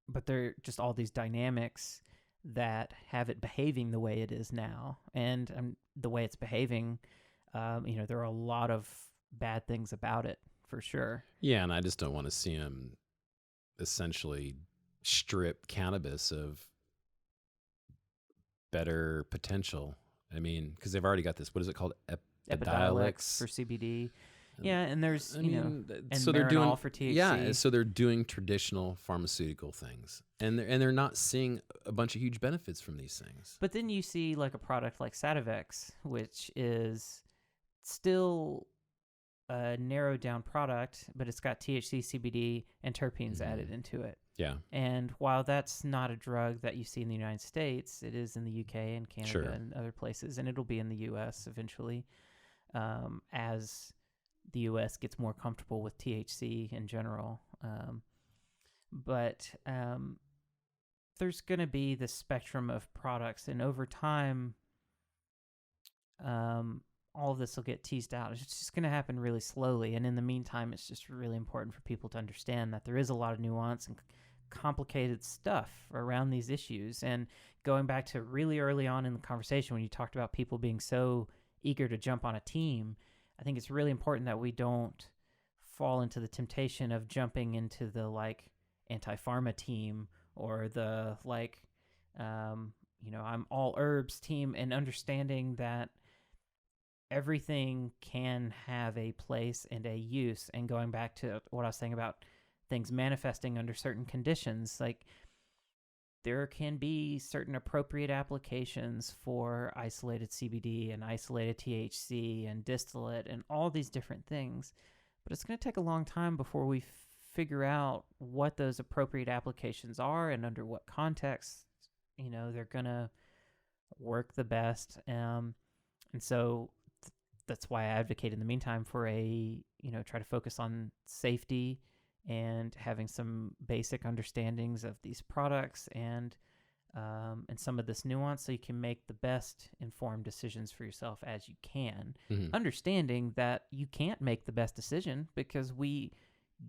but there are just all these dynamics that have it behaving the way it is now. And the way it's behaving, there are a lot of bad things about it, for sure. Yeah, and I just don't want to see them essentially strip cannabis of better potential. I mean, because they've already got this, what is it called? Epidiolex for CBD. Yeah, and there's, and so they're doing for THC. Yeah, so they're doing traditional pharmaceutical things, and they're not seeing a bunch of huge benefits from these things. But then you see a product like Sativex, which is still a narrowed down product, but it's got THC, CBD, and terpenes added into it. Yeah. And while that's not a drug that you see in the United States, it is in the UK and Canada and other places, and it'll be in the US eventually, as the US gets more comfortable with THC in general. But there's going to be this spectrum of products, and over time, all of this will get teased out. It's just going to happen really slowly. And in the meantime, it's just really important for people to understand that there is a lot of nuance and complicated stuff around these issues. And going back to really early on in the conversation, when you talked about people being so eager to jump on a team, I think it's really important that we don't fall into the temptation of jumping into the anti-pharma team, or the I'm all herbs team, and understanding that everything can have a place and a use. And going back to what I was saying about things manifesting under certain conditions, there can be certain appropriate applications for isolated CBD and isolated THC and distillate and all these different things. But it's going to take a long time before we figure out what those appropriate applications are and under what context, they're going to work the best. And so that's why I advocate in the meantime for try to focus on safety and having some basic understandings of these products and some of this nuance, so you can make the best informed decisions for yourself as you can, understanding that you can't make the best decision because we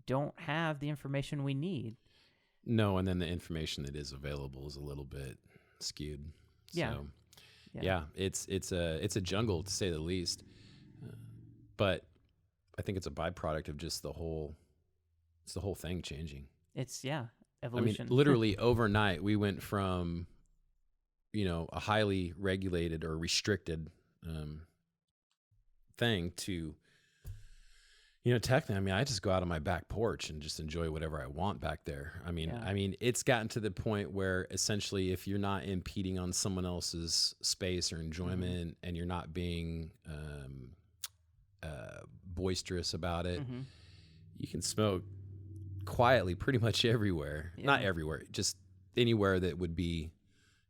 don't have the information we need. No, and then the information that is available is a little bit skewed. Yeah. So, yeah, it's a jungle, to say the least. But I think it's a byproduct of just the whole It's the whole thing changing. It's I mean, evolution. literally overnight, we went from, a highly regulated or restricted thing to, technically, I mean, I just go out on my back porch and just enjoy whatever I want back there. I mean, it's gotten to the point where essentially, if you're not impeding on someone else's space or enjoyment, and you're not being boisterous about it, you can smoke quietly pretty much everywhere. Not everywhere, just anywhere that would be,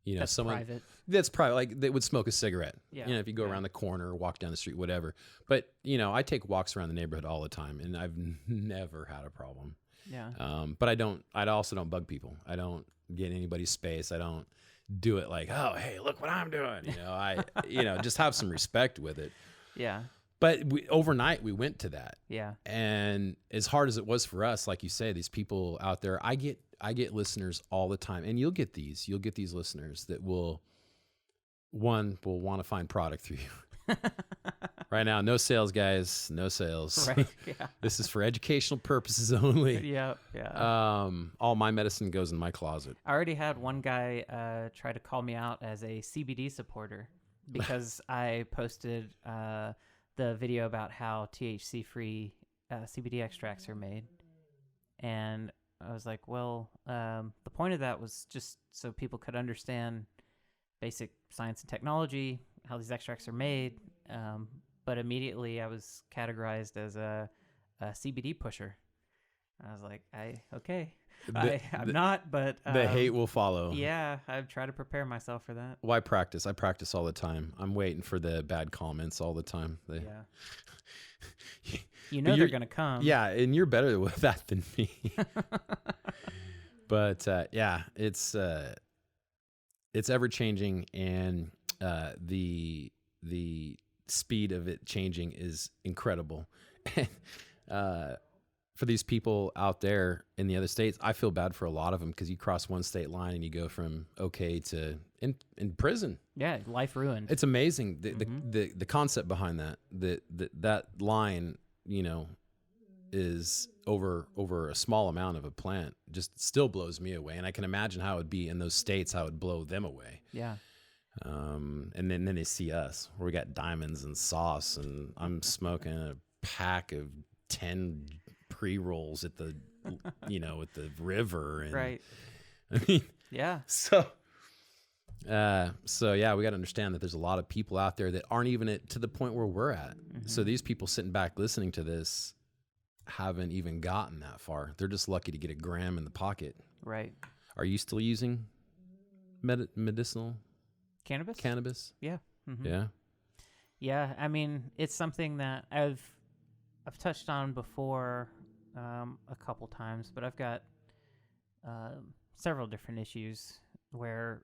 That's someone private. that's probably like they would smoke a cigarette. Yeah. If you go around the corner or walk down the street, whatever. But, I take walks around the neighborhood all the time, and I've never had a problem. Yeah. But I also don't bug people. I don't get in anybody's space. I don't do it like, oh, hey, look what I'm doing. I just have some respect with it. Yeah. But overnight we went to that. Yeah. And as hard as it was for us, like you say, these people out there, I get listeners all the time, and you'll get these listeners that will want to find product through you. Right now, no sales, guys, no sales. Right. Yeah. This is for educational purposes only. Yeah. Yeah. All my medicine goes in my closet. I already had one guy try to call me out as a CBD supporter because I posted the video about how THC-free CBD extracts are made. And I was like, well, the point of that was just so people could understand basic science and technology, how these extracts are made. But immediately I was categorized as a CBD pusher. I was like, I'm not, but... the hate will follow. Yeah, I try to prepare myself for that. Well, I practice all the time. I'm waiting for the bad comments all the time. Yeah. They're going to come. Yeah, and you're better with that than me. But it's ever changing, and the speed of it changing is incredible. For these people out there in the other states, I feel bad for a lot of them, because you cross one state line and you go from okay to in prison. Yeah, life ruined. It's amazing the concept behind that line, is over a small amount of a plant. Just still blows me away, and I can imagine how it would be in those states, how it would blow them away. Yeah. And then they see us where we got diamonds and sauce, and I'm smoking a pack of 10 pre-rolls at the at the river, and Right. I mean, Yeah. so yeah, we got to understand that there's a lot of people out there that aren't even to the point where we're at. So these people sitting back listening to this haven't even gotten that far. They're just lucky to get a gram in the pocket. Right. Are you still using medicinal Cannabis? Yeah. Mm-hmm. Yeah. Yeah. I mean, it's something that I've touched on before a couple times, but I've got several different issues where,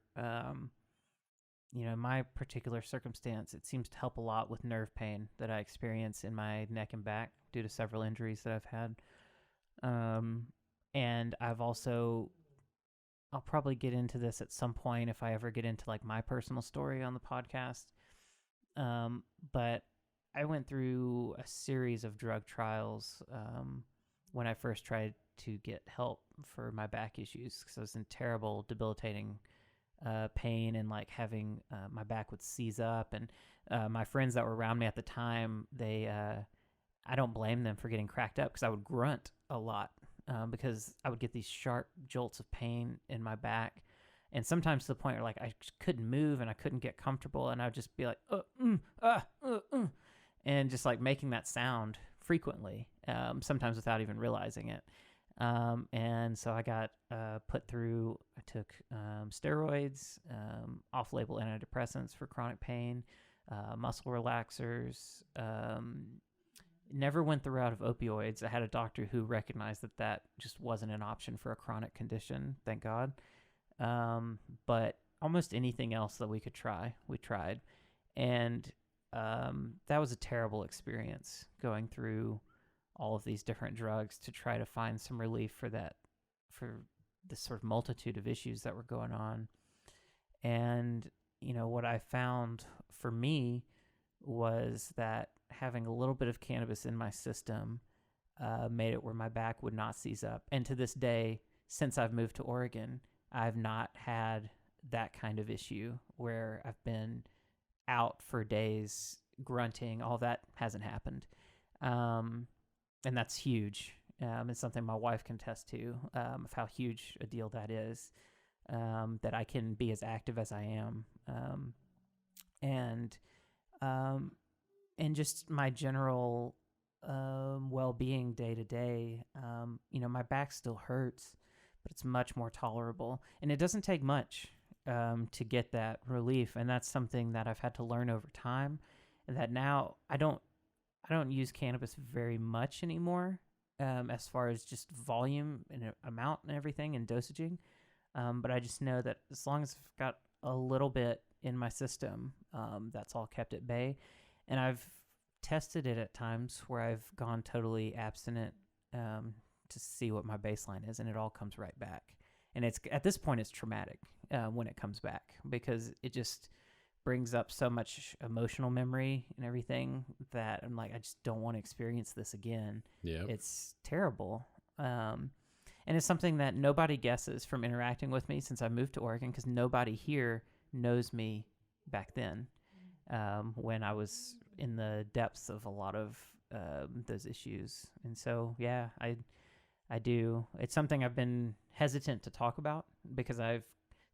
my particular circumstance, it seems to help a lot with nerve pain that I experience in my neck and back due to several injuries that I've had. And I'll probably get into this at some point if I ever get into like my personal story on the podcast. But I went through a series of drug trials when I first tried to get help for my back issues, because I was in terrible, debilitating pain, and like having my back would seize up. And my friends that were around me at the time, I don't blame them for getting cracked up, because I would grunt a lot because I would get these sharp jolts of pain in my back. And sometimes to the point where like I just couldn't move and I couldn't get comfortable, and I would just be like, and just like making that sound frequently, sometimes without even realizing it. And so I got put through, I took steroids, off-label antidepressants for chronic pain, muscle relaxers, never went the route of opioids. I had a doctor who recognized that just wasn't an option for a chronic condition, thank God. But almost anything else that we could try, we tried. And that was a terrible experience, going through all of these different drugs to try to find some relief for this sort of multitude of issues that were going on. And, what I found for me was that having a little bit of cannabis in my system made it where my back would not seize up. And to this day, since I've moved to Oregon, I've not had that kind of issue where I've been out for days grunting. All that hasn't happened. And that's huge. It's something my wife can attest to, of how huge a deal that is, that I can be as active as I am. And just my general well-being day to day. My back still hurts, but it's much more tolerable, and it doesn't take much to get that relief. And that's something that I've had to learn over time, and that now I don't use cannabis very much anymore, as far as just volume and amount and everything and dosaging. But I just know that as long as I've got a little bit in my system, that's all kept at bay. And I've tested it at times where I've gone totally abstinent to see what my baseline is, and it all comes right back. And it's at this point it's traumatic when it comes back, because it just brings up so much emotional memory and everything that I'm like, I just don't want to experience this again. Yeah, it's terrible. And it's something that nobody guesses from interacting with me since I moved to Oregon, because nobody here knows me back then, when I was in the depths of a lot of those issues. And so, yeah, I do. It's something I've been hesitant to talk about because I've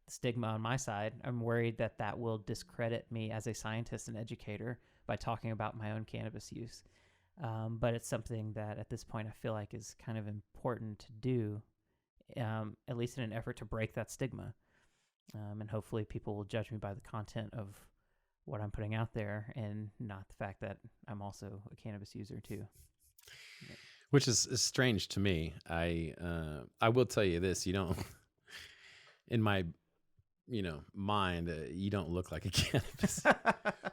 the stigma on my side. I'm worried that that will discredit me as a scientist and educator by talking about my own cannabis use. But it's something that at this point I feel like is kind of important to do, at least in an effort to break that stigma. And hopefully people will judge me by the content of what I'm putting out there and not the fact that I'm also a cannabis user too. Which is strange to me. I will tell you this, you don't, in my, mind, you don't look like a cannabis,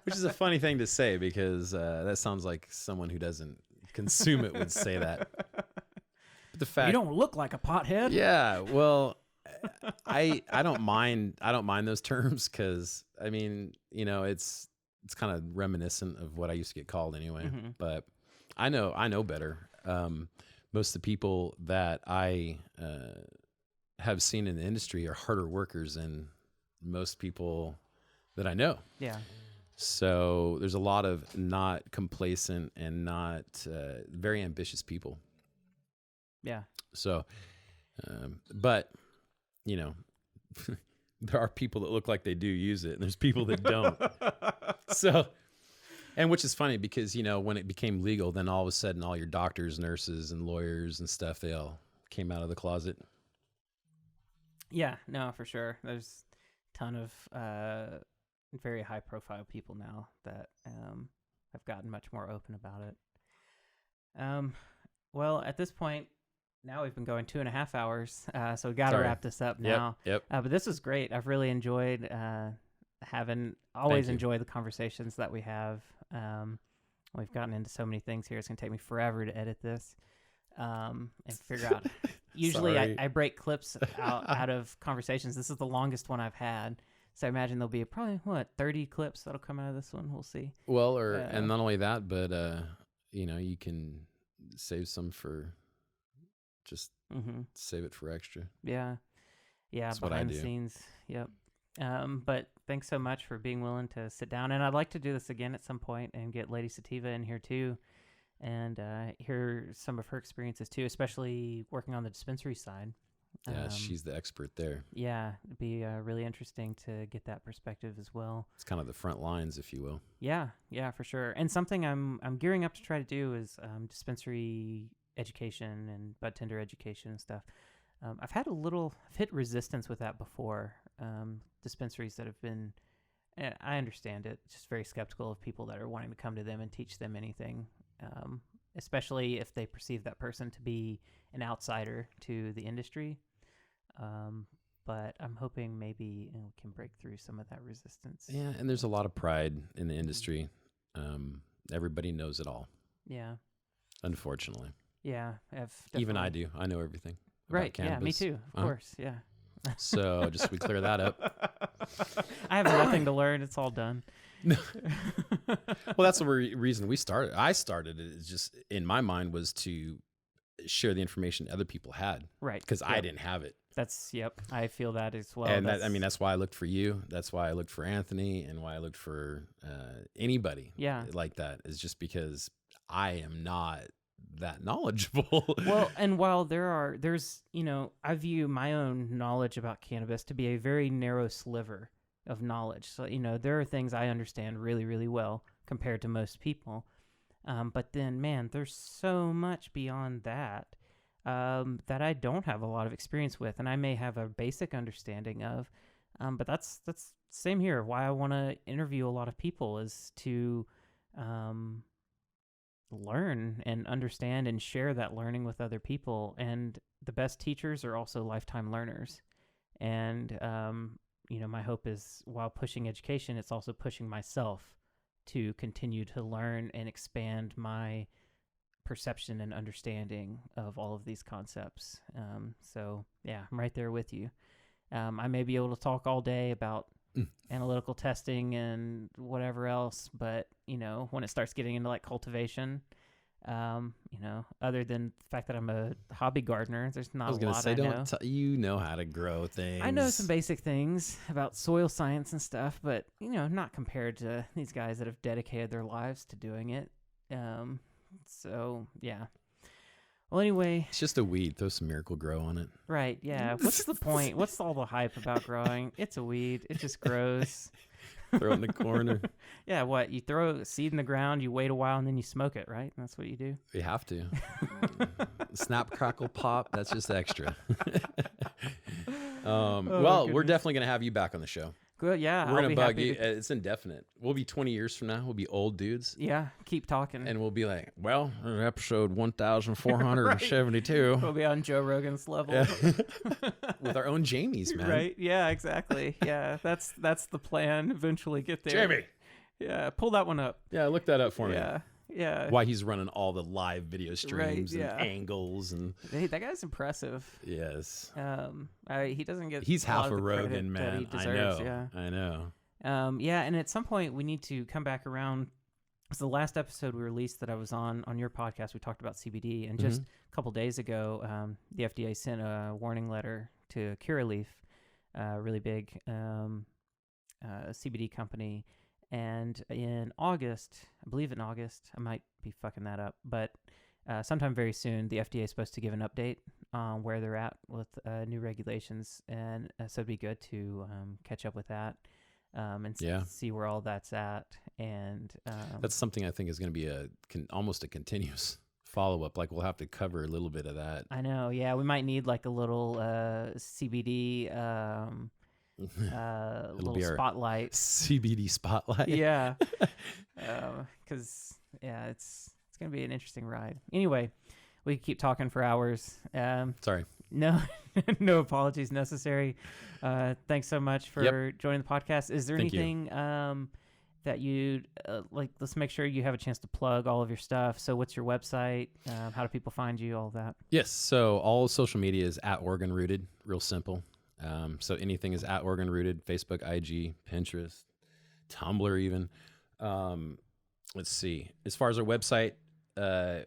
which is a funny thing to say, because that sounds like someone who doesn't consume it would say that. But the fact, you don't look like a pothead. Yeah. Well, I don't mind those terms, because I mean, it's kind of reminiscent of what I used to get called anyway. Mm-hmm. But I know better. Most of the people that I have seen in the industry are harder workers than most people that I know. Yeah. So there's a lot of not complacent and not very ambitious people. Yeah. So, but there are people that look like they do use it, and there's people that don't. So, and which is funny, because, when it became legal, then all of a sudden all your doctors, nurses, and lawyers and stuff, they all came out of the closet. Yeah, no, for sure. There's a ton of very high profile people now that have gotten much more open about it. Well, at this point, now we've been going 2.5 hours, so we got to wrap this up now. Yep. But this was great. I've really enjoyed always enjoy the conversations that we have. We've gotten into so many things here. It's going to take me forever to edit this and figure out. Usually I break clips out of conversations. This is the longest one I've had. So I imagine there'll be probably 30 clips that'll come out of this one. We'll see. Well, and not only that, but you can save some for just save it for extra. Yeah. That's behind what I the scenes. Yep. But thanks so much for being willing to sit down. And I'd like to do this again at some point and get Lady Sativa in here too, and hear some of her experiences too, especially working on the dispensary side. Yeah, she's the expert there. Yeah, it'd be really interesting to get that perspective as well. It's kind of the front lines, if you will. Yeah, for sure. And something I'm gearing up to try to do is dispensary education and bud tender education and stuff. I've hit resistance with that before. Dispensaries that have been, I understand it, just very skeptical of people that are wanting to come to them and teach them anything, especially if they perceive that person to be an outsider to the industry. But I'm hoping maybe we can break through some of that resistance. Yeah, and there's a lot of pride in the industry. Everybody knows it all. Yeah. Unfortunately. Yeah. Even I do. I know everything. Right. Yeah, me too. Of course. Yeah. So just we clear that up. I have nothing to learn. It's all done. No. Well, that's the reason we started. I started it. Just in my mind was to share the information other people had. Right. Because I didn't have it. Yep. I feel that as well. And that's why I looked for you. That's why I looked for Anthony, and why I looked for anybody like that, is just because I am not that knowledgeable. Well, and while there's, I view my own knowledge about cannabis to be a very narrow sliver of knowledge. So, there are things I understand really, really well compared to most people. But then, man, there's so much beyond that. That I don't have a lot of experience with, and I may have a basic understanding of, but that's same here. Why I want to interview a lot of people is to learn and understand and share that learning with other people. And the best teachers are also lifetime learners. And my hope is, while pushing education, it's also pushing myself to continue to learn and expand my perception and understanding of all of these concepts. So yeah, I'm right there with you. I may be able to talk all day about analytical testing and whatever else, but when it starts getting into like cultivation, other than the fact that I'm a hobby gardener, there's not a lot I know. You know how to grow things. I know some basic things about soil science and stuff, but not compared to these guys that have dedicated their lives to doing it. So yeah. Well, anyway, it's just a weed. Throw some Miracle Grow on it. Right. Yeah. What's the point? What's all the hype about growing? It's a weed. It just grows. Throw it in the corner. Yeah. What? You throw a seed in the ground, you wait a while, and then you smoke it, right? That's what you do. You have to. Snap, crackle, pop. That's just extra. We're definitely going to have you back on the show. Good. Yeah. We're going to bug you. It's indefinite. We'll be 20 years from now. We'll be old dudes. Yeah. Keep talking. And we'll be like, well, episode 1472. Right. We'll be on Joe Rogan's level. Yeah. With our own Jamies, man. Right. Yeah, exactly. Yeah. That's the plan. Eventually get there. Jamie. Yeah. Pull that one up. Yeah. Look that up for me. Yeah. Yeah. Why he's running all the live video streams and angles and hey, that guy's impressive. Yes. He doesn't get. He's half a Rogan, man. He deserves, I know. Yeah, and at some point we need to come back around. It's the last episode we released that I was on your podcast. We talked about CBD, and just a couple days ago, the FDA sent a warning letter to Curaleaf, a really big CBD company. And in August, I believe I might be fucking that up, but sometime very soon, the FDA is supposed to give an update on where they're at with new regulations. And so it'd be good to catch up with that and see where all that's at. And that's something I think is going to be almost a continuous follow-up. Like, we'll have to cover a little bit of that. I know. Yeah, we might need like a little CBD little spotlight, CBD spotlight. Yeah. Because it's gonna be an interesting ride. Anyway, we could keep talking for hours. Sorry. No apologies necessary. Thanks so much for joining the podcast. Is there anything that you'd like? Let's make sure you have a chance to plug all of your stuff. So what's your website? How do people find you? All of that. Yes. So all social media is at OregonRooted. Real simple. So anything is at OregonRooted, Facebook, IG, Pinterest, Tumblr even. Let's see. As far as our website,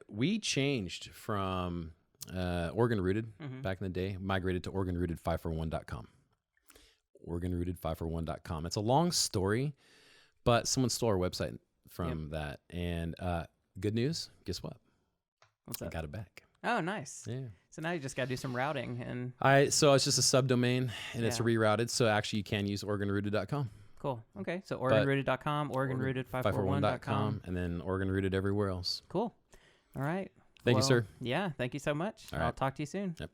we changed from OregonRooted back in the day, migrated to OregonRooted541.com. OregonRooted541.com. It's a long story, but someone stole our website from that. And good news, guess what? What's that? I got it back. Oh, nice. Yeah. So now you just got to do some routing and. So it's just a subdomain and it's rerouted. So actually you can use OregonRooted.com. Cool. Okay. So OregonRooted.com, OregonRooted541.com. And then OregonRooted everywhere else. Cool. All right. Thank you, sir. Yeah. Thank you so much. All right. I'll talk to you soon. Yep.